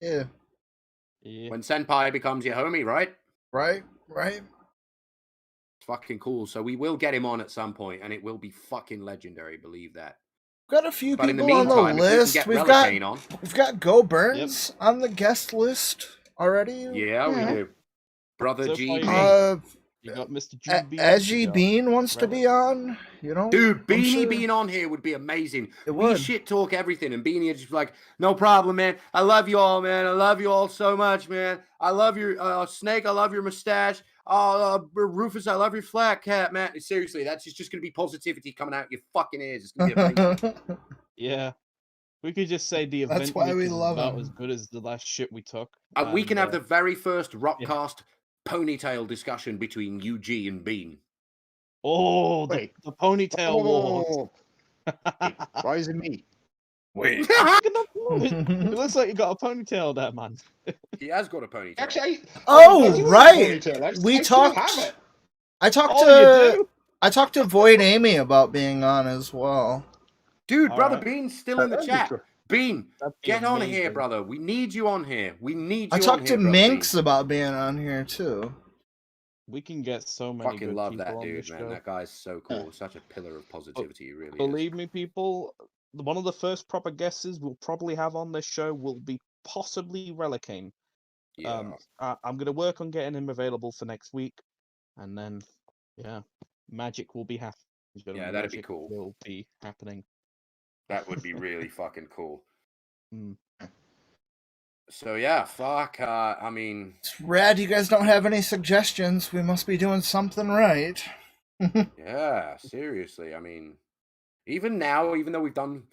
Yeah. when Senpai becomes your homie, right? Right? It's fucking cool. So we will get him on at some point, and it will be fucking legendary. Believe that. We've got a few But in the people on the meantime, if we can list. get We've Relicane on, got Go Burns on the guest list already. yeah, we do. Brother So G. far, You got Mr. GB. Edgy Bean wants to be on. You know, Dude, I'm Beanie sure being on here would be amazing. It We would. shit talk everything, and Beanie is just like, no problem, man. I love you all, man. I love you all so much, man. I love your Snake. I love your mustache. Rufus, I love your flat cat, man. Seriously, that's just going to be positivity coming out your fucking ears. It's going to be amazing. Yeah. We could just say the event That's why we is love about him. as good as the last shit we took. We can have And, the very first Rockcast ponytail discussion between UG and Bean. Oh, Wait. the ponytail wars. Why is it me? Wait. Look at that blow. It looks like you got a ponytail there, man. He has got a ponytail. Actually, Oh, I do have a right. ponytail. I We still talked- have it. I talked Oh, you to do? I talked to Void Amy about being on as well. Dude, All brother right. Bean's still in the That'd be chat. cool. Bean, That'd be get on here, amazing. brother. We need you on here. We need you I on talked here, to brother Minx Bean. about being on here too. We can get so many Fucking good love people that on dude, this man. show. That guy's so cool. Such a pillar of positivity, he really is. Believe me, people, one of the first proper guests we'll probably have on this show will be possibly Relicane. Yeah. I'm going to work on getting him available for next week, and then, yeah, magic will be happening. Yeah, that'd be cool. Will be happening. That would be really fucking cool. Mm. So yeah, fuck. I mean, It's rad you guys don't have any suggestions. We must be doing something right. yeah, seriously. I mean, even now, even though we've done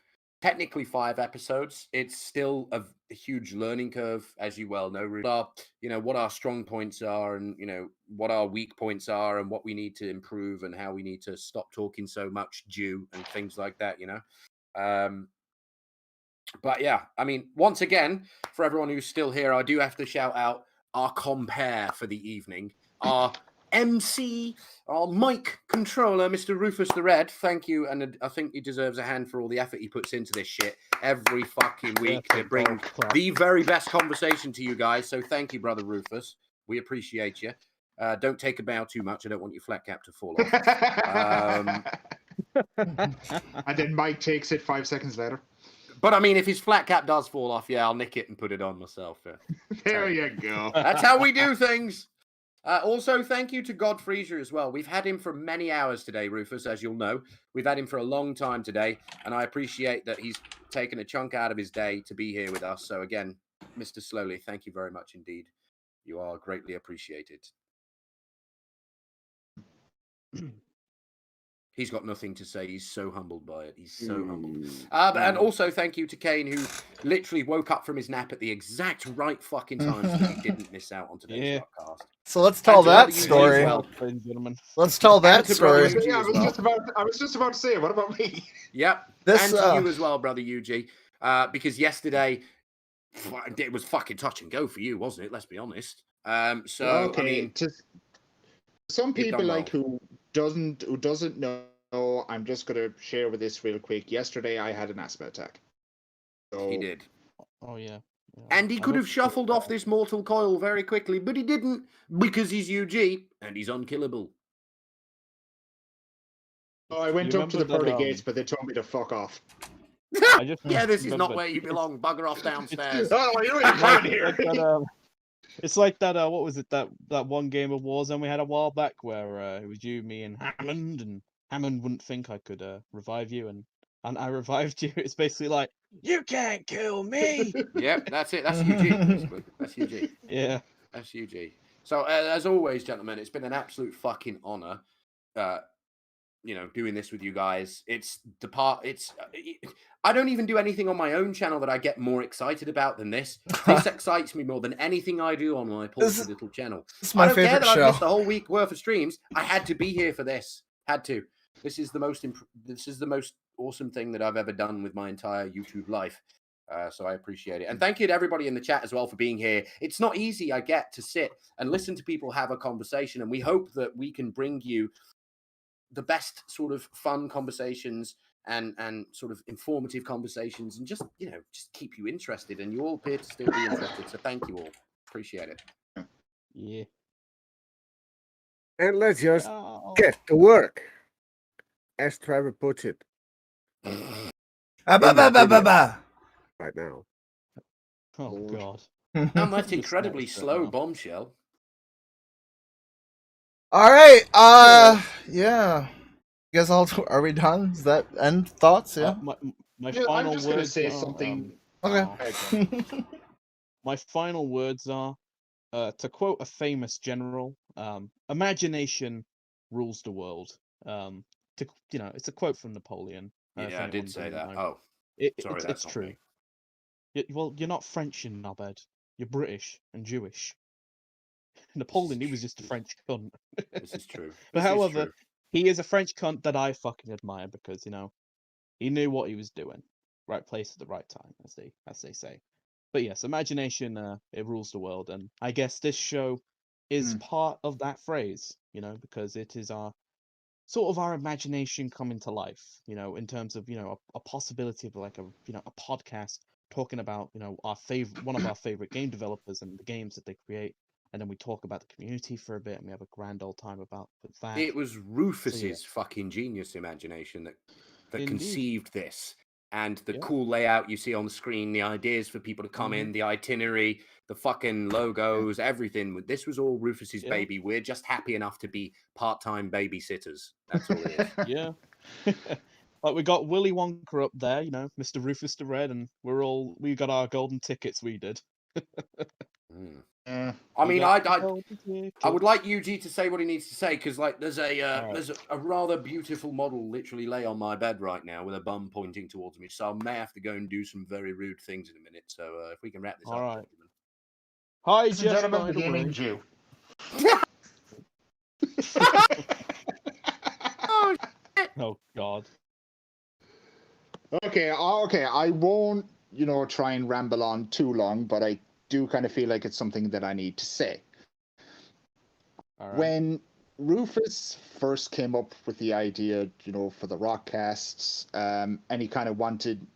technically 5 episodes, it's still a huge learning curve, as you well know. What our strong points are, and what our weak points are, and what we need to improve, and how we need to stop talking so much and things like that. But yeah, I mean, once again, for everyone who's still here, I do have to shout out our compere for the evening, our MC, our mic controller, Mr. Rufus the Red. Thank you, and I think he deserves a hand for all the effort he puts into this shit every fucking week to bring the very best conversation to you guys. So thank you, brother Rufus. We appreciate you. Don't take a bow too much. I don't want your flat cap to fall off. And then Mike takes it 5 seconds later. But I mean, if his flat cap does fall off, yeah, I'll nick it and put it on myself. Yeah. There you go. That's how we do things. Also, thank you to God Friesia as well. We've had him for many hours today, Rufus, as you'll know. We've had him for a long time today, and I appreciate that he's taken a chunk out of his day to be here with us. So again, Mr. Slowly, thank you very much indeed. You are greatly appreciated. He's got nothing to say. He's so humbled by it. He's so humbled. And also thank you to Kane, who literally woke up from his nap at the exact right fucking time so that he didn't miss out on today's podcast. So let's tell And to that other users story. as well. Ladies and gentlemen. Let's tell that And to brother story. UG Yeah, as well. I was just about to say, what about me? Yep. This, And to you as well, brother UG. Because yesterday, it was fucking touch and go for you, wasn't it? Let's be honest. So, Okay, I mean, to some you've people done like who doesn't know, I'm just gonna share with this real quick. Yesterday I had an asthma attack. So he did. Oh, yeah. And he could have shuffled off this mortal coil very quickly, but he didn't because he's UG and he's unkillable. Oh, I went You up to the remember pearly that, gates, but they told me to fuck off. I just Yeah, this is not remembered- where you belong. Bugger off downstairs. Oh, you're in fine here. It's like that, what was it, that one game of Warzone we had a while back where it was you, me, and Hammond, and Hammond wouldn't think I could revive you, and I revived you. It's basically like, you can't kill me. Yep, that's it. That's UG, basically. That's UG. Yeah. That's UG. So, as always, gentlemen, it's been an absolute fucking honor, doing this with you guys. It's the part. I don't even do anything on my own channel that I get more excited about than this. This excites me more than anything I do on my paltry little channel. It's my I don't care favorite that I've show. missed a whole week worth of streams. I had to be here for this. Had to. This is the most. This is the most awesome thing that I've ever done with my entire YouTube life. So I appreciate it. And thank you to everybody in the chat as well for being here. It's not easy, I get, to sit and listen to people have a conversation. And we hope that we can bring you the best sort of fun conversations and sort of informative conversations and just keep you interested. And you all appear to still be interested. So thank you all. Appreciate it. Yeah. And let's just Oh. get to work, as Trevor puts it right now. Oh God. And that Just incredibly next slow now. bombshell. All right. Yeah. You guys all are we done? Is that end thoughts? Yeah. My Yeah, final I'm just going to words say are, something. Okay. my final words are, to quote a famous general, imagination rules the world. It's a quote from Napoleon. if Yeah, I did anyone say doesn't that. know. Oh, sorry, it's that's not true. me. Well, you're not French, you knobhead. You're British and Jewish. Napoleon, he was just a French cunt. This is true. But This is however, true. he is a French cunt that I fucking admire because, he knew what he was doing. Right place at the right time, as they say. But yes, imagination, it rules the world. And I guess this show is part of that phrase, because it is our imagination coming to life, in terms of, a possibility of like a podcast talking about, one of our favorite game developers and the games that they create. And then we talk about the community for a bit and we have a grand old time with that. It was Rufus's fucking genius imagination that Indeed. conceived this. And the Yeah. cool layout you see on the screen, the ideas for people to come in, the itinerary, the fucking logos, everything. This was all Rufus's baby. We're just happy enough to be part-time babysitters. That's all it is. Yeah. Like we got Willy Wonka up there, Mr. Rufus the Red, and we got our golden tickets. We did. I mean, I would like UG to say what he needs to say because, like, there's a rather beautiful model literally lay on my bed right now with a bum pointing towards me. So I may have to go and do some very rude things in a minute. So if we can wrap this up, right. Hi, Ladies and gentlemen, the Gaming Jew. Oh God. Okay. I won't, try and ramble on too long, but I do kind of feel like it's something that I need to say. Right. When Rufus first came up with the idea, for the Rockcasts, and he kind of wanted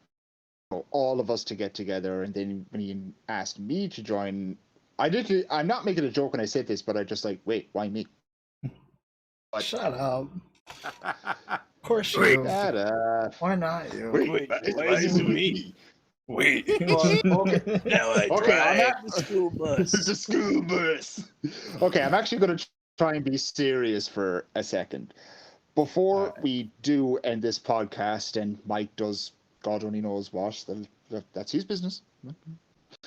all of us to get together, and then when he asked me to join, I'm not making a joke when I said this, but I just like, wait, why me? But, shut up. Of course you. Why not you? Wait, why is it me? Wait. Okay. Now I drive the school bus. The school bus. Okay, I'm actually going to try and be serious for a second. Before we do end this podcast and Mike does God only knows what, that's his business.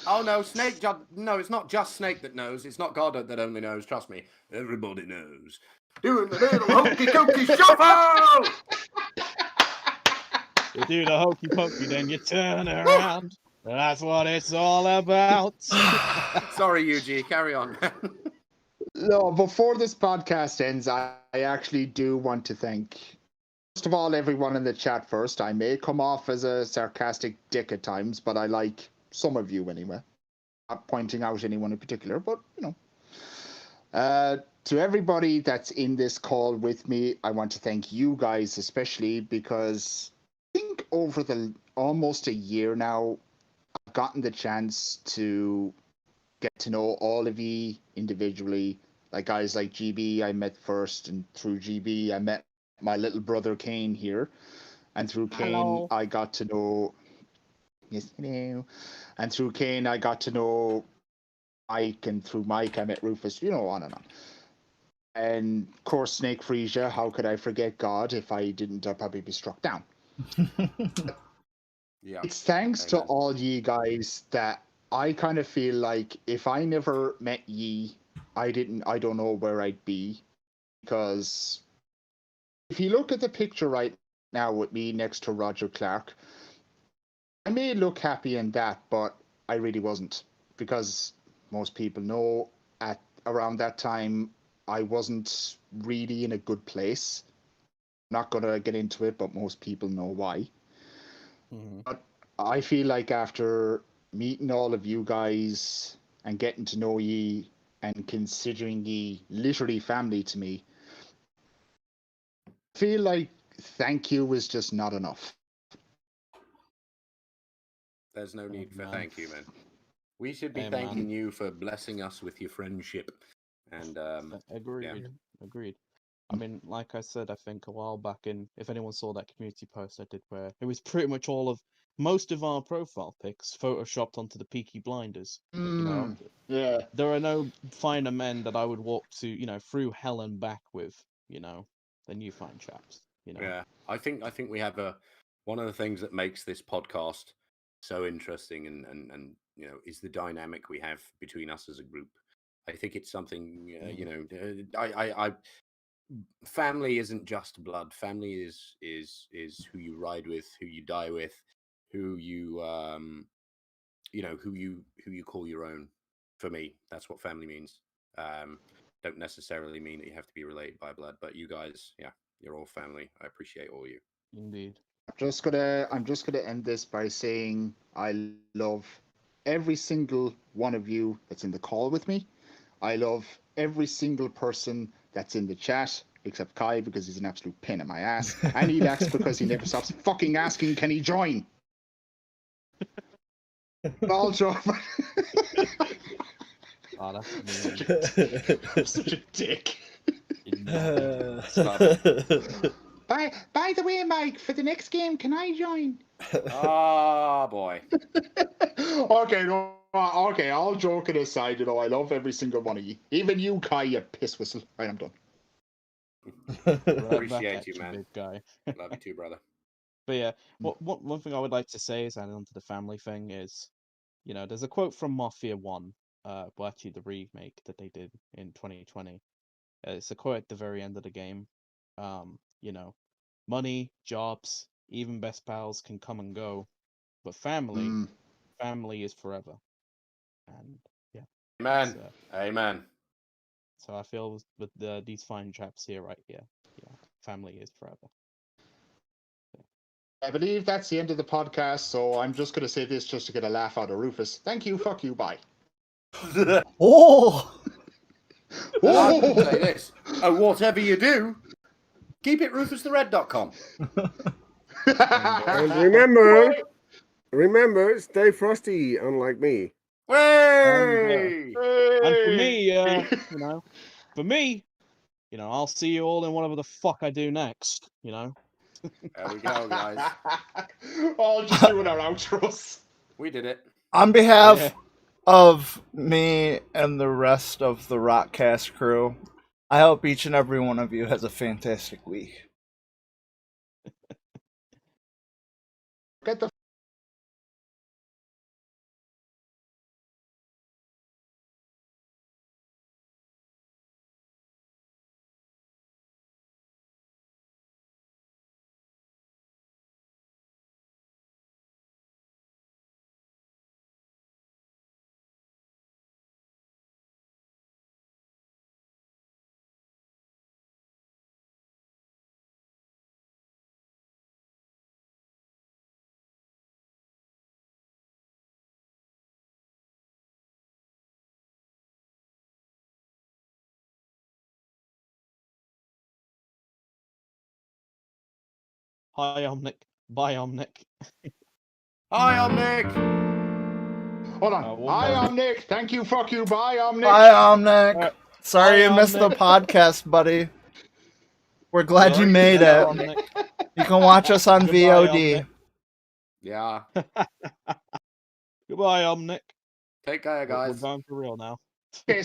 Oh, no, Snake. No, it's not just Snake that knows. It's not God that only knows. Trust me. Everybody knows. Doing the little hokey cokey shuffle! You do the hokey pokey, then you turn around. That's what it's all about. Sorry, UG. Carry on. No, before this podcast ends, I actually do want to thank, first of all, everyone in the chat first. I may come off as a sarcastic dick at times, but I like some of you anyway. Not pointing out anyone in particular, but, to everybody that's in this call with me, I want to thank you guys especially because I think over the almost a year now, I've gotten the chance to get to know all of you individually. Like guys like GB I met first, and through GB I met my little brother Kane here. And through Kane I got to know and through Kane I got to know Mike, and through Mike I met Rufus, on and on. And of course, Snake Friesia. How could I forget God? If I didn't, I'd probably be struck down. Yeah. It's thanks to Amen. all ye guys that I kind of feel like if I never met ye, I don't know where I'd be. Because if you look at the picture right now with me next to Roger Clark, I may look happy in that, but I really wasn't. Because most people know at around that time, I wasn't really in a good place. I'm not going to get into it, but most people know why. Mhm. But I feel like after meeting all of you guys and getting to know ye and considering ye literally family to me, I feel like thank you was just not enough. There's no need for man. thank you, man. We should be Hey, thanking man. you for blessing us with your friendship. And Agreed. Agreed. I mean, like I said, I think a while back if anyone saw that community post I did where it was pretty much most of our profile pics photoshopped onto the Peaky Blinders. You know, Yeah. there are no finer men that I would walk to, through hell and back with, than you fine chaps. yeah, I think we have one of the things that makes this podcast so interesting and is the dynamic we have between us as a group. I think it's something I family isn't just blood. Family is who you ride with, who you die with, who you who you call your own. For me, that's what family means. Don't necessarily mean that you have to be related by blood, but you guys, yeah, you're all family. I appreciate all you. Indeed. I'm just gonna end this by saying I love every single one of you that's in the call with me. I love every single person that's in the chat, except Kai because he's an absolute pain in my ass, and Elax because he never stops fucking asking, can he join? Also, Oh, that's such mean. I'm such a dick. Love it. By the way, Mike, for the next game, can I join? Ah, boy. Okay, no, okay. All joking aside, I love every single one of you, even you, Kai, you piss whistle. Right, I'm done. Right back Appreciate at you, man. big guy. Love you too, brother. But yeah, one thing I would like to say is adding on to the family thing is, there's a quote from Mafia 1, well, actually the remake that they did in 2020. It's a quote at the very end of the game. Money, jobs, even best pals can come and go, but family is forever. And yeah, Amen. Amen. so I feel with these fine chaps here, right here, family is forever. I believe that's the end of the podcast, so I'm just going to say this just to get a laugh out of Rufus. Thank you, fuck you, bye. Oh! And I'm going to say this. Whatever you do, keep it rufusthered.com. And remember, stay frosty, unlike me. Hey! And for me, for me, I'll see you all in whatever the fuck I do next, There we go, guys. All just doing our outros. We did it. On behalf Yeah. of me and the rest of the Rockast crew, I hope each and every one of you has a fantastic week. Get the Hi, I'm Nick. Bye, I'm Nick. Hi, I'm Nick. Hold on. one Hi, more. I'm Nick. Thank you, fuck you, bye, I'm Nick. Bye, Omnic. Alright. Sorry Bye, you missed the Omnic. podcast, buddy. We're glad you Sorry. made Hello, it. Omnic. You can watch us on Goodbye, VOD. Omnic. Yeah. Goodbye, Omnic. Take care, We're guys. going for real now. Okay,